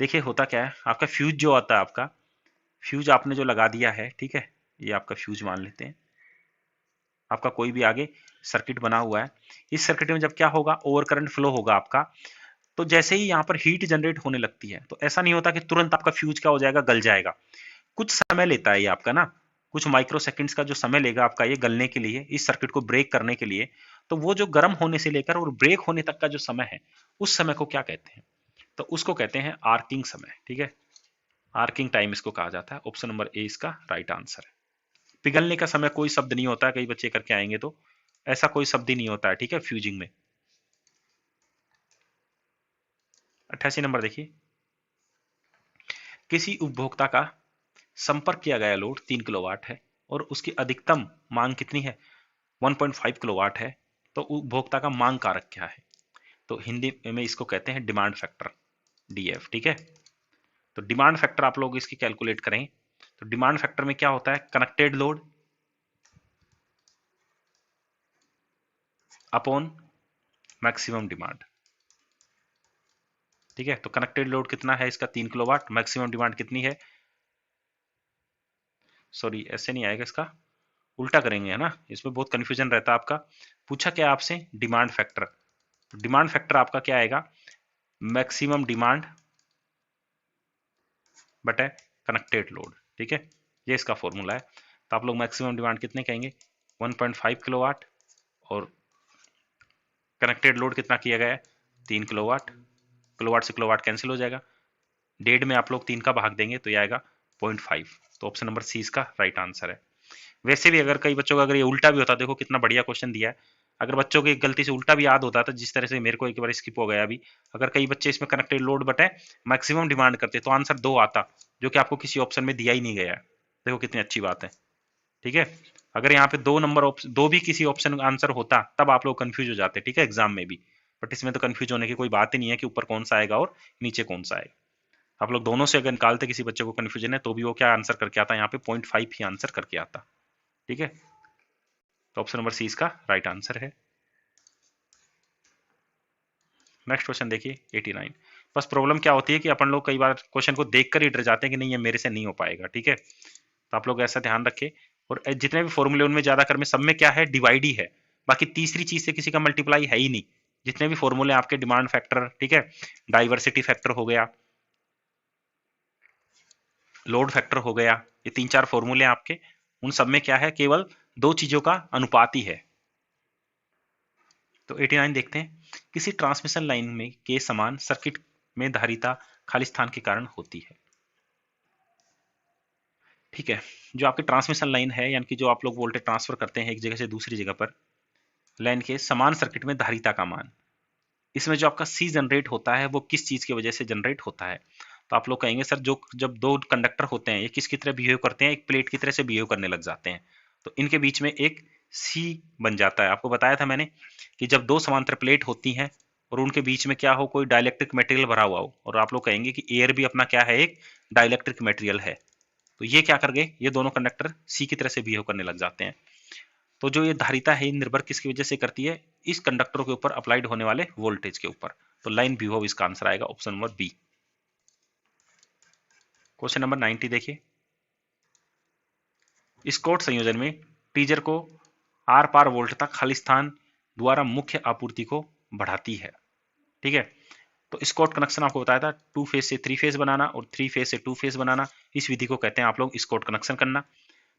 देखिए होता क्या है, आपका फ्यूज जो आता है, आपका फ्यूज आपने जो लगा दिया है, ठीक है, ये आपका फ्यूज मान लेते हैं, आपका कोई भी आगे सर्किट बना हुआ है। इस सर्किट में जब क्या होगा, ओवर करंट फ्लो होगा आपका, तो जैसे ही यहाँ पर हीट जनरेट होने लगती है, तो ऐसा नहीं होता कि तुरंत आपका फ्यूज क्या हो जाएगा, गल जाएगा। कुछ समय लेता है ये आपका ना, कुछ माइक्रो सेकंड्स का जो समय लेगा आपका ये गलने के लिए, इस सर्किट को ब्रेक करने के लिए। तो वो जो गर्म होने से लेकर और ब्रेक होने तक का जो समय है, उस समय को क्या कहते हैं, तो उसको कहते हैं आर्किंग समय। ठीक है, आर्किंग टाइम इसको कहा जाता है। ऑप्शन नंबर ए इसका राइट आंसर है। पिघलने का समय कोई शब्द नहीं होता है, कई बच्चे करके आएंगे तो ऐसा कोई शब्द ही नहीं होता है। ठीक है, फ्यूजिंग में। 88 नंबर देखिए, किसी उपभोक्ता का संपर्क किया गया लोड 3 किलोवाट है और उसकी अधिकतम मांग कितनी है, 1.5 किलोवाट है, तो उपभोक्ता का मांग कारक क्या है, तो हिंदी में इसको कहते हैं डिमांड फैक्टर, DF। ठीक है, तो डिमांड फैक्टर आप लोग इसकी कैलकुलेट करें, तो डिमांड फैक्टर में क्या होता है, connected load upon maximum demand. ठीक है, तो कनेक्टेड लोड कितना है इसका 3 किलोवाट, मैक्सिमम डिमांड कितनी है, सॉरी ऐसे नहीं आएगा, इसका उल्टा करेंगे है ना, इसमें बहुत कंफ्यूजन रहता है आपका। पूछा क्या आपसे, डिमांड फैक्टर, तो डिमांड फैक्टर आपका क्या आएगा, मैक्सिमम डिमांड बटे कनेक्टेड लोड। ठीक है, ये इसका फॉर्मूला है। तो आप लोग मैक्सिमम डिमांड कितने कहेंगे, 1.5 किलोवाट, और कनेक्टेड लोड कितना किया गया है, 3 किलोवाट। किलोवाट से किलोवाट कैंसिल हो जाएगा, 1.5 में आप लोग 3 का भाग देंगे तो ये आएगा 0.5। तो ऑप्शन नंबर सी इसका राइट आंसर है। वैसे भी अगर कई बच्चों का अगर ये उल्टा भी होता, देखो कितना बढ़िया क्वेश्चन दिया है, अगर बच्चों को एक गलती से उल्टा भी याद होता था, जिस तरह से मेरे को एक बार स्किप हो गया अभी, अगर कई बच्चे इसमें कनेक्टेड लोड बटे मैक्सिमम डिमांड करते तो आंसर 2 आता, जो कि आपको किसी ऑप्शन में दिया ही नहीं गया है। देखो कितनी अच्छी बात है। ठीक है, अगर यहाँ पे 2 नंबर दो भी किसी ऑप्शन आंसर होता तब आप लोग कंफ्यूज हो जाते। ठीक है, एग्जाम में भी, बट इसमें तो कंफ्यूज होने की कोई बात ही नहीं है कि ऊपर कौन सा आएगा और नीचे कौन सा आएगा। आप लोग दोनों से अगर निकालते किसी बच्चे को कंफ्यूजन है तो भी वो क्या आंसर करके आता, यहाँ पे 0.5 ही आंसर करके आता। ठीक है, तो ऑप्शन नंबर सी इसका राइट आंसर है। नेक्स्ट क्वेश्चन देखिए 89। बस प्रॉब्लम क्या होती है कि अपन लोग कई बार क्वेश्चन को देखकर ही डर जाते हैं कि नहीं ये मेरे से नहीं हो पाएगा। ठीक है, तो आप लोग ऐसा ध्यान रखें, और जितने भी फॉर्मूले उनमें ज्यादातर में सब में क्या है, डिवाइड ही है, बाकी तीसरी चीज से किसी का मल्टीप्लाई है ही नहीं। जितने भी फॉर्मूले आपके डिमांड फैक्टर, ठीक है, डाइवर्सिटी फैक्टर हो गया, लोड फैक्टर हो गया, ये 3-4 फॉर्मूले आपके, उन सब में क्या है, केवल दो चीजों का अनुपात ही है। तो 89 देखते हैं, किसी ट्रांसमिशन लाइन में के समान सर्किट में धारिता खाली स्थान के कारण होती है। ठीक है, जो आपकी ट्रांसमिशन लाइन है, यानी कि जो आप लोग वोल्टेज ट्रांसफर करते हैं एक जगह से दूसरी जगह पर, लाइन के समान सर्किट में धारिता का मान, इसमें जो आपका सी जनरेट होता है वो किस चीज की वजह से जनरेट होता है। तो आप लोग कहेंगे सर जो जब दो कंडक्टर होते हैं ये किसकी तरह बिहेव करते हैं, एक प्लेट की तरह से बिहेव करने लग जाते हैं, तो इनके बीच में एक सी बन जाता है। आपको बताया था मैंने कि जब दो समांतर प्लेट होती हैं और उनके बीच में क्या हो, कोई डाइलेक्ट्रिक मटेरियल भरा हुआ हो, और आप लोग कहेंगे कि एयर भी अपना क्या है, एक डाइलेक्ट्रिक मटेरियल है, तो ये क्या कर गए, ये दोनों कंडक्टर सी की तरह से बिहेव करने लग जाते हैं। तो जो ये धारिता है निर्भर किसकी वजह से करती है, इस कंडक्टरों के ऊपर अप्लाइड होने वाले वोल्टेज के ऊपर। तो लाइन बिहेव इसका आंसर आएगा option number B. Question number 90 देखिए, स्कॉट संयोजन में टीजर को आर पार वोल्ट तक खाली स्थान द्वारा मुख्य आपूर्ति को बढ़ाती है। ठीक है, तो स्कॉट कनेक्शन आपको बताया था, 2 फेज से 3 फेज बनाना और 3 फेज से 2 फेज बनाना, इस विधि को कहते हैं आप लोग स्कॉट कनेक्शन करना।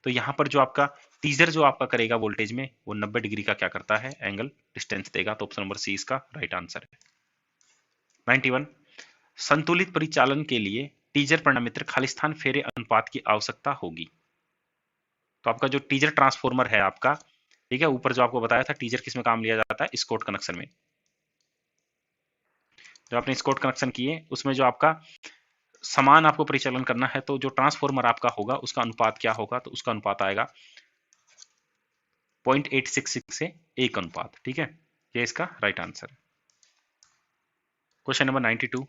तो यहाँ पर जो आपका टीजर जो आपका करेगा वोल्टेज में, वो 90 डिग्री का क्या करता है, एंगल डिस्टेंस देगा। तो ऑप्शन नंबर सी इसका राइट आंसर है। 91, संतुलित परिचालन के लिए टीजर परिणामित्र खाली स्थान फेरे अनुपात की आवश्यकता होगी। तो आपका जो टीजर ट्रांसफॉर्मर है आपका, ठीक है, ऊपर जो आपको बताया था टीजर किसमें काम लिया जाता है, स्कॉट कनेक्शन में। जो आपने स्कॉट कनेक्शन किए उसमें जो आपका समान आपको परिचालन करना है, तो जो ट्रांसफॉर्मर आपका होगा उसका अनुपात क्या होगा, तो उसका अनुपात आएगा 0.866 से 1 अनुपात। ठीक है, ये इसका राइट आंसर है। क्वेश्चन नंबर 92,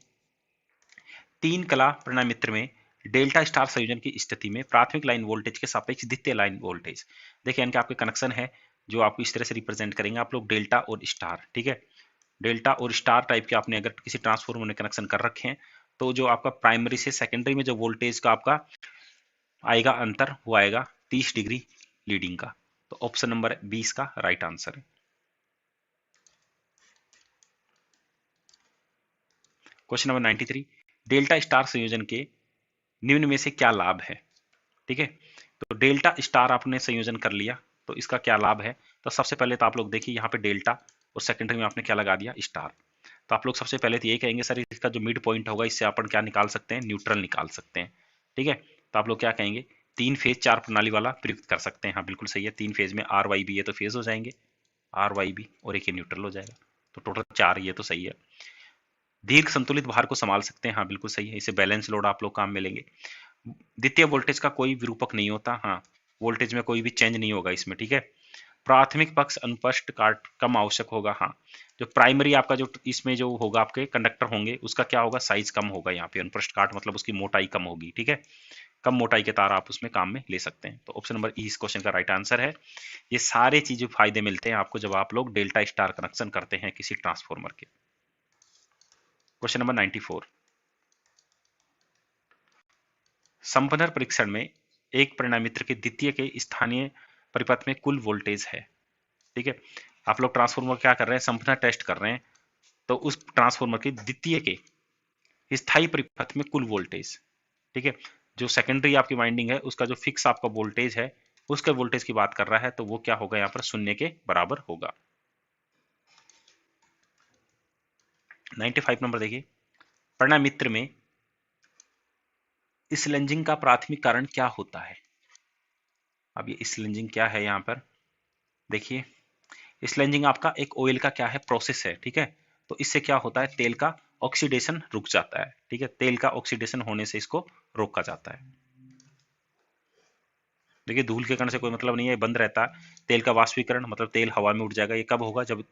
तीन कला परिणामित्र में डेल्टा स्टार संयोजन की स्थिति में प्राथमिक लाइन वोल्टेज के सापेक्ष द्वितीय लाइन वोल्टेज, देखिए यानी कि आपके कनेक्शन है जो आपको इस तरह से रिप्रेजेंट करेंगे आप लोग, डेल्टा और स्टार। ठीक है, डेल्टा और स्टार टाइप के आपने अगर किसी ट्रांसफॉर्मर में कनेक्शन कर रखे हैं, तो जो आपका प्राइमरी से सेकेंडरी में जो वोल्टेज का आपका आएगा अंतर, वो आएगा 30 डिग्री लीडिंग का। तो ऑप्शन नंबर 20 का राइट आंसर है। क्वेश्चन नंबर 93, डेल्टा स्टार संयोजन के निम्न में से क्या लाभ है। ठीक है, तो डेल्टा स्टार आपने संयोजन कर लिया, तो इसका क्या लाभ है। तो सबसे पहले तो आप लोग देखिए यहाँ पे डेल्टा और सेकेंडरी में आपने क्या लगा दिया, स्टार। तो आप लोग सबसे पहले तो ये कहेंगे सर इसका जो मिड पॉइंट होगा इससे अपन क्या निकाल सकते हैं, न्यूट्रल निकाल सकते हैं। ठीक है, तो आप लोग क्या कहेंगे, 3 फेज 4 प्रणाली वाला प्रयुक्त कर सकते हैं। हाँ बिल्कुल सही है, 3 फेज में आर वाई बी ये तो फेज हो जाएंगे, आर वाई बी, और एक ये न्यूट्रल हो जाएगा, तो टोटल 4, ये तो सही है। दीर्घ संतुलित भार को संभाल सकते हैं, हाँ बिल्कुल सही है, इसे बैलेंस लोड आप लोग काम में लेंगे। द्वितीय वोल्टेज का कोई विरूपक नहीं होता, हाँ वोल्टेज में कोई भी चेंज नहीं होगा इसमें। ठीक है, प्राथमिक पक्ष अनुप्रस्थ काट कम आवश्यक होगा, हाँ जो प्राइमरी आपका जो इसमें जो होगा आपके कंडक्टर होंगे उसका क्या होगा, साइज कम होगा, यहाँ पे अनुप्रस्थ काट मतलब उसकी मोटाई कम होगी। ठीक है, कम मोटाई के तार आप उसमें काम में ले सकते हैं। तो ऑप्शन नंबर ई इस क्वेश्चन का राइट आंसर है। ये सारे चीजें फायदे मिलते हैं आपको जब आप लोग डेल्टा स्टार कनेक्शन करते हैं किसी ट्रांसफॉर्मर के। क्वेश्चन नंबर 94, संपन्नर परीक्षण में एक परिणामित्र के द्वितीय के स्थानीय परिपथ में कुल वोल्टेज है। ठीक है, आप लोग ट्रांसफॉर्मर क्या कर रहे हैं, संपन्नर टेस्ट कर रहे हैं, तो उस ट्रांसफॉर्मर के द्वितीय के स्थायी परिपथ में कुल वोल्टेज, ठीक है, जो सेकेंडरी आपकी वाइंडिंग है उसका जो फिक्स आपका वोल्टेज है उसके वोल्टेज की बात कर रहा है, तो वो क्या होगा यहाँ पर, शून्य के बराबर होगा। 95 नंबर देखिए, परिणामित्र में स्लेंजिंग का प्राथमिक कारण क्या होता है। अब ये स्लेंजिंग क्या है यहाँ पर देखिए, स्लेंजिंग आपका एक ऑयल का क्या है, प्रोसेस है। ठीक है, तो इससे क्या होता है, तेल का ऑक्सीडेशन रुक जाता है। ठीक है, तेल का ऑक्सीडेशन होने से इसको रोका जाता है। देखिए धूल के कण से कोई मतलब नहीं है, बंद रहता है। तेल का वाष्पीकरण मतलब तेल हवा में उड़ जाएगा, ये कब होगा, जब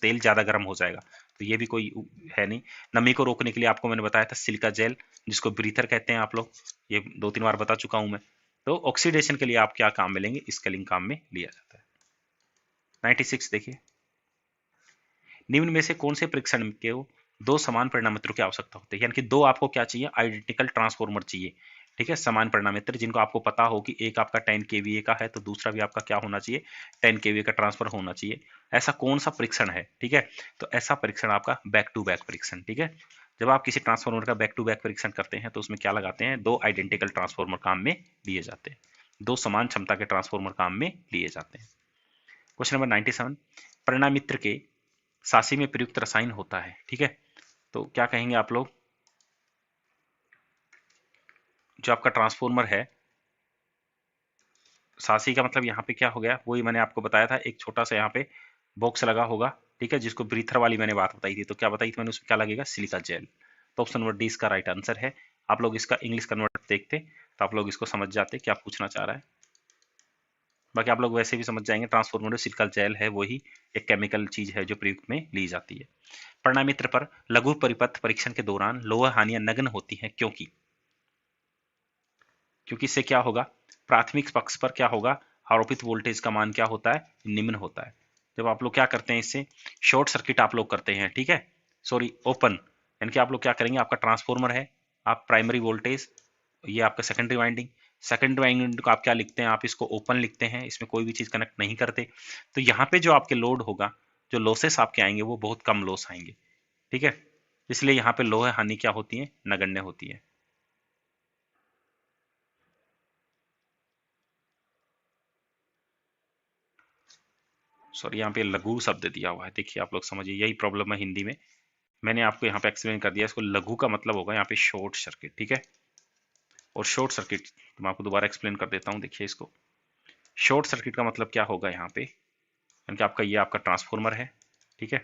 तेल ज्यादा गर्म हो जाएगा। तो ये भी कोई है नहीं। नमी को रोकने के लिए आपको मैंने बताया था सिलिका जेल, जिसको ब्रीथर कहते हैं आप लोग, ये 2-3 बार बता चुका हूं मैं। तो ऑक्सीडेशन के लिए आप क्या काम में लेंगे, स्केलिंग काम में लिया जाता है। 96 देखिए, निम्न में से कौन से परीक्षण के दो समान परिणामित्रों की आवश्यकता होती है, यानी कि दो आपको क्या चाहिए, आइडेंटिकल ट्रांसफॉर्मर चाहिए। ठीक है, समान परिणामित्र जिनको आपको पता हो कि एक आपका 10 kVA का है तो दूसरा भी आपका क्या होना चाहिए, 10 kVA का ट्रांसफर होना चाहिए। ऐसा कौन सा परीक्षण है, ठीक है, तो ऐसा परीक्षण आपका बैक टू बैक परीक्षण। ठीक है, जब आप किसी ट्रांसफार्मर का बैक टू बैक परीक्षण करते हैं तो उसमें क्या लगाते हैं, 2 आइडेंटिकल ट्रांसफार्मर काम में लिए जाते हैं, 2 समान क्षमता के ट्रांसफार्मर काम में लिए जाते हैं। क्वेश्चन नंबर 97, परिणामित्र के सासी में प्रयुक्त रसायन होता है। ठीक है, तो क्या कहेंगे आप लोग, जो आपका ट्रांसफार्मर है, सासी का मतलब यहाँ पे क्या हो गया, वही मैंने आपको बताया था, एक छोटा सा यहाँ पे बॉक्स लगा होगा, ठीक है, जिसको ब्रीथर वाली मैंने बात बताई थी। तो क्या बताई थी मैंने, उसमें क्या लगेगा, सिलिका जेल। तो ऑप्शन नंबर डी इसका राइट आंसर है। आप लोग इसका इंग्लिश कन्वर्ट देखते तो आप लोग इसको समझ जाते क्या पूछना चाह रहा है। बाकी आप लोग वैसे भी समझ जाएंगे, ट्रांसफार्मर में सिलिका जेल है, वही एक केमिकल चीज है जो प्रयुक्त में ली जाती है। परिणामित्र पर लघु परिपथ परीक्षण के दौरान लोहा हानियां नगण्य होती हैं, क्योंकि इससे क्या होगा, प्राथमिक पक्ष पर क्या होगा, आरोपित वोल्टेज का मान क्या होता है, निम्न होता है। जब आप लोग क्या करते हैं, इससे शॉर्ट सर्किट आप लोग करते हैं, ठीक है, सॉरी ओपन, यानी कि आप लोग क्या करेंगे, आपका ट्रांसफार्मर है, आप प्राइमरी वोल्टेज, ये आपका सेकेंडरी वाइंडिंग, सेकेंडरी वाइंडिंग को आप क्या लिखते हैं, आप इसको ओपन लिखते हैं, इसमें कोई भी चीज कनेक्ट नहीं करते। तो यहाँ पे जो आपके लोड होगा, जो लॉसेस आपके आएंगे वो बहुत कम लॉस आएंगे, ठीक है, इसलिए यहाँ पे लोहे हानि क्या होती है, नगण्य होती है। सॉरी यहाँ पे लघु शब्द दिया हुआ है, देखिए आप लोग समझिए, यही प्रॉब्लम है हिंदी में, मैंने आपको यहाँ पे एक्सप्लेन कर दिया, इसको लघु का मतलब होगा यहाँ पे शॉर्ट सर्किट, ठीक है। और शॉर्ट सर्किट तो मैं आपको दोबारा एक्सप्लेन कर देता हूँ, देखिए इसको, शॉर्ट सर्किट का मतलब क्या होगा यहाँ पे, यानी कि आपका ये आपका ट्रांसफार्मर है, ठीक है,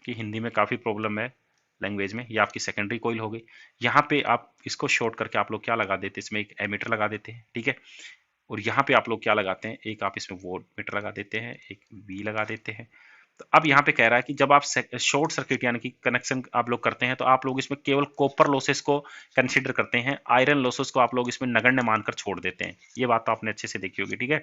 कि हिंदी में काफ़ी प्रॉब्लम है लैंग्वेज में, ये आपकी सेकेंडरी कोइल हो गई, यहाँ पे आप इसको शॉर्ट करके आप लोग क्या लगा देते हैं, इसमें एक एमीटर लगा देते हैं, ठीक है, और यहाँ पे आप लोग क्या लगाते हैं, एक आप इसमें वोल्ट मीटर लगा देते हैं, एक वी लगा देते हैं। तो अब यहाँ पे कह रहा है कि जब आप शॉर्ट सर्किट यानी कि कनेक्शन आप लोग करते हैं तो आप लोग इसमें केवल कॉपर लॉसेस को कंसीडर करते हैं, आयरन लॉसेस को आप लोग इसमें नगण्य मानकर छोड़ देते हैं। ये बात तो आपने अच्छे से देखी होगी, ठीक है।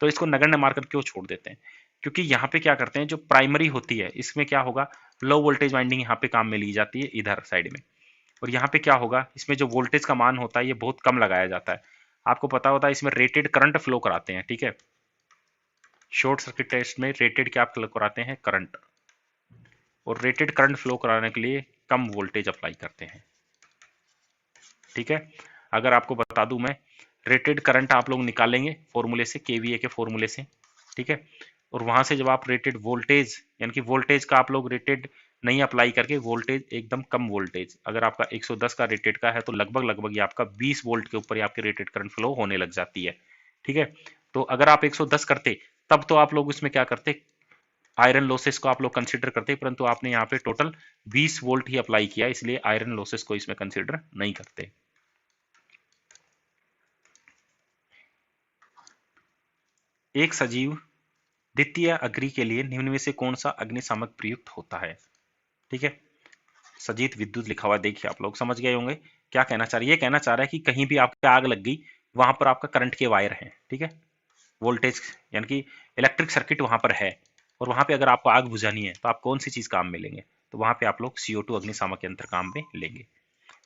तो इसको नगण्य मानकर क्यों छोड़ देते हैं, क्योंकि यहाँ पे क्या करते हैं, जो प्राइमरी होती है इसमें क्या होगा, लो वोल्टेज वाइंडिंग यहाँ पे काम में ली जाती है इधर साइड में, और यहाँ पे क्या होगा, इसमें जो वोल्टेज का मान होता है ये बहुत कम लगाया जाता है। आपको पता होता है इसमें रेटेड करंट फ्लो कराते हैं, ठीक है, शॉर्ट सर्किट टेस्ट में रेटेड क्या फ्लो कराते हैं, करंट, और रेटेड करंट फ्लो कराने के लिए कम वोल्टेज अप्लाई करते हैं, ठीक है। अगर आपको बता दूं मैं, रेटेड करंट आप लोग निकालेंगे फॉर्मूले से, केवीए के फॉर्मूले से, ठीक है, और वहां से जब आप रेटेड वोल्टेज, यानी कि वोल्टेज का आप लोग रेटेड नहीं अप्लाई करके, वोल्टेज एकदम कम वोल्टेज, अगर आपका 110 का रेटेड का है तो लगभग लगभग ये आपका 20 वोल्ट के ऊपर आपके रेटेड करंट फ्लो होने लग जाती है, ठीक है। तो अगर आप 110 करते तब तो आप लोग इसमें क्या करते, आयरन लॉसेस को आप लोग कंसीडर करते, परंतु आपने यहाँ पे टोटल 20 वोल्ट ही अप्लाई किया, इसलिए आयरन लॉसेस को इसमें कंसीडर नहीं करते। एक सजीव द्वितीय अग्नि के लिए निम्न में से कौन सा अग्निशामक प्रयुक्त होता है, ठीक है, सजीत विद्युत लिखा हुआ, देखिए आप लोग समझ गए होंगे क्या कहना चाह रहे हैं, ये कहना चाह रहा है कि कहीं भी आपके आग लग गई, वहां पर आपका करंट के वायर हैं, ठीक है, वोल्टेज यानी कि इलेक्ट्रिक सर्किट वहां पर है, और वहां पे अगर आपको आग बुझानी है तो आप कौन सी चीज काम में लेंगे, तो वहां पे आप लोग CO2 अग्निशामक यंत्र काम में लेंगे,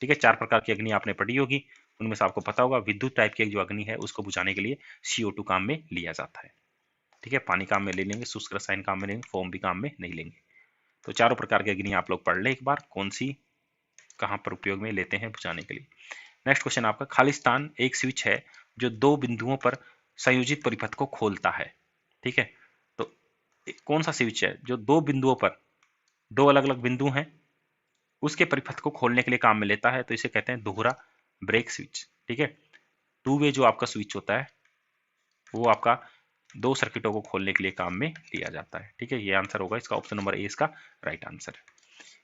ठीक है। 4 प्रकार की अग्नि आपने पढ़ी होगी, उनमें से आपको पता होगा विद्युत टाइप की जो अग्नि है उसको बुझाने के लिए CO2 काम में लिया जाता है, ठीक है, पानी काम में ले लेंगे, शुष्क रसायन काम में लेंगे, फोम भी काम में नहीं लेंगे। तो चारों प्रकार की अग्नि आप लोग पढ़ ले एक बार, कौन सी कहां पर उपयोग में लेते हैं बुझाने के लिए। नेक्स्ट क्वेश्चन आपका, खालिस्तान एक स्विच है जो 2 बिंदुओं पर संयोजित परिपथ को खोलता है, ठीक है, तो कौन सा स्विच है जो 2 बिंदुओं पर, 2 अलग अलग बिंदु हैं, उसके परिपथ को खोलने के लिए काम में लेता है, तो इसे कहते हैं दोहरा ब्रेक स्विच, ठीक है। 2 वे जो आपका स्विच होता है वो आपका 2 सर्किटों को खोलने के लिए काम में लिया जाता है, ठीक है, ये आंसर होगा इसका, ऑप्शन नंबर ए इसका राइट आंसर है।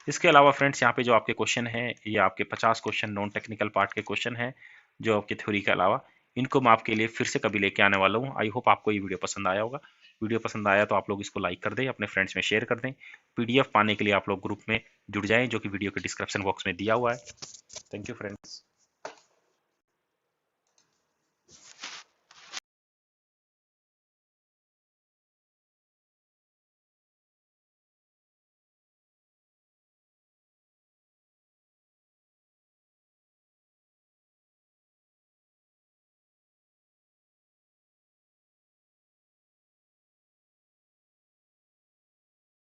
इसके अलावा फ्रेंड्स यहाँ पे जो आपके क्वेश्चन है, ये आपके 50 क्वेश्चन नॉन टेक्निकल पार्ट के क्वेश्चन है, जो आपके थ्योरी के अलावा, इनको मैं आपके लिए फिर से कभी लेके आने वाला हूँ। आई होप आपको ये वीडियो पसंद आया होगा। वीडियो पसंद आया तो आप लोग इसको लाइक कर दें, अपने फ्रेंड्स में शेयर कर दें। PDF पाने के लिए आप लोग ग्रुप में जुड़ जाएं, जो कि वीडियो के डिस्क्रिप्शन बॉक्स में दिया हुआ है। Thank you friends.